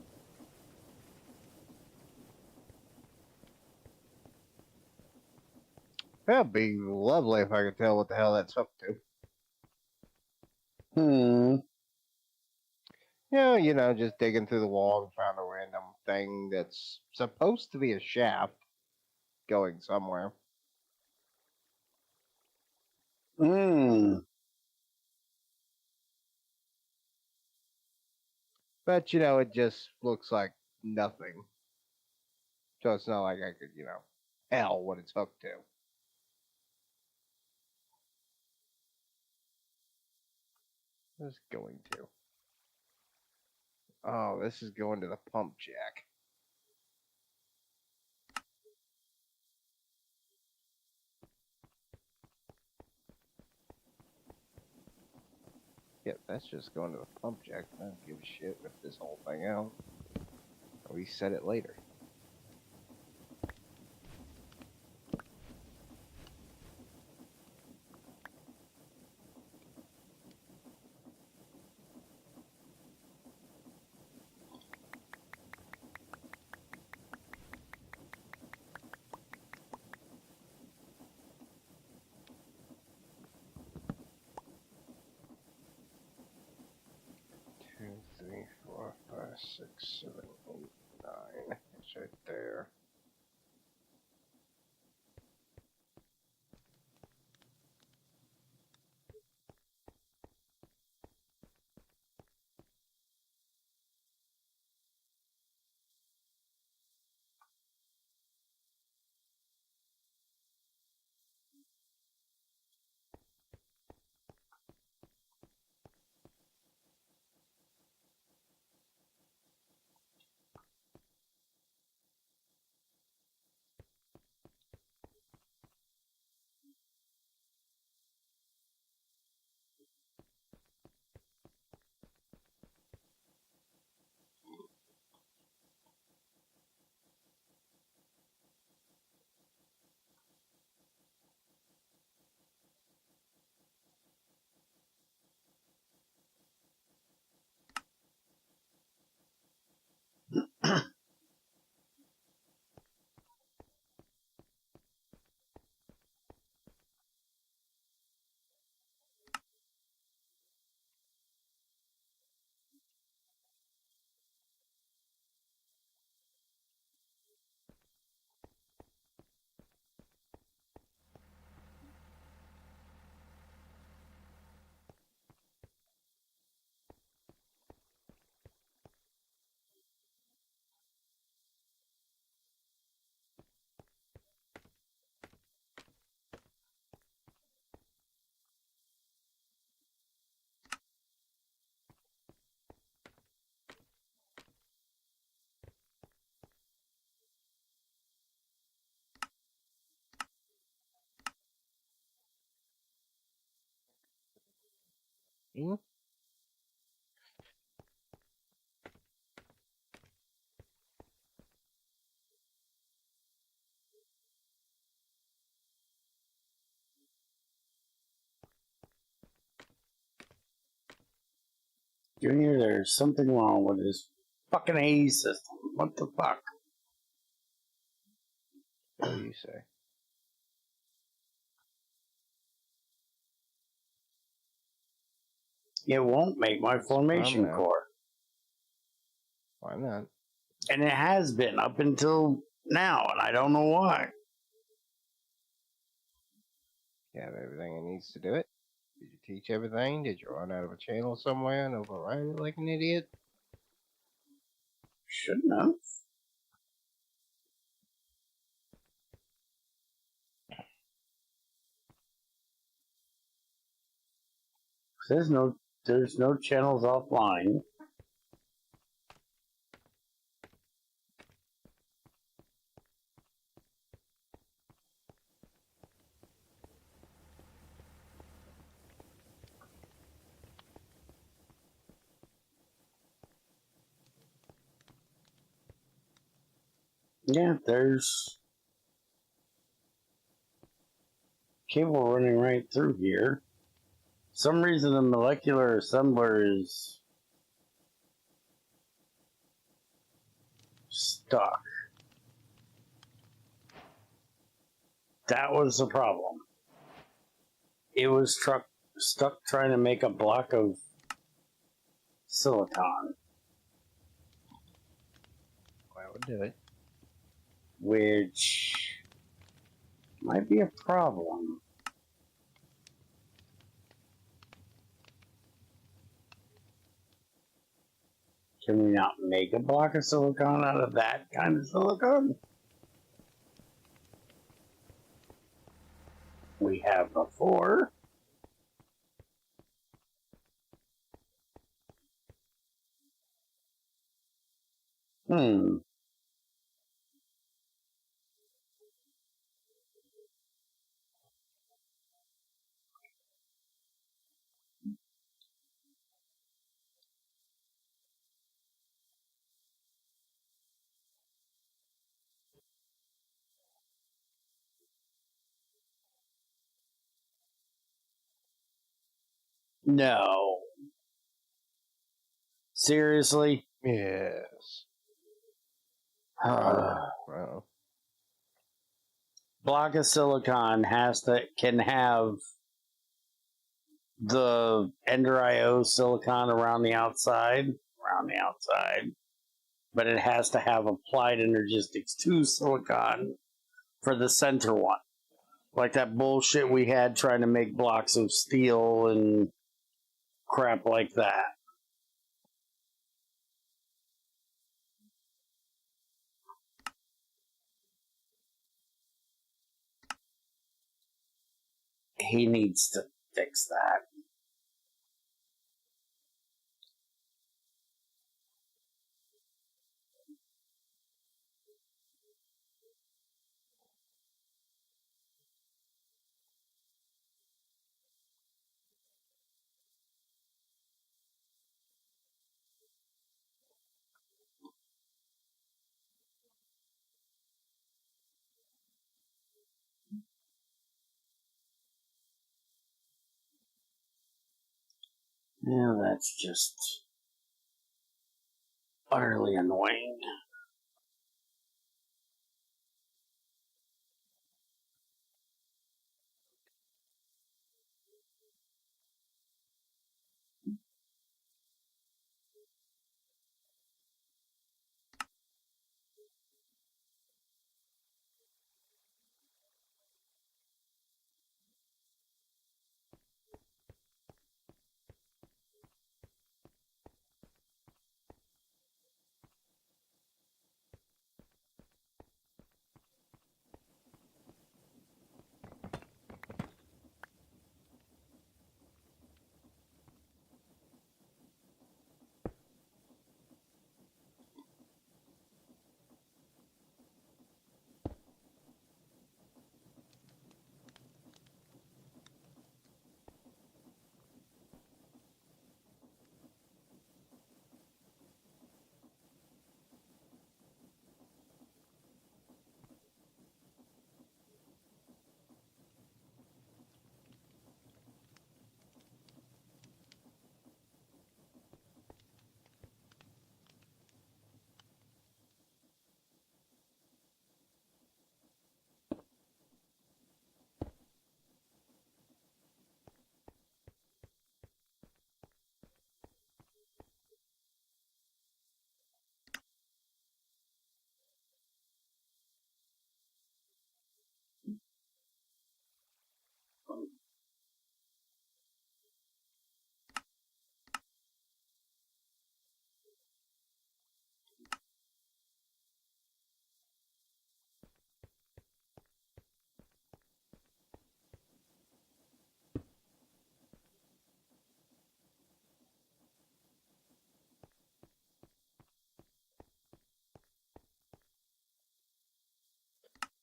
That'd be lovely if I could tell what the hell that's hooked to. Yeah, just digging through the wall and found a random thing that's supposed to be a shaft going somewhere. But, it just looks like nothing. So it's not like I could, tell what it's hooked to. What's it going to? Oh, this is going to the pump jack. Yep, that's just going to the pump jack. I don't give a shit. Rip this whole thing out. I'll reset it later. Two, three, four, five, six, seven, eight, 9. It's Hmm? Junior, there's something wrong with this fucking AE system. What the fuck? What do you say? It won't make my formation now. core. Why not? And it has been up until now, and I don't know why. You have everything it needs to do it? Did you teach everything? Did you run out of a channel somewhere and override it like an idiot? Shouldn't have. There's no channels offline. Yeah, there's cable running right through here. Some reason the molecular assembler is stuck. That was the problem. It was stuck trying to make a block of silicon, That would do it. which might be a problem. Can we not make a block of silicon out of that kind of silicon? We have before. No. Seriously? Yes. Uh, Well, block of silicon can have the Ender IO silicon around the outside, but it has to have applied energistics to silicon for the center one. Like that bullshit we had trying to make blocks of steel and crap like that. He needs to fix that. Yeah, that's just utterly annoying.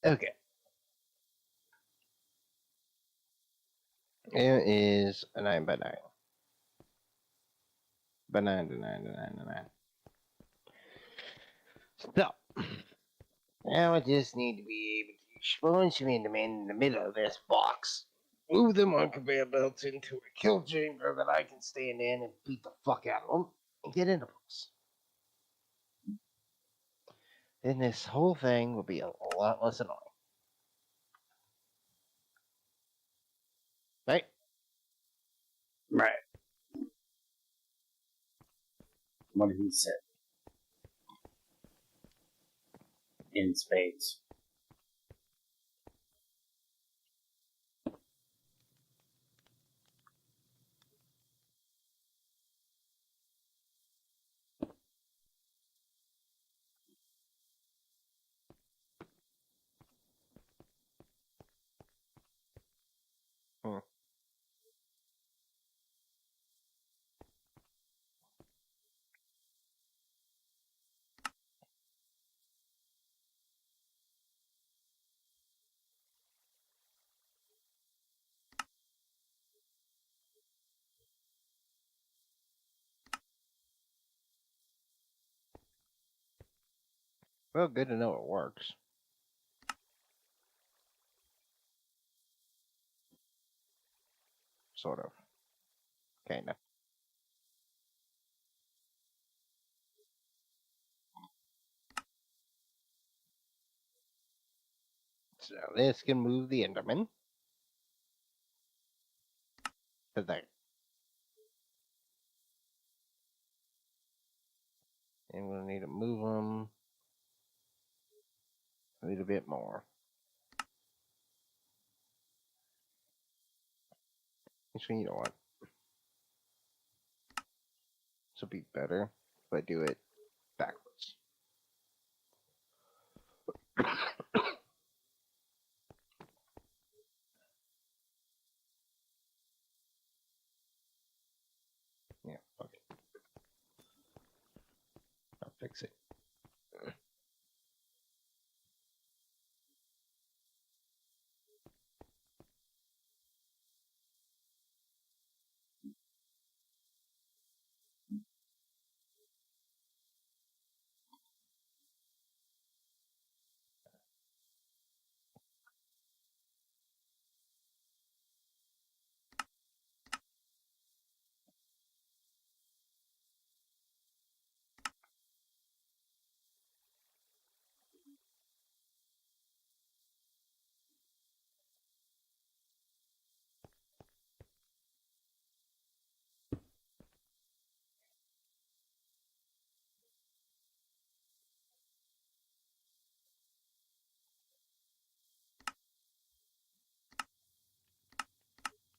Okay. It is a 9 by 9. By 9 to 9 to 9 to 9. So, now I just need to be able to sponge them in the middle of this box. Move them on conveyor belts into a kill chamber that I can stand in and beat the fuck out of them and get into box. Then this whole thing will be a lot less annoying. Right? Right. What did he say? In spades. Hmm. Well, good to know it works. Sort of. Kinda. So this can move the Enderman to there. And we'll need to move them a little bit more. Actually, you know what? This will be better if I do it backwards. Yeah, okay. I'll fix it.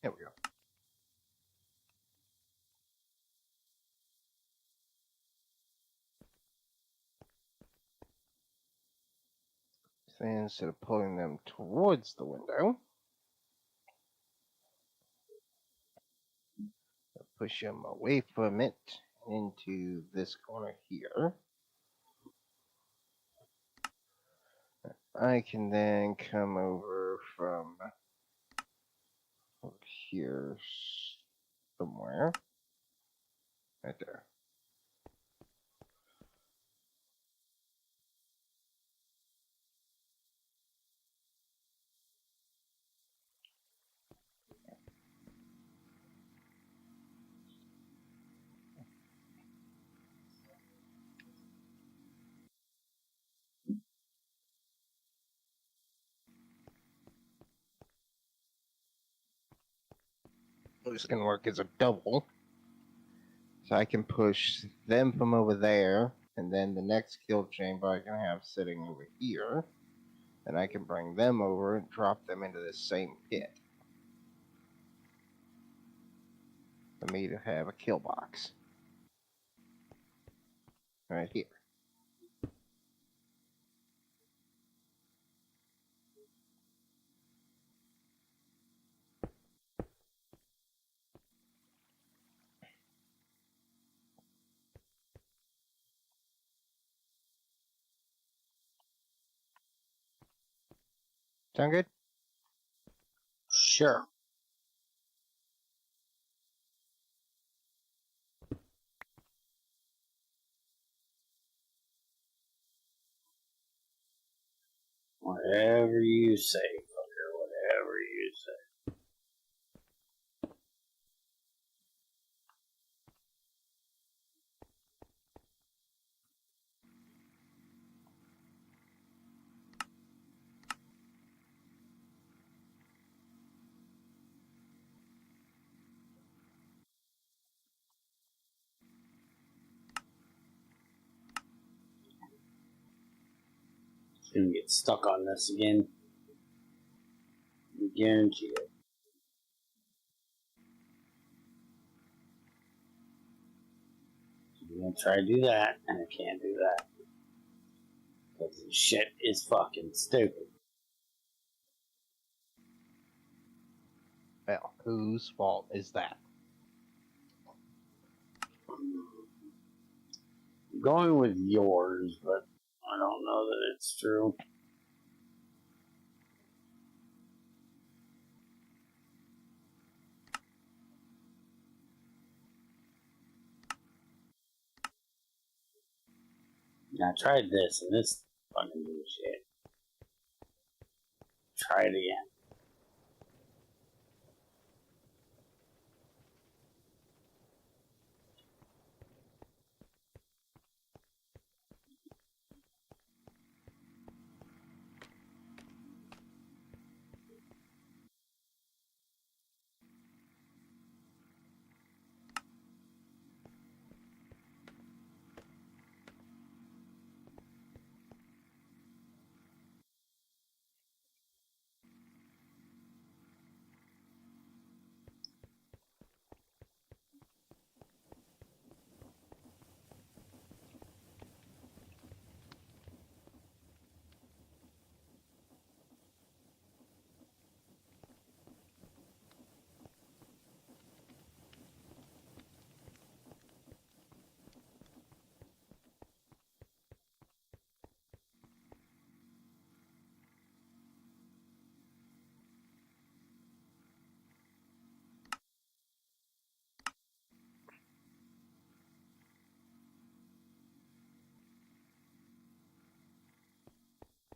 There we go. So instead of pulling them towards the window, I'll push them away from it into this corner here. I can then come over from over here somewhere. Right there. This can work as a double. So I can push them from over there, and then the next kill chamber I can have sitting over here. And I can bring them over and drop them into the same pit. For me to have a kill box. Right here. Sound good? Sure. Whatever you say, fucker. Whatever you say. Gonna get stuck on this again. I guarantee it. I'm gonna try to do that, and I can't do that. Because this shit is fucking stupid. Well, whose fault is that? I'm going with yours, but I don't know that it's true. I tried this, and this fucking bullshit. Try it again.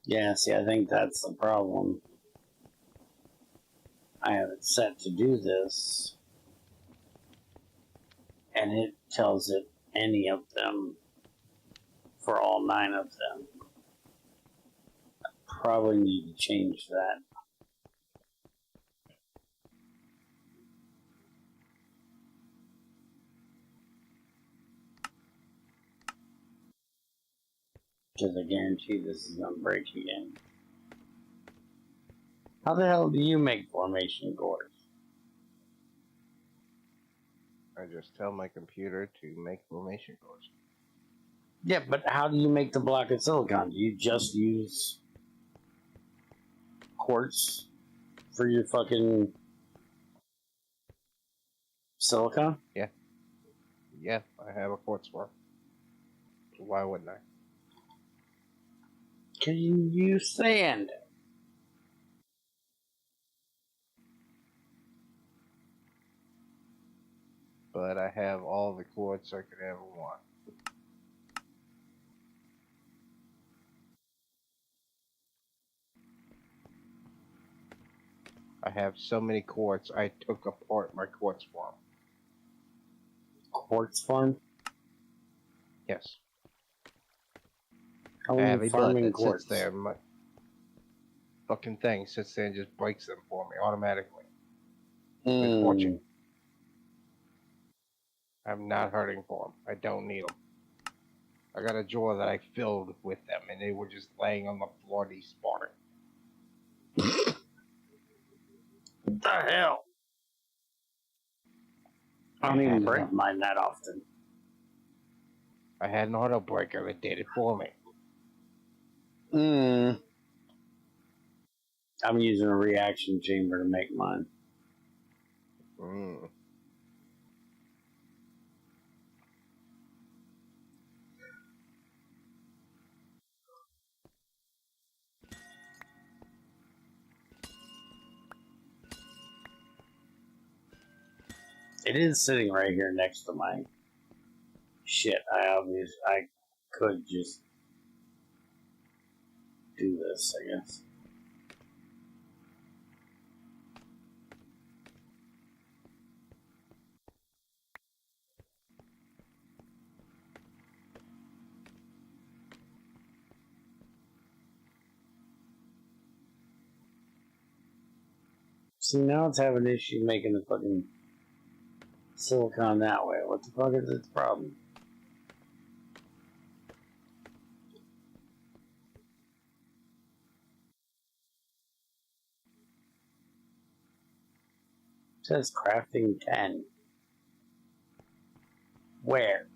Yeah, see, I think that's the problem. I have it set to do this, and it tells it any of them for all 9 of them. Probably need to change that. Because I guarantee this is going to break again. How the hell do you make formation cores? I just tell my computer to make formation cores. Yeah, but how do you make the block of silicon? Do you just use quartz for your fucking silicon? Yeah. Yeah, I have a quartz form. So why wouldn't I? Can you use sand? But I have all the quartz I could ever want. I have so many quartz, I took apart my quartz farm. Quartz farm? Yes. How I are have you a bud farming that quartz? sits there and my fucking thing sits there and just breaks them for me automatically. With fortune. I'm not hurting for them. I don't need them. I got a drawer that I filled with them, and they were just laying on the floor despawning. What the hell? I don't even break mine that often. I had an auto breaker that did it for me. I'm using a reaction chamber to make mine. It is sitting right here next to my shit. I could just do this, I guess. See, now it's having an issue making the fucking silicon that way. What the fuck is its problem? It says crafting 10. Where?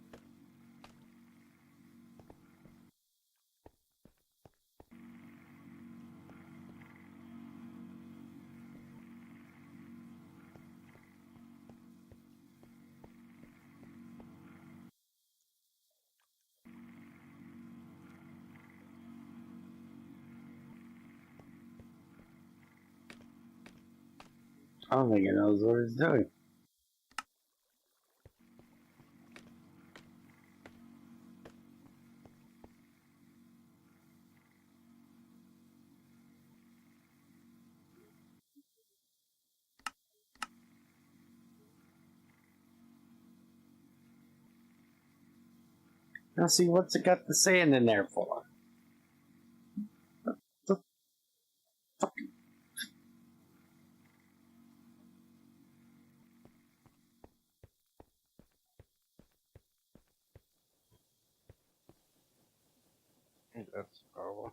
I don't think it knows what it's doing. Now see, what's it got the sand in there for? The fucking... That's the problem.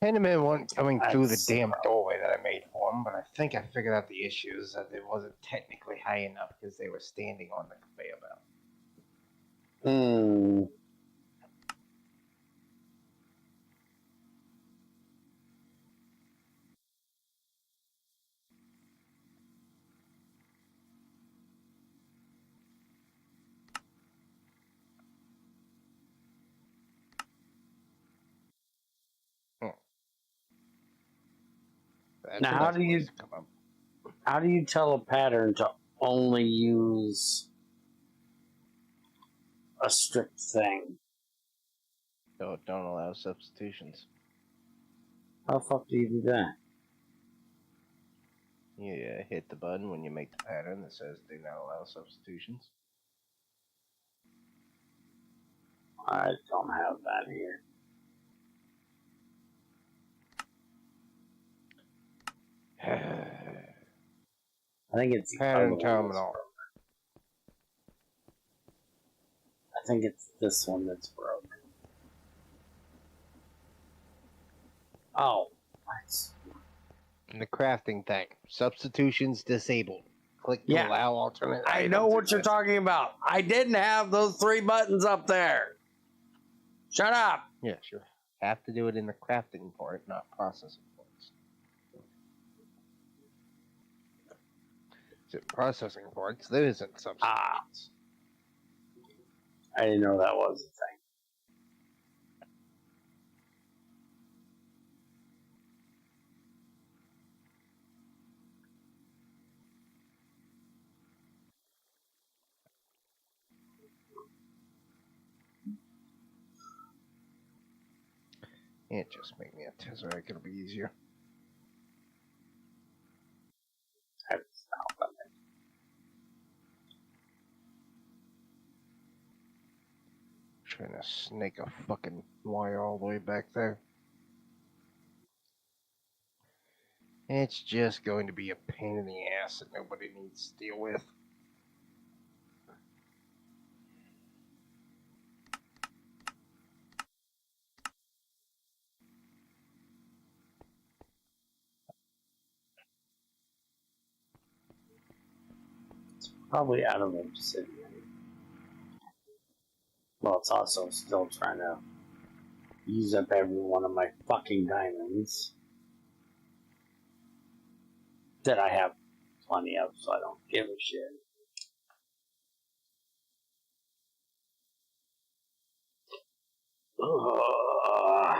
Penman wasn't coming through the damn doorway that I made for him, but I think I figured out the issues that it wasn't technically high enough because they were standing on the conveyor belt. That's Now, how do you tell a pattern to only use a strict thing? So don't allow substitutions. How the fuck do you do that? You hit the button when you make the pattern that says do not allow substitutions. I don't have that here. I think it's the pattern terminal. I think it's this one that's broken. Oh, nice. And the crafting thing. Substitutions disabled. Click to allow alternate. I know what you're talking about. I didn't have those 3 buttons up there. Shut up. Yeah, sure. Have to do it in the crafting part, not processing parts. So processing parts, there isn't substitutions. I didn't know that was a thing. It just make me a tesseract, it'll be easier. Trying to snake a fucking wire all the way back there. It's just going to be a pain in the ass that nobody needs to deal with. Probably out of obsidian. Well, it's also still trying to use up every one of my fucking diamonds that I have plenty of, so I don't give a shit. Ugh.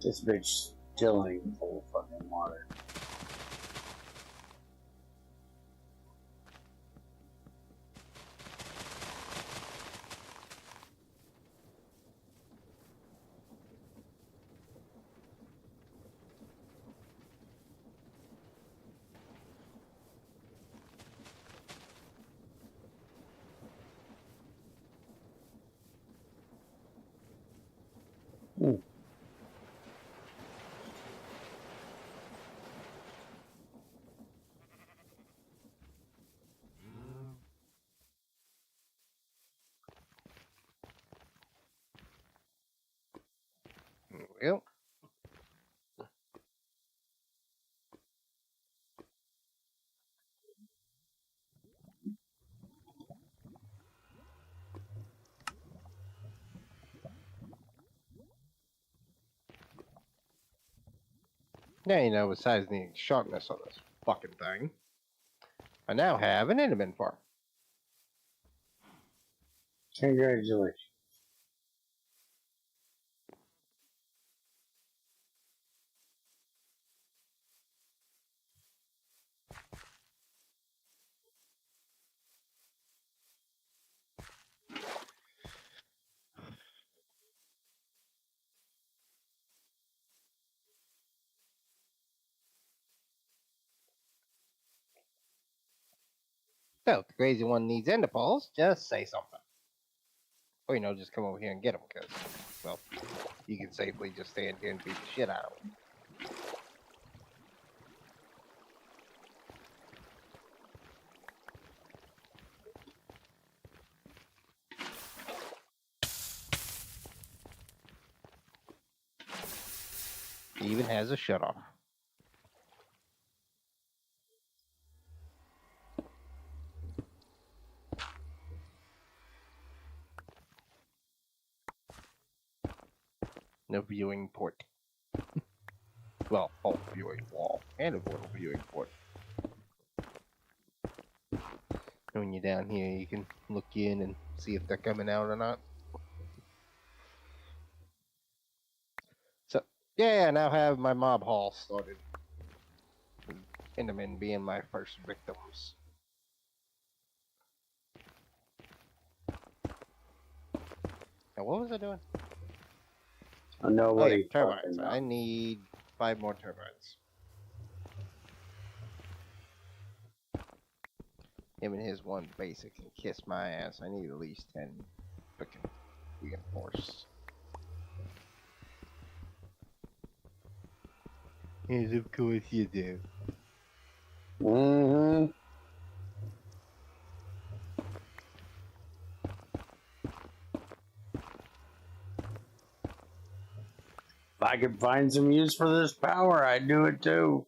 This bitch still ain't full of fucking water. Well, now you know besides the sharpness on this fucking thing, I now have an Enderman farm. Congratulations. So if the crazy one needs ender balls, just say something. Or just come over here and get them, because, well, you can safely just stand here and beat the shit out of them. He even has a shut off. No viewing port. Well, alt viewing wall and a portal viewing port. And when you're down here, you can look in and see if they're coming out or not. So, yeah, I now have my mob haul started. Endermen being my first victims. Now, what was I doing? Nobody. Oh, yeah, turbines. I need 5 more turbines. Him and his one basic can kiss my ass. I need at least 10 freaking reinforced. Yes, of course you do. Mm-hmm. If I could find some use for this power, I'd do it too.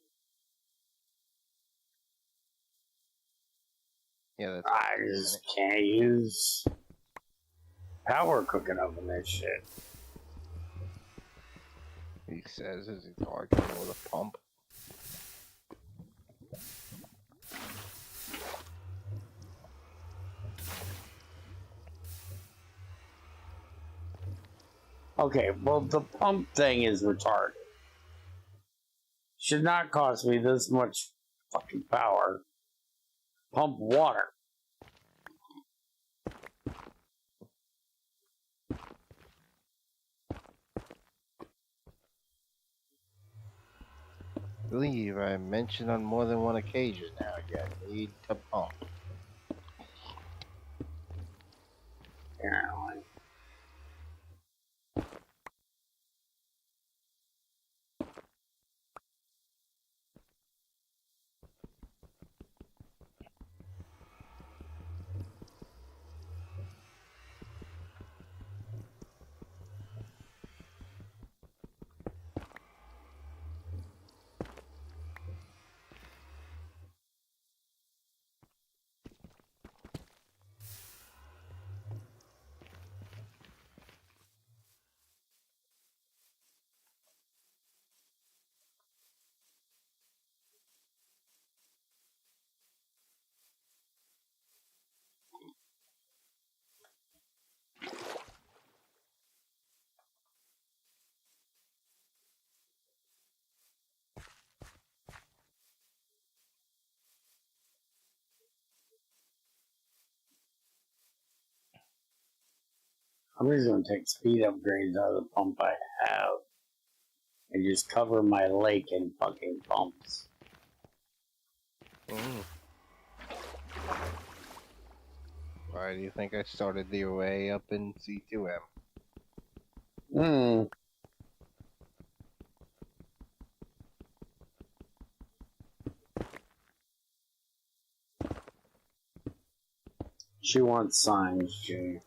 Yeah, that's. I just can't use power cooking up in this shit. He says as he's arguing with a pump. Okay, well, the pump thing is retarded. Should not cost me this much fucking power. Pump water. I believe I mentioned on more than one occasion now you need to pump. Apparently. I'm just gonna take speed upgrades out of the pump I have and just cover my lake in fucking pumps. Why do you think I started the array up in C2M? She wants signs, Junior.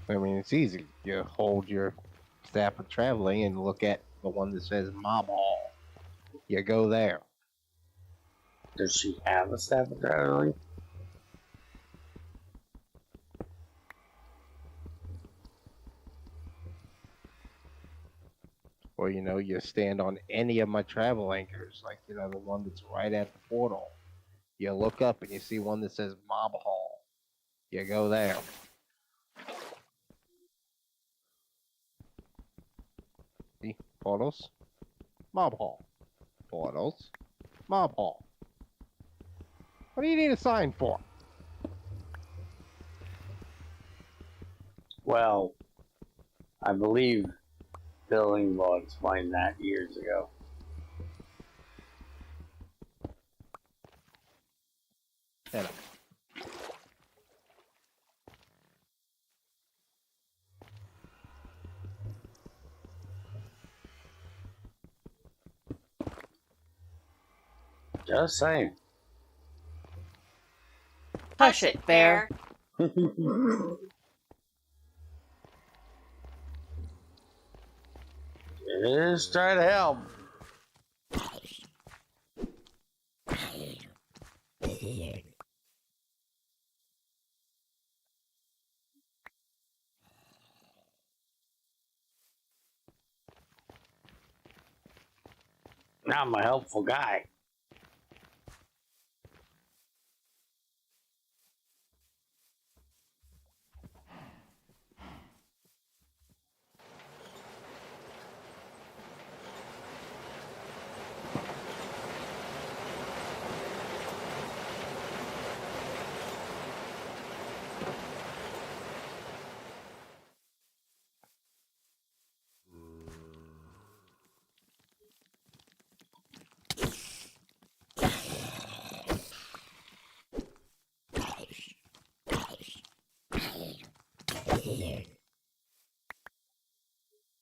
I mean, it's easy. You hold your staff of traveling and look at the one that says Mob Hall. You go there. Does she have a staff of traveling? Or, you stand on any of my travel anchors, like, the one that's right at the portal. You look up and you see one that says Mob Hall. You go there. See? Portals. Mob Hall. Portals. Mob Hall. What do you need a sign for? Well, I believe Billinglaw explained that years ago. Yeah. Just saying. Hush it, Bear. Just try to help. Now I'm a helpful guy.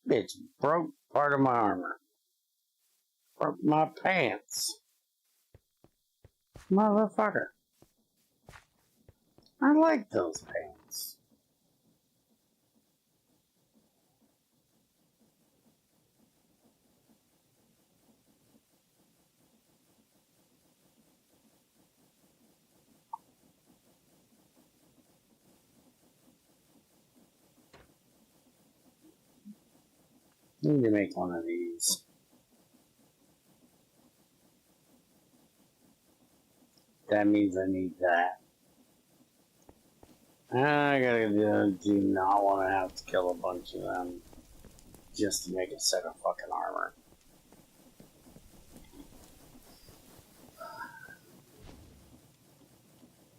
Bitch broke part of my armor. Broke my pants. Motherfucker. I like those pants. Need to make one of these. That means I need that. I do not want to have to kill a bunch of them just to make a set of fucking armor.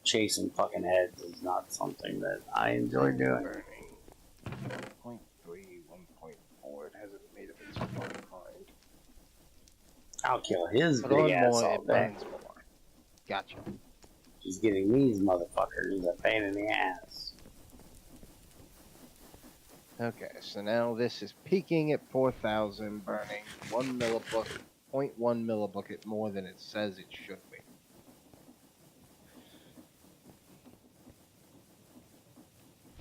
Chasing fucking heads is not something that I enjoy doing. Burning. 1.3, 1.4. It hasn't made up its fucking mind. I'll kill his Put big on ass more, all it day. burns more. Gotcha. She's getting these motherfuckers a pain in the ass. Okay, so now this is peaking at 4,000, burning 1 millibucket, 0.1 millibucket more than it says it should be.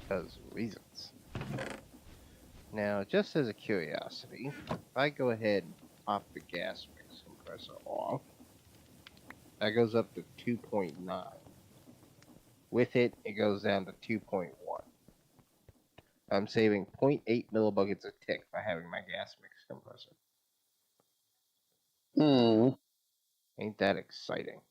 Because of reasons. Now, just as a curiosity, if I go ahead and pop the gas mix compressor off, that goes up to 2.9. With it, it goes down to 2.1. I'm saving 0.8 millibuckets a tick by having my gas mix compressor. Ain't that exciting?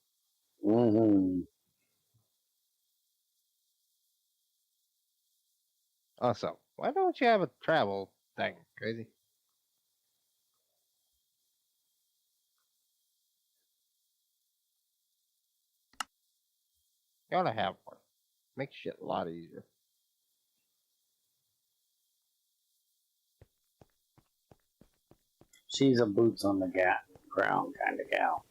Also, why don't you have a travel thing, Crazy? You ought to have one. Makes shit a lot easier. She's a boots on the ground kind of gal.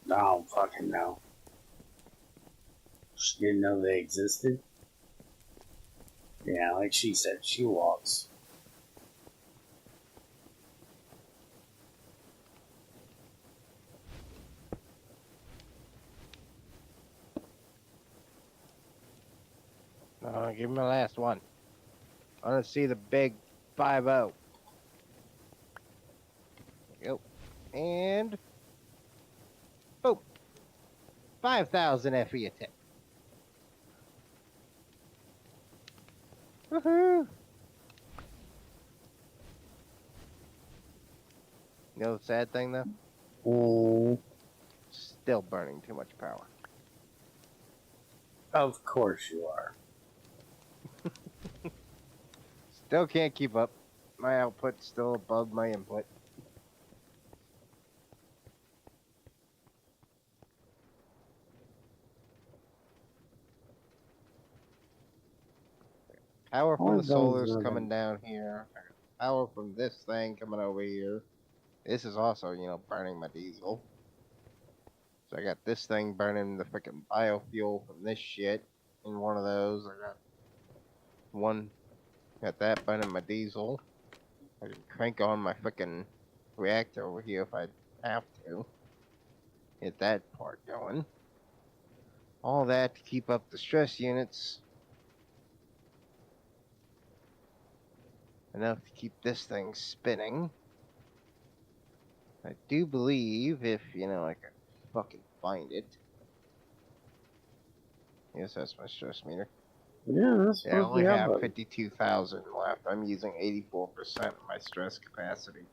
I don't fucking know. She didn't know they existed. Yeah, like she said, she walks. Give me my last one. I want to see the big 5-0. Yep. And boom. 5,000 FE a tick. Woohoo! You know the sad thing though? Still burning too much power. Of course you are. Still can't keep up. My output's still above my input. Power from the solar's coming down here. Power from this thing coming over here. This is also, burning my diesel. So I got this thing burning the freaking biofuel from this shit in one of those. I got that burning my diesel. I can crank on my freaking reactor over here if I have to. Get that part going. All that to keep up the stress units. Enough to keep this thing spinning. I do believe if, I can fucking find it. Yes, that's my stress meter. Yeah, that's I only have 52,000 left. I'm using 84% of my stress capacity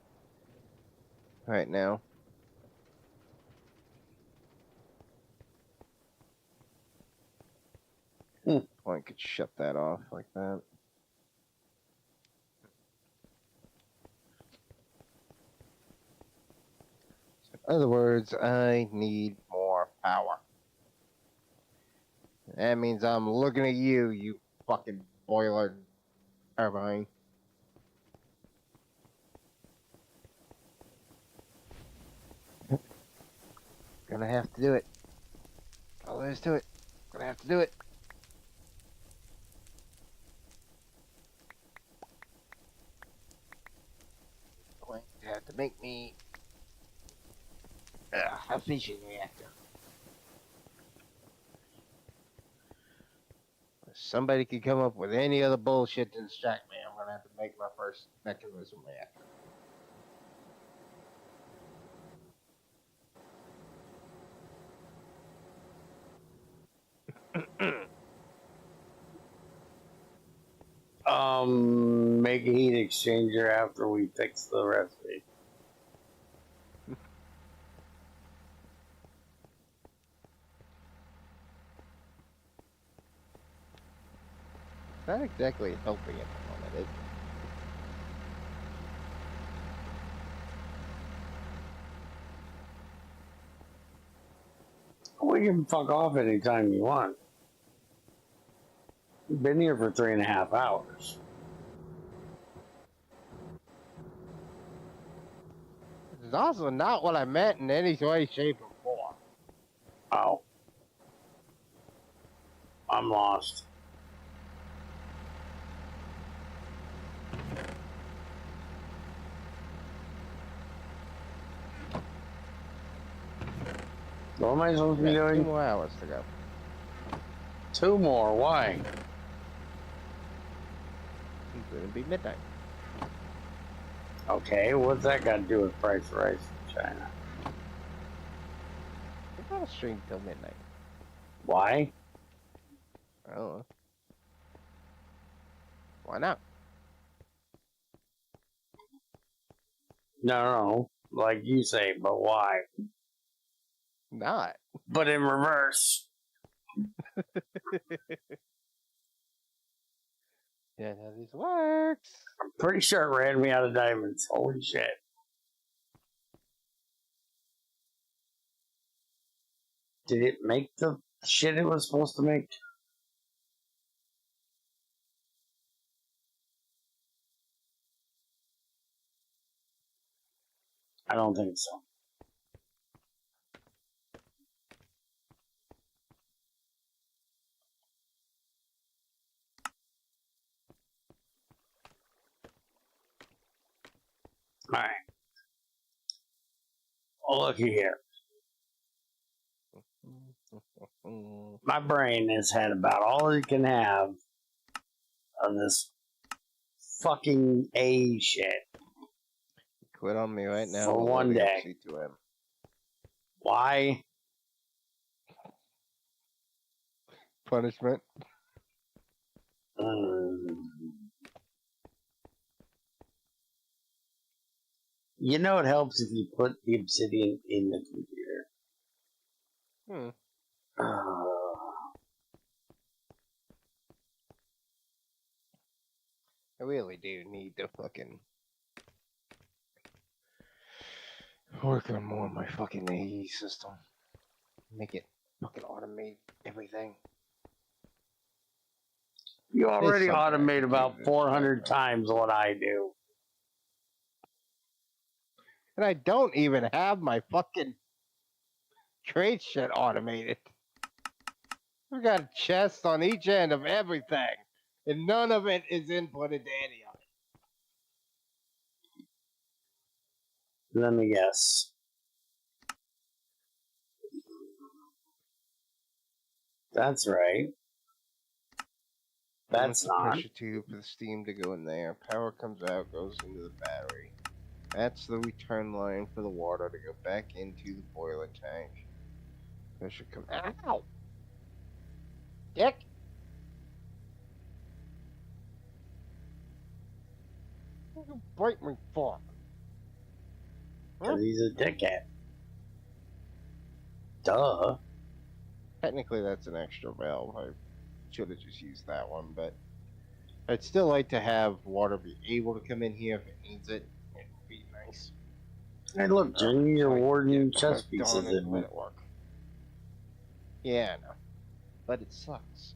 right now. I could shut that off like that. In other words, I need more power. That means I'm looking at you, you fucking boiler turbine. Gonna have to do it. Oh, there's to it. Gonna have to do it. Going to have to make me a fission reactor. If somebody could come up with any other bullshit to distract me, I'm gonna have to make my first mechanism reactor. Make a heat exchanger after we fix the recipe. Not exactly helping at the moment. We can fuck off anytime you want. We've been here for 3.5 hours. It's also not what I meant in any way, shape, or form. Oh. I'm lost. What am I supposed to be doing? 2 more hours to go. 2 more? Why? It's gonna be midnight. Okay, what's that got to do with price rise in China? It's not a stream till midnight. Why? I don't know. Why not? No, like you say, but why? Not. But in reverse. Yeah, how this works. I'm pretty sure it ran me out of diamonds. Holy shit. Did it make the shit it was supposed to make? I don't think so. Alright. Well, looky here. My brain has had about all it can have of this fucking A shit. Quit on me right now. For We'll one load the day. FC2M. Why? Punishment. You know it helps if you put the obsidian in the computer. I really do need to fucking work on more of my fucking AE system. Make it fucking automate everything. You already something I automate can about do, 400 but- times what I do. And I don't even have my fucking trade shit automated. I've got chests on each end of everything, and none of it is inputted to any of it. Let me guess. That's right. That's not. Pressure tube for the steam to go in there. Power comes out, goes into the battery. That's the return line for the water to go back into the boiler tank. Pressure come out. Ow! Dick! What you break me for? Because he's a dickhead. Duh. Technically, that's an extra valve. I should have just used that one, but I'd still like to have water be able to come in here if it needs it. It would be nice. Hey, look, Jimmy, you're awarding chess Darn pieces it, in let it. it work. Yeah, I know. But it sucks.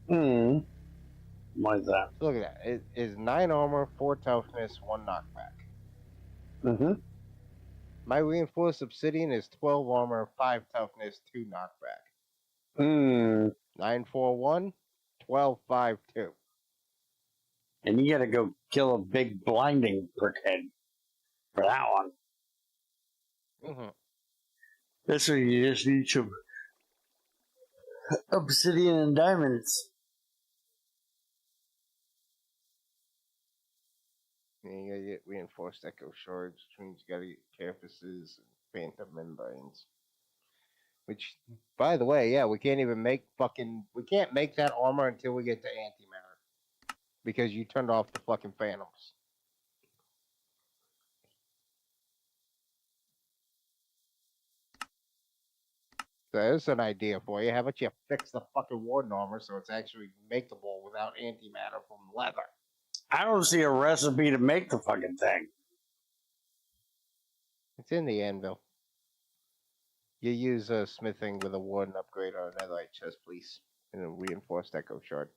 Why is that? Look at that. It is 9 armor, 4 toughness, 1 knockback. My reinforced obsidian is 12 armor, 5 toughness, 2 knockback. 941, 12, 5, 2. And you gotta go kill a big blinding prickhead for that one. This one you just need some obsidian and diamonds. Yeah, you gotta get reinforced echo shards, which means you gotta get carapaces and phantom membranes. Which, by the way, yeah, we can't even make we can't make that armor until we get to antimatter. because you turned off the fucking phantoms. So there's an idea for you. How about you fix the fucking warden armor so it's actually makeable without antimatter from leather? I don't see a recipe to make the fucking thing. It's in the anvil. You use smithing with a warden upgrade or a netherite chest piece and a reinforced echo shard.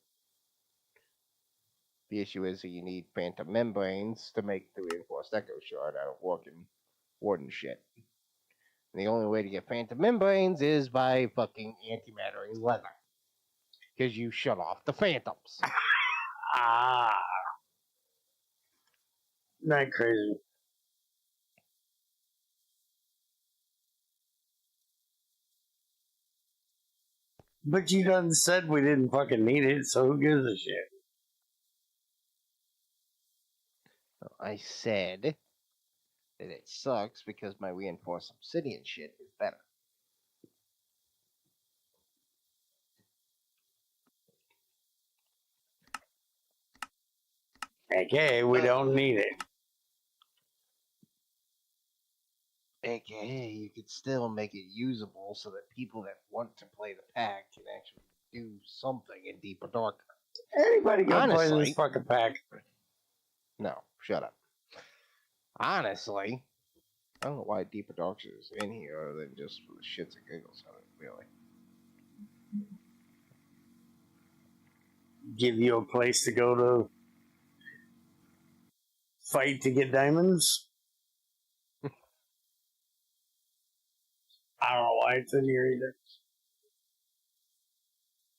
The issue is that you need phantom membranes to make the reinforced echo shard out of working warden shit. And the only way to get phantom membranes is by fucking antimattering leather. Because you shut off the phantoms. Ah. Not crazy. But you done said we didn't fucking need it, so who gives a shit? I said that it sucks because my reinforced obsidian shit is better. Okay, we don't need it. AKA, you could still make it usable so that people that want to play the pack can actually do something in Deeper Dark. Anybody can play Honestly- this fucking pack. No, shut up. Honestly, I don't know why Deeper Dark is in here other than just for the shits and giggles of it, really. Give you a place to go to fight to get diamonds. I don't know why it's in here either.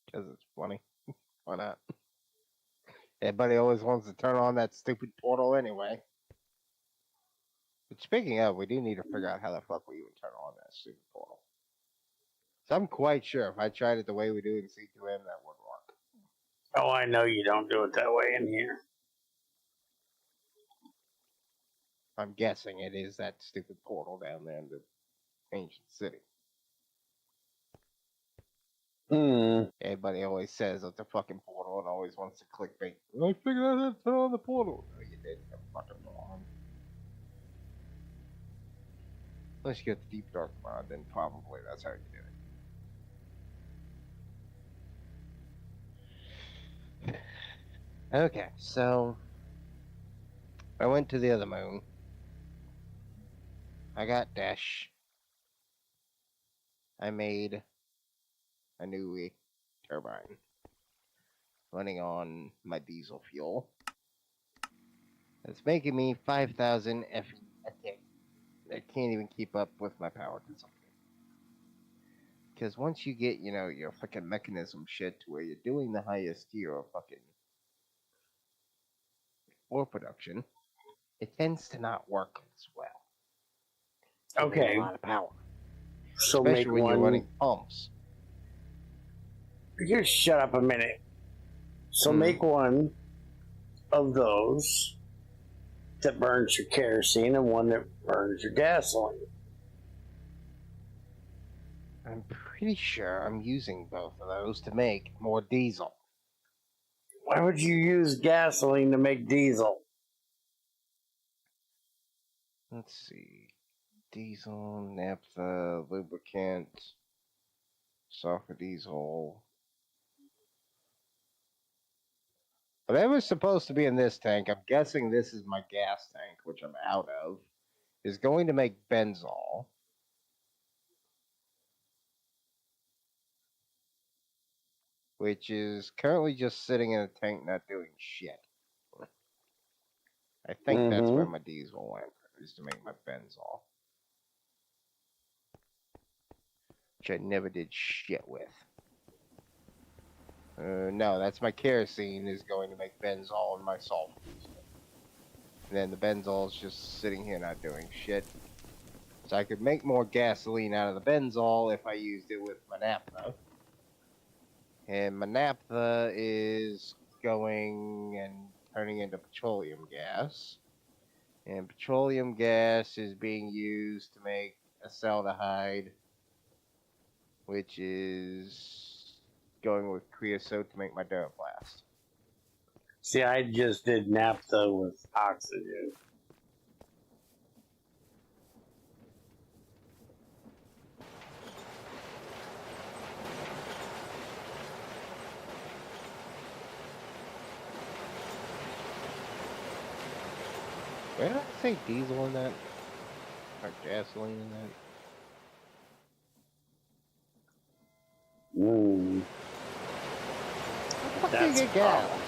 Because it's funny. Why not? Everybody always wants to turn on that stupid portal anyway. But speaking of, we do need to figure out how the fuck we even turn on that stupid portal. So I'm quite sure if I tried it the way we do in C2M, that would work. Oh, I know you don't do it that way in here. I'm guessing it is that stupid portal down there in the ancient city. Everybody always says it's a fucking portal and always wants to clickbait. I figured out how to turn on the portal. No, you didn't. You're fucking wrong. Unless you get the Deep Dark mod, then probably that's how you do it. Okay, so I went to the other moon. I got Dash. I made a new turbine running on my diesel fuel. It's making me 5,000 FE a tick. I can't even keep up with my power consumption. Because once you get, your fucking mechanism shit to where you're doing the highest tier of fucking ore production, it tends to not work as well. Okay. A lot of power. So Especially make when one. you're running pumps. You shut up a minute. So make one of those that burns your kerosene and one that burns your gasoline. I'm pretty sure I'm using both of those to make more diesel. Why would you use gasoline to make diesel? Let's see. Diesel, naphtha, lubricant, sulfur diesel. Whatever's supposed to be in this tank, I'm guessing this is my gas tank, which I'm out of, is going to make benzol. Which is currently just sitting in a tank not doing shit. I think that's where my diesel went, is to make my benzol. Which I never did shit with. No, that's my kerosene is going to make benzol and my sulfur. And then the benzol is just sitting here not doing shit. So I could make more gasoline out of the benzol if I used it with my naphtha. And my naphtha is going and turning into petroleum gas. And petroleum gas is being used to make acetaldehyde, which is going with creosote to make my Duraplast. See, I just did naphtha with oxygen. Where did I say diesel in that? Or gasoline in that? Ooh. Fuck That's you get gas?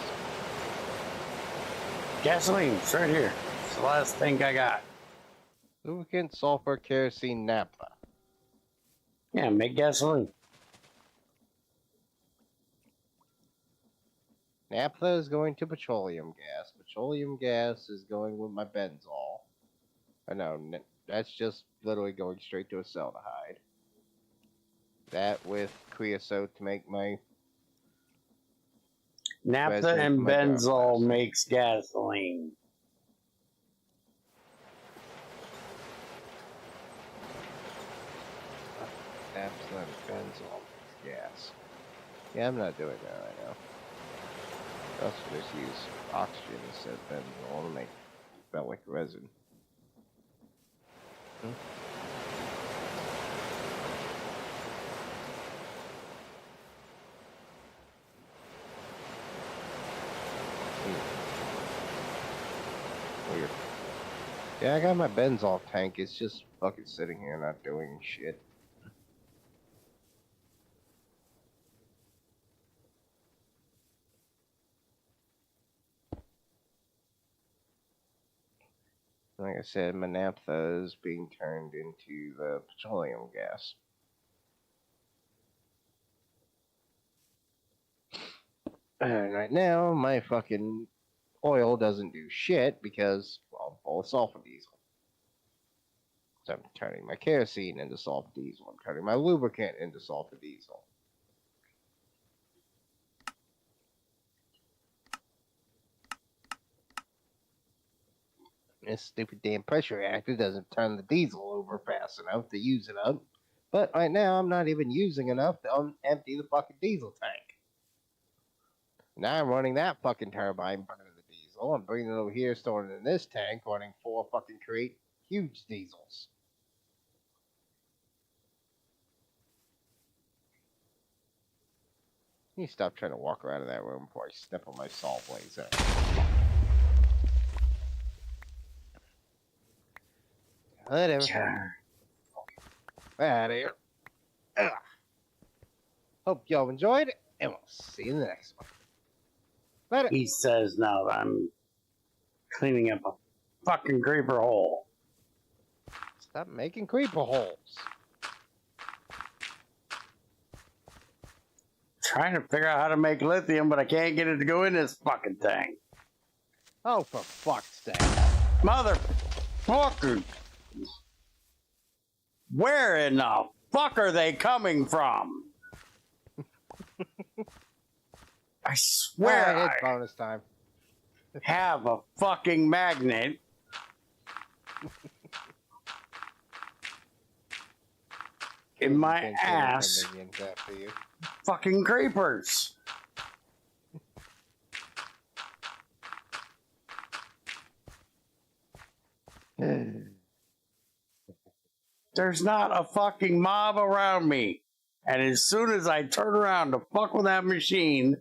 Gasoline, it's right here. It's the last thing I got. Lubricant, sulfur, kerosene, naphtha. Yeah, make gasoline. Naphtha is going to petroleum gas. Petroleum gas is going with my benzol. I know, that's just literally going straight to acetaldehyde. That with creosote to make my Naphtha resin for and my benzol thermoplastic. makes gasoline. Naphtha and benzol makes gas. Yeah, I'm not doing that right now. I also just use oxygen instead of benzol to make phthalate resin. Weird. Yeah, I got my benzol tank. It's just fucking sitting here not doing shit. Like I said, my naphtha is being turned into the petroleum gas. And right now, my fucking oil doesn't do shit because, well, I'm full of sulfur diesel. So I'm turning my kerosene into sulfur diesel. I'm turning my lubricant into sulfur diesel. This stupid damn pressure reactor doesn't turn the diesel over fast enough to use it up. But right now, I'm not even using enough to empty the fucking diesel tank. Now I'm running that fucking turbine, burning the diesel. I'm bringing it over here, storing it in this tank, running 4 fucking crate huge diesels. You stop trying to walk around in that room before I step on my saw blades out. Whatever. Out of here. Ugh. Hope y'all enjoyed it, and we'll see you in the next one. Later. He says now that I'm cleaning up a fucking creeper hole. Stop making creeper holes. Trying to figure out how to make lithium, but I can't get it to go in this fucking thing. Oh, for fuck's sake. Motherfucker. Where in the fuck are they coming from? I swear Alright, I it's bonus time. have a fucking magnet. In my ass. After you. Fucking creepers. There's not a fucking mob around me. And as soon as I turn around to fuck with that machine,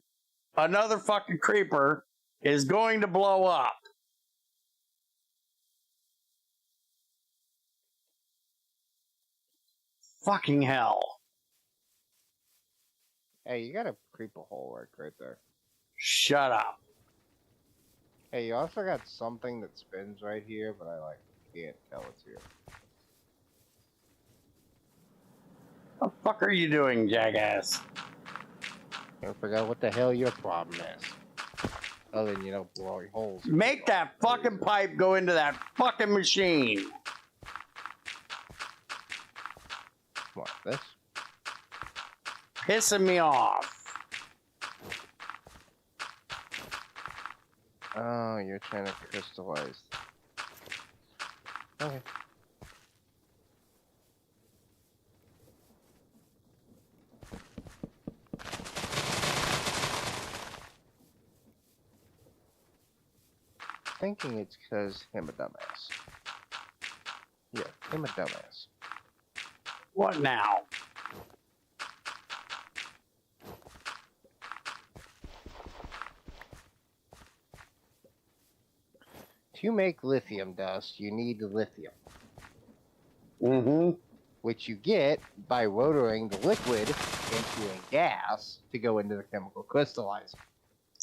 another fucking creeper is going to blow up. Fucking hell. Hey, you got a creeper hole right there. Shut up. Hey, you also got something that spins right here, but I can't tell it's here. What the fuck are you doing, jackass? I forgot what the hell your problem is. Other than you don't blow your holes. Make that fucking pipe go into that fucking machine. What, this? Pissing me off. Oh, you're trying to crystallize. Okay. thinking it's because him a dumbass. Yeah, him a dumbass. What now? To make lithium dust, you need lithium. Mm-hmm. Which you get by rotoring the liquid into a gas to go into the chemical crystallizer.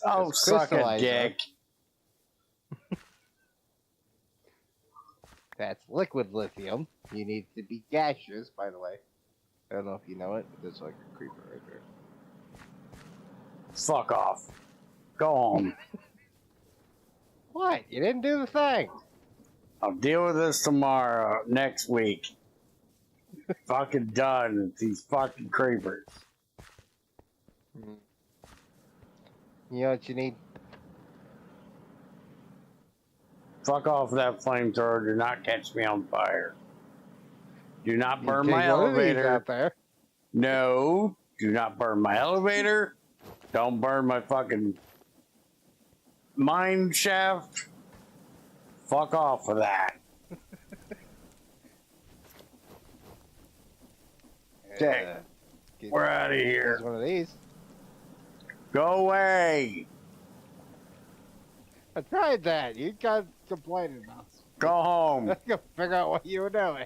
Oh, suck a dick. That's liquid lithium. You need to be gaseous, by the way. I don't know if you know it, but there's like a creeper right there. Fuck off. Go home. What? You didn't do the thing. I'll deal with this tomorrow, next week. Fucking done with these fucking creepers. You know what you need? Fuck off that flamethrower. Do not catch me on fire. Do not burn You my take one of these elevator. out there. No. Do not burn my elevator. Don't burn my fucking mine shaft. Fuck off with that. Okay. We're out of here. Here's one of these. Go away. I tried that. You got complaining about. Go home. I can figure out what you were doing.